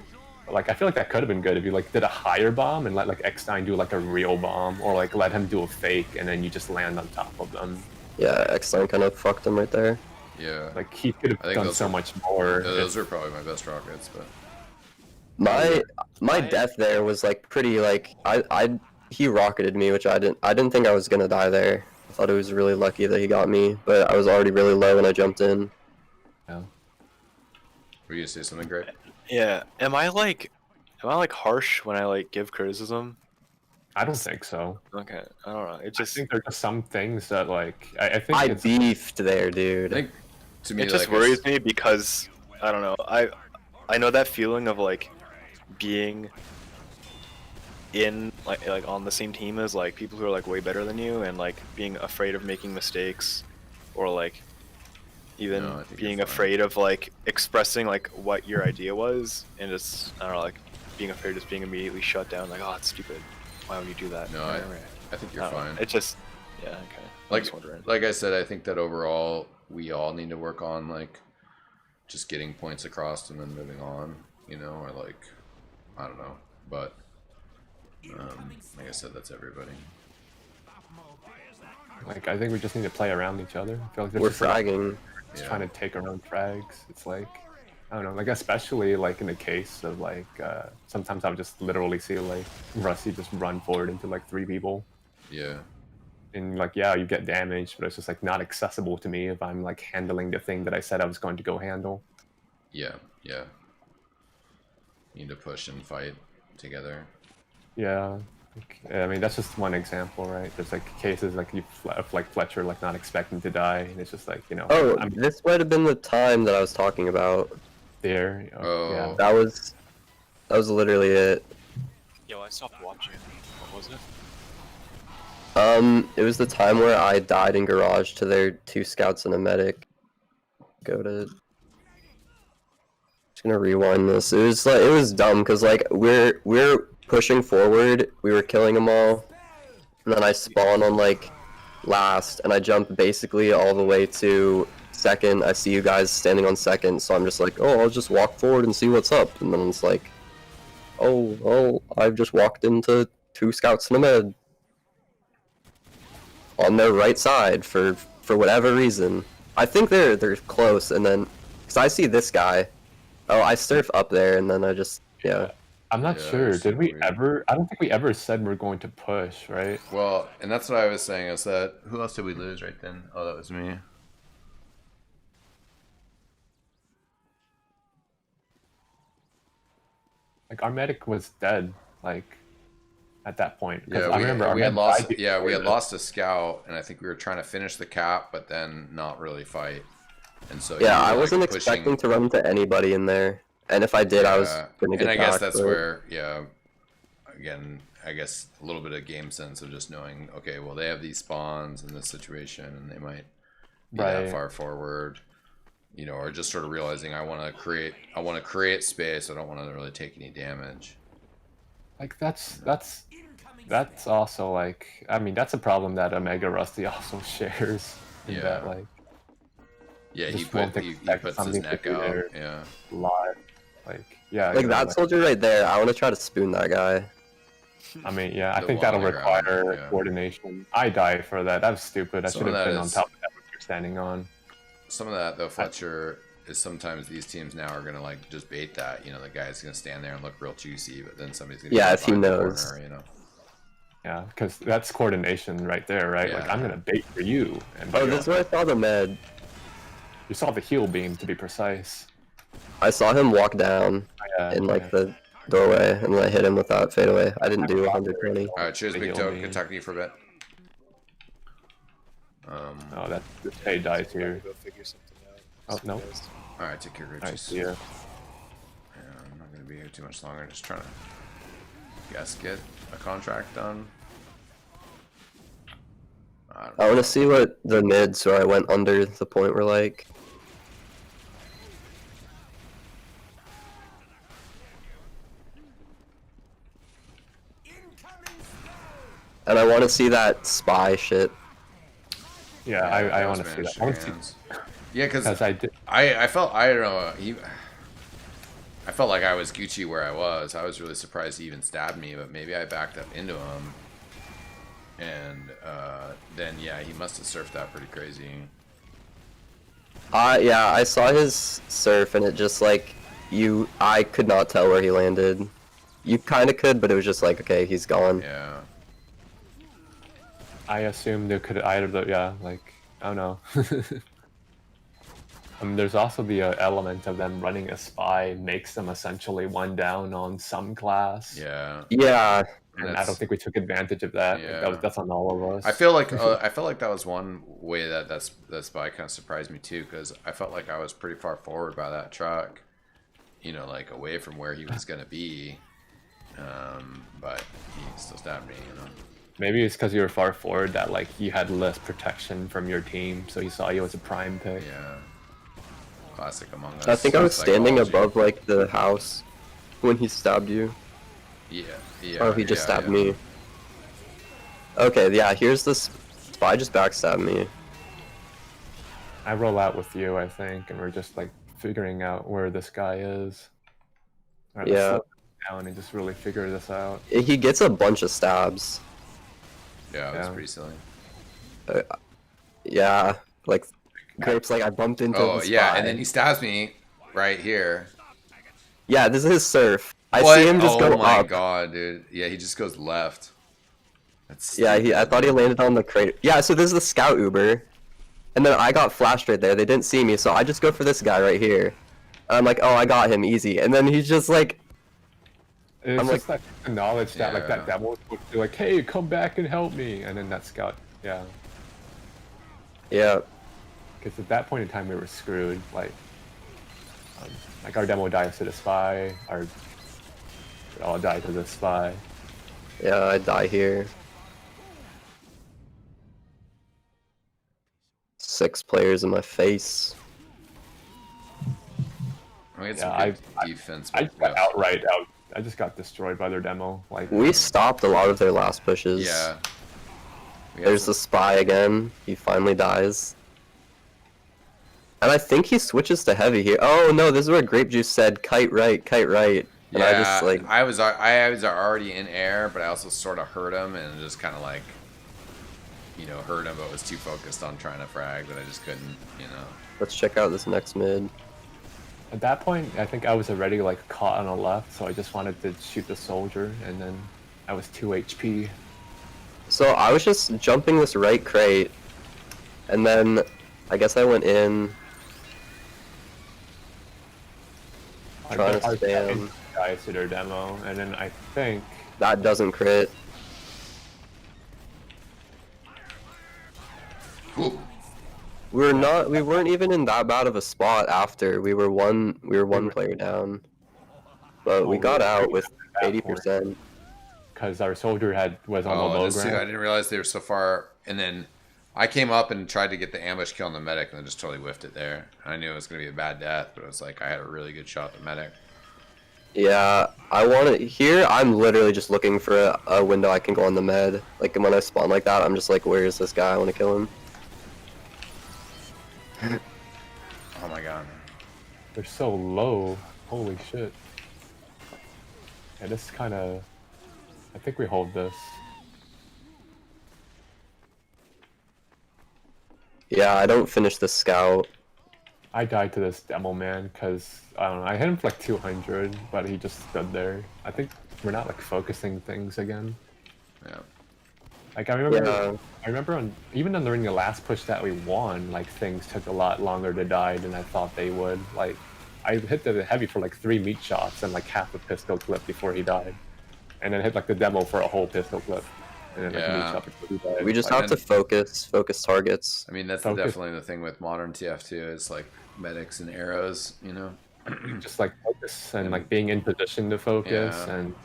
Like I feel like that could have been good if you like did a higher bomb and let like eXtine do like a real bomb, or like let him do a fake and then you just land on top of them. Yeah, eXtine kind of fucked him right there. Yeah, Like he could I have think done those so are- much more. those are probably my best rockets, but My death there was like pretty like he rocketed me, which I didn't think I was gonna die there. I thought it was really lucky that he got me, but I was already really low when I jumped in. Yeah. were you gonna say something great? Yeah. Am I like harsh when I like give criticism? I don't think so. Okay. I don't know. It I just think there are some things that like I think I it's beefed there, I dude. think to me, it just like, worries me because I don't know. I know that feeling of like being in like on the same team as like people who are like way better than you, and like being afraid of making mistakes, or like even No, I think being you're fine. afraid of like expressing like what your idea was, and just I don't know, like being afraid of just being immediately shut down, like, oh, it's stupid, why would you do that? No, I think you're I don't know. fine. It just yeah, okay. I'm Like just wondering. like I said, I think that overall we all need to work on like just getting points across and then moving on, you know, or like I don't know, but like I said, that's everybody. like I think we just need to play around each other. I feel like there's We're just a lot- fragging. just trying to take our own frags. It's like I don't know, like especially like in the case of like sometimes I'll just literally see like Rusty just run forward into like 3 people, Yeah, and like yeah, you get damaged, but it's just like not accessible to me if I'm like handling the thing that I said I was going to go handle. yeah. You need to push and fight together. Yeah, like, I mean that's just one example, right? There's like cases like like Fletcher like not expecting to die, and it's just like you know Oh, I'm this might have been the time that I was talking about. there. You know, Oh. Yeah. That was literally it. Yo, I stopped watching. What was it? It was the time where I died in garage to their 2 scouts and a medic. Go to. Just gonna rewind this. It was dumb because like we're pushing forward. We were killing them all, and then I spawn on like last, and I jump basically all the way to second. I see you guys standing on second, so I'm just like, oh, I'll just walk forward and see what's up. And then it's like, oh, I've just walked into 2 scouts and a med on their right side for whatever reason. I think they're close, and then because I see this guy, oh, I surf up there, and then I just yeah. I'm not Yeah, sure. it's Did we weird. ever? I don't think we ever said we're going to push, right? Well, and that's what I was saying is that who else did we lose right then? Oh, that was me. Like our medic was dead, like at that point. 'Cause Yeah, I remember our we had med lost. died Yeah, we had before lost a scout, and I think we were trying to finish the cap, but then not really fight. And so Yeah, you were, I like, wasn't pushing- expecting to run into anybody in there, and if I did, I was Yeah, gonna get and I guess back, that's but- where, yeah, again, I guess a little bit of game sense of just knowing, okay, well, they have these spawns in this situation, and they might be that Right. far forward. You know, or just sort of realizing I want to create space. I don't want to really take any damage. Like that's also like, I mean, that's a problem that Omega Rusty also shares. In that, like, yeah, he just won't puts expect his something neck to be out. there Yeah. live. Like, yeah. Like that soldier right there, I want to try to spoon that guy. I mean, yeah, I The think that'll wall around, require yeah. coordination. I die for that. That's stupid. I Some should of have that been on is- top of that what you're standing on. Some of that though, Fletcher, is sometimes these teams now are gonna like just bait that. You know, the guy's gonna stand there and look real juicy, but then somebody's gonna Yeah, if he find the knows. corner, you know. Yeah, because that's coordination right there, right? Like, Yeah. I'm gonna bait for you. And Oh, this is where I saw the med. you saw the heal beam, to be precise. I saw him walk down in like the doorway, and then I hit him with that fadeaway. I didn't do 120. All right, cheers, The Big heal Toad. beam. Good talking to you for a bit. Oh, that this Faye dies here. Go figure something out. Oh, no. All right, take care, Grape Alright, Juice. see ya. Yeah, I'm not gonna be here too much longer. Just trying to get a contract done. I don't I want to see what the mids where I went under the point were like. And I want to see that spy shit. Yeah, I want to see that. I want to see Yeah, because I did. I felt, I don't know, I felt like I was Gucci where I was. I was really surprised he even stabbed me, but maybe I backed up into him. And then, yeah, he must have surfed that pretty crazy. Yeah, I saw his surf and it just like, I could not tell where he landed. You kind of could, but it was just like, okay, he's gone. Yeah. I assumed there could either, yeah, like, I don't know. There's also the element of them running a spy makes them essentially one down on some class. Yeah. Yeah. And I don't think we took advantage of that. Like, Yeah. that's on all of us. I feel like that was one way that spy kind of surprised me too, because I felt like I was pretty far forward by that truck, you know, like away from where he was gonna be, but he still stabbed me, you know. Maybe it's because you were far forward that like you had less protection from your team, so he saw you as a prime pick. Yeah. Classic Among Us. I think I was standing psychology. above like the house when he stabbed you. Yeah. Yeah. Oh, he just yeah, stabbed yeah. me. Okay, yeah, here's this spy just backstabbed me. I roll out with you, I think, and we're just like figuring out where this guy is. Alright, let's Yeah. slow down and just really figure this out. He gets a bunch of stabs. Yeah, it was Yeah. pretty silly. Yeah, like Grape's like I bumped into Oh the yeah, spy. and then he stabs me right here. Yeah, this is his surf. I What? see him just Oh go my up. god, dude. Yeah, he just goes left. That's Yeah, I stupid. thought he landed on the crate. Yeah, so this is the scout Uber. And then I got flashed right there. They didn't see me, so I just go for this guy right here. And I'm like, oh, I got him easy. And then he's just like, It's I'm just like the knowledge that like Yeah. that demo would be like, hey, come back and help me, and then that scout, yeah. yeah, Because at that point in time we were screwed. Like our demo dies to the spy, we all die to the spy. yeah, I die here. 6 players in my face. I mean, it's Yeah, a good defense. I but just got yeah. outright out. I just got destroyed by their demo. Like We stopped a lot of their last pushes. Yeah. We had There's some- the spy again. He finally dies. And I think he switches to heavy here. Oh no, this is where Grape Juice said kite right, kite right. And Yeah, I just like, I was already in air, but I also sort of heard him and just kind of like, you know, heard him, but was too focused on trying to frag that I just couldn't, you know. let's check out this next mid. at that point, I think I was already like caught on the left, so I just wanted to shoot the soldier, and then I was 2 HP. So I was just jumping this right crate, and then I guess I went in. Trying to spam. Guys to their demo, and then I think That doesn't crit. Whoop. We weren't even in that bad of a spot after. We were one player down. But we got out with 80%. because our soldier was on the Oh, low just, I ground. didn't realize they were so far. And then I came up and tried to get the ambush kill on the medic and then just totally whiffed it there. I knew it was going to be a bad death, but it was like I had a really good shot at the medic. Yeah, I want to. Here, I'm literally just looking for a window I can go on the med. Like, when I spawn like that, I'm just like, where is this guy? I want to kill him. Oh my god. They're so low. Holy shit. Yeah, this kind of... I think we hold this. Yeah, I don't finish the scout. I died to this demo man because, I don't know, I hit him for like 200, but he just stood there. I think we're not like focusing things again. Yeah. Like I remember, Yeah. Even during the last push that we won, like things took a lot longer to die than I thought they would. Like I hit the heavy for like 3 meat shots and like half a pistol clip before he died, and then hit like the demo for a whole pistol clip, and then like a meat shot before he died. We just Like, have to focus targets. I mean, that's Focus. definitely the thing with modern TF2 is like medics and arrows, you know? just like focus and like being in position to focus. Yeah. And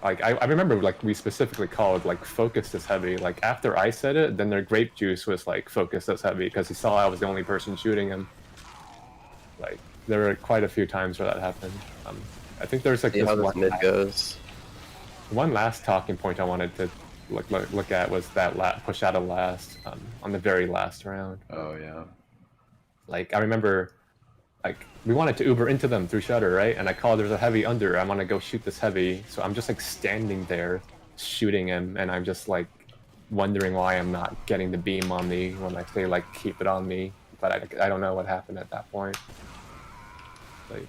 like I remember like we specifically called like focus this heavy. Like after I said it, then their grape juice was like focus this heavy because he saw I was the only person shooting him. Like there were quite a few times where that happened. I think there's like See this how this one mid goes. one last talking point I wanted to look at was that push out of last on the very last round. Oh, yeah. Like I remember, like we wanted to Uber into them through shutter, right? And I called there's a heavy under. I want to go shoot this heavy, so I'm just like standing there, shooting him, and I'm just like wondering why I'm not getting the beam on me when I say like keep it on me, but I don't know what happened at that point. Like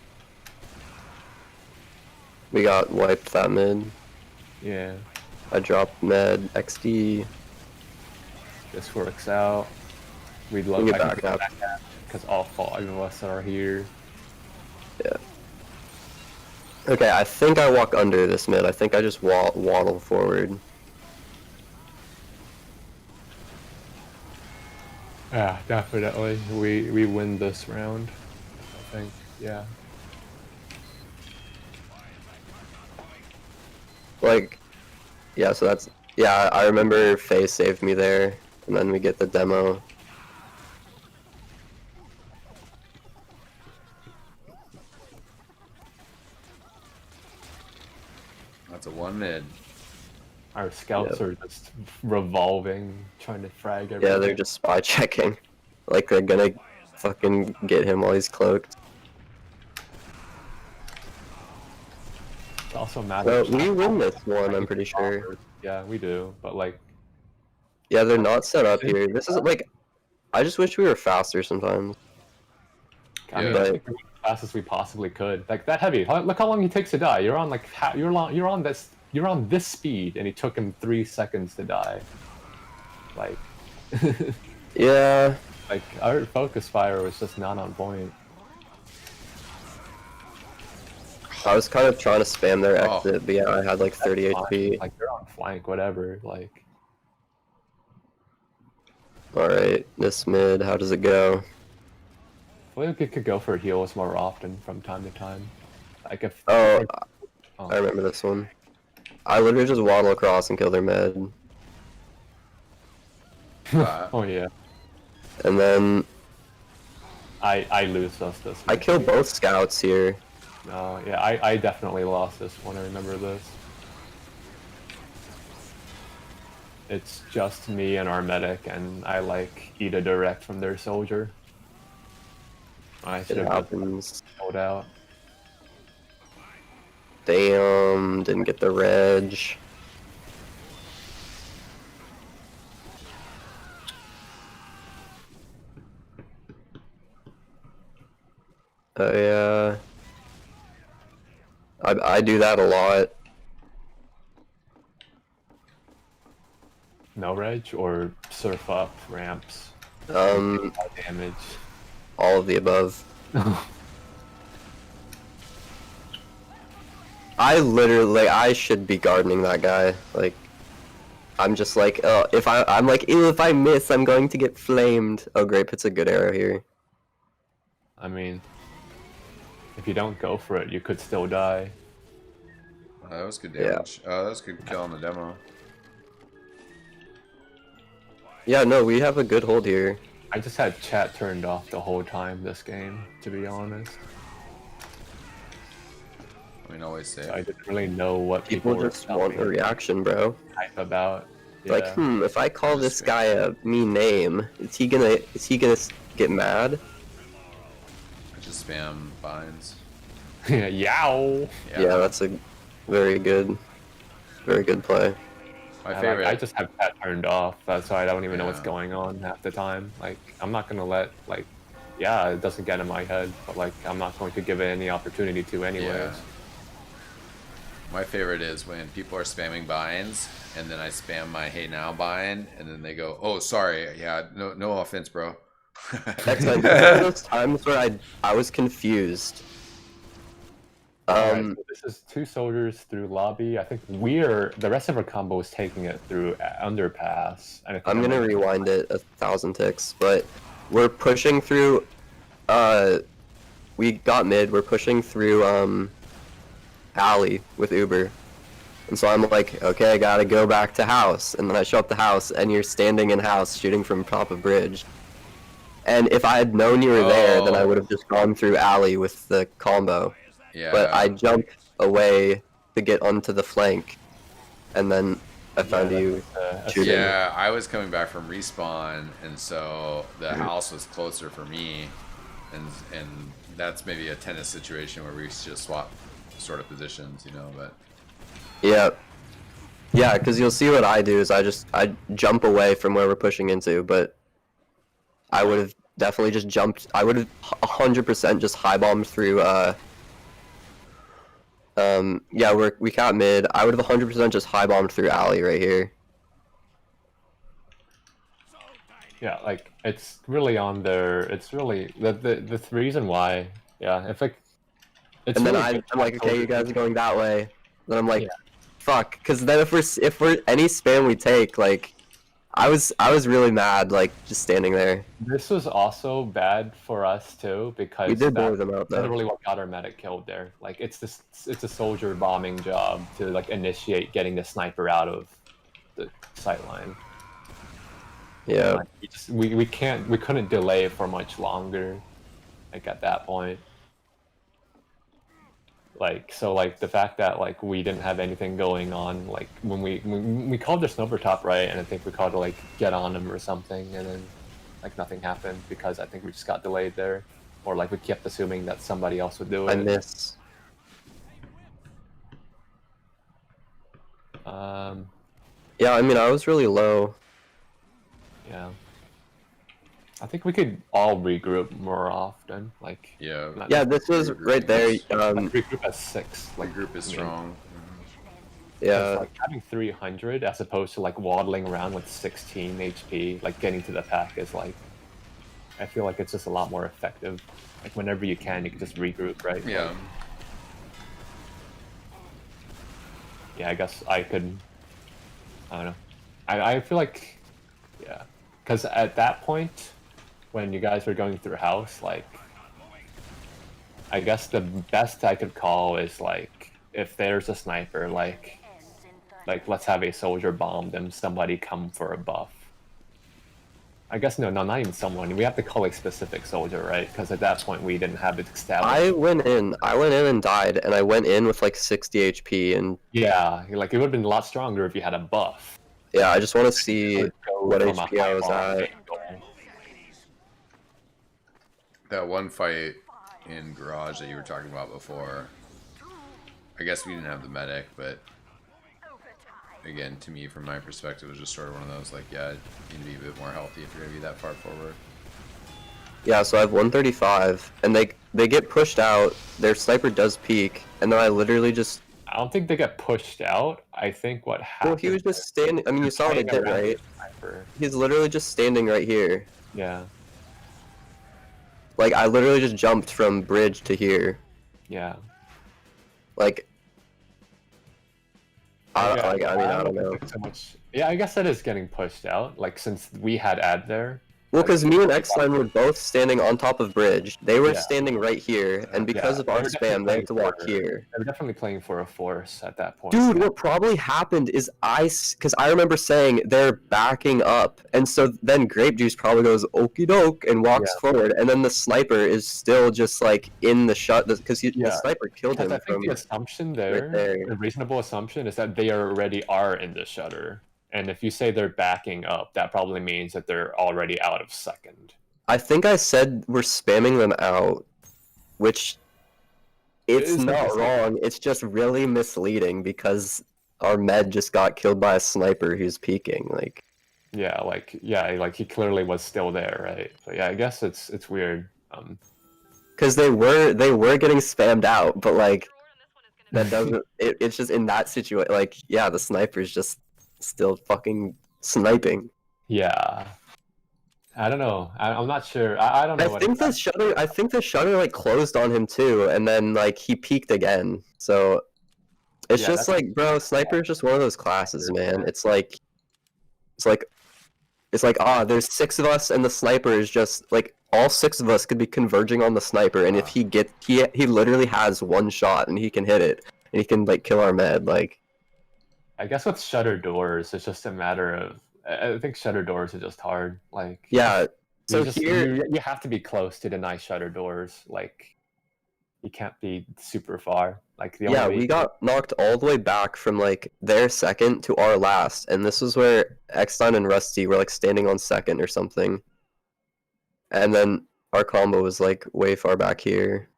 We got wiped that mid. yeah, I dropped med XD. this works out. We'd love Get I can back go up. back up because all 5 of us are here. Yeah. Okay, I think I walk under this mid. I think I just waddle forward. Yeah, definitely. We win this round. I think. Yeah. Like, yeah, so that's... Yeah, I remember Faye saved me there, and then we get the demo. That's a 1 mid. Our scouts Yep. are just revolving, trying to frag everything. Yeah, they're just spy checking. Like, they're gonna fucking get him while he's cloaked. It's also So matters. we win this one, I'm pretty sure. Yeah, we do. But like, Yeah, they're not set up here. This is like... I just wish we were faster sometimes. I mean, Yeah. I think we went as fast as we possibly could. Like that heavy. Look how long he takes to die. You're on like you're on this speed, and he took him 3 seconds to die. Like, Yeah. like our focus fire was just not on point. I was kind of trying to spam their Oh. exit, but yeah, I had like 30 Fine. HP. Like they're on flank, whatever. Like, Alright, this mid, how does it go? I feel like it could go for heals more often from time to time. Like if Oh, oh. I remember this one. I literally just waddle across and kill their med. Oh yeah, And then I lose us this. I one. kill both scouts here. No, yeah, I definitely lost this one. I remember this. It's just me and our medic, and I like eat a direct from their soldier. I should It have happens. pulled out. Damn, didn't get the reg. Oh yeah. I do that a lot. No reg or surf up ramps. Damage. All of the above. I literally, I should be gardening that guy. Like, I'm just like, oh, I'm like, ew, if I miss, I'm going to get flamed. Oh, great, it's a good arrow here. I mean, if you don't go for it, you could still die. That was good Yeah. damage. That was good kill on the demo. Yeah, no, we have a good hold here. I just had chat turned off the whole time this game, to be honest. I mean, always say. So I didn't really know what People were just want a reaction, bro. hype about. Like, if I call this guy a mean name, is he gonna get mad? I just spam binds. Yeah. Yow! Yeah, that's a very good play. My Yeah, favorite. like, I just have chat turned off. That's why I don't even know what's Yeah. going on half the time. Like, I'm not gonna let, like, yeah, it doesn't get in my head, but like, I'm not going to give it any opportunity to anyways. Yeah. My favorite is when people are spamming binds, and then I spam my hey now bind, and then they go, "Oh, sorry, yeah, no offense, bro." That's one of those times where I was confused. Alright, so this is 2 soldiers through lobby. I think the rest of our combo is taking it through underpass. And I think I'm gonna rewind it 1,000 ticks, but we're pushing through. We got mid. We're pushing through alley with Uber, and so I'm like, okay, I gotta go back to house, and then I show up to house, and you're standing in house shooting from top of bridge. And if I had known you were there, then I would have just gone through alley with the combo. Yeah. But I jumped away to get onto the flank, and then I found you shooting. Yeah, I was coming back from respawn, and so the house was closer for me, and that's maybe a tennis situation where we just swap sort of positions, you know. But yeah, because you'll see what I do is I jump away from where we're pushing into, but I would have definitely just jumped. I would have 100% just high bombed through. Yeah, we got mid. I would have 100% just high bombed through alley right here. Yeah, like it's really on there. It's really the reason why. Yeah, if like. It's And then really I'm like, okay, you guys are going that way. Then I'm like, fuck, because then if we're any spam we take, like, I was really mad, like just standing there. This was also bad for us too because We did blow that's them out, though. literally what got our medic killed there. Like it's a soldier bombing job to like initiate getting the sniper out of the sight line. Yeah. Like, we couldn't delay for much longer. Like at that point. Like so, like the fact that like we didn't have anything going on, like when we called their snowbird top right, and I think we called to like get on him or something, and then like nothing happened because I think we just got delayed there, or like we kept assuming that somebody else would do it. I miss. Yeah, I mean I was really low. Yeah. I think we could all regroup more often. Like yeah, Yeah, this was right there. regroup as 6. the group is strong. Yeah. Like having 300 as opposed to like waddling around with 16 HP, like getting to the pack is like, I feel like it's just a lot more effective. Like whenever you can just regroup, right? Yeah. Yeah, I guess I could. I don't know. I feel like, yeah, because at that point, when you guys were going through house, like, I guess the best I could call is like, if there's a sniper, like let's have a soldier bomb them, somebody come for a buff. I guess no, not even someone. We have to call a specific soldier, right? Because at that point we didn't have it established. I went in and died, and I went in with like 60 HP, and Yeah, like it would have been a lot stronger if you had a buff. yeah, I just want to see Go what from a HP I was high bomb at. angle. That one fight in garage that you were talking about before. I guess we didn't have the medic, but again, to me, from my perspective, it was just sort of one of those like, yeah, you need to be a bit more healthy if you're gonna be that far forward. Yeah, so I have 135, and they get pushed out. Their sniper does peek, and then I literally just. I don't think they got pushed out. I think what happened. Well, he was just standing. I mean, you saw what I did, right? Sniper. He's literally just standing right here. Yeah, Like, I literally just jumped from bridge to here. yeah. Like, I Yeah, mean, I don't know. think so much. Yeah, I guess that is getting pushed out. Like since we had ad there, Well, because me and eXtine were both standing on top of bridge. They were Yeah. standing right here, and because Yeah, of our they were definitely spam, they had to playing walk for- here. They were definitely playing for a force at that point. Dude, yeah. what probably happened is because I remember saying they're backing up, and so then Grape Juice probably goes okie doke and walks forward, and then the sniper is still just like in the shot because the Yeah, sniper killed Because him I think from the assumption right there. the reasonable assumption is that they already are in the shutter. And if you say they're backing up, that probably means that they're already out of second. I think I said we're spamming them out, which it's It's not like- wrong. It's just really misleading because our med just got killed by a sniper who's peeking. Like, Yeah, like he clearly was still there, right? So yeah, I guess it's weird. because they were getting spammed out, but like that doesn't. It's just in that situation. Like, yeah, the sniper's just still fucking sniping. Yeah. I don't know. I'm not sure. I don't know. I think the shutter like closed on him too, and then like he peeked again. So it's Yeah, just that's- like, bro, sniper is just one of those classes, man. It's like there's 6 of us, and the sniper is just like all 6 of us could be converging on the sniper, and if he literally has one shot and he can hit it, and he can like kill our med. Like, I guess with shutter doors, it's just a matter of. I think shutter doors are just hard. Like, yeah. So you have to be close to deny shutter doors. Like, you can't be super far. Like the only we got knocked all the way back from like their second to our last, and this was where eXtine and Rusty were like standing on second or something, and then our combo was like way far back here.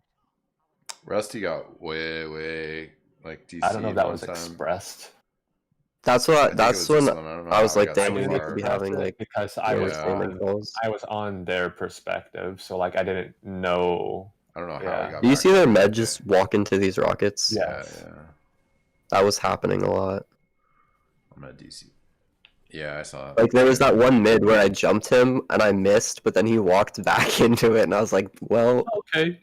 Rusty got way like DC. I don't know if that one was time. expressed. That's I think it that's was this when one. I don't know I how was it like, got damn, so we need far. to be having like because I was standing goals. I was on their perspective, so like I didn't know. I don't know how Yeah. he got Do you back. see their med just walk into these rockets? Yeah. Yeah. That was happening a lot. I'm at DC. Yeah, I saw it. Like there was that one mid where I jumped him and I missed, but then he walked back into it, and I was like, well, Okay.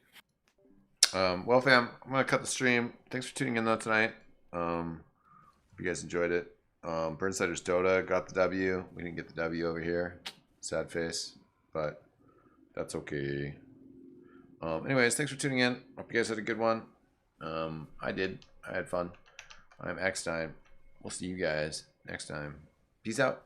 Well, fam, I'm gonna cut the stream. Thanks for tuning in though tonight. Hope you guys enjoyed it. Burnsider's Dota got the W. We didn't get the W over here. Sad face, but that's okay. Anyways, thanks for tuning in. Hope you guys had a good one. I did. I had fun. I'm eXtine. We'll see you guys next time. Peace out.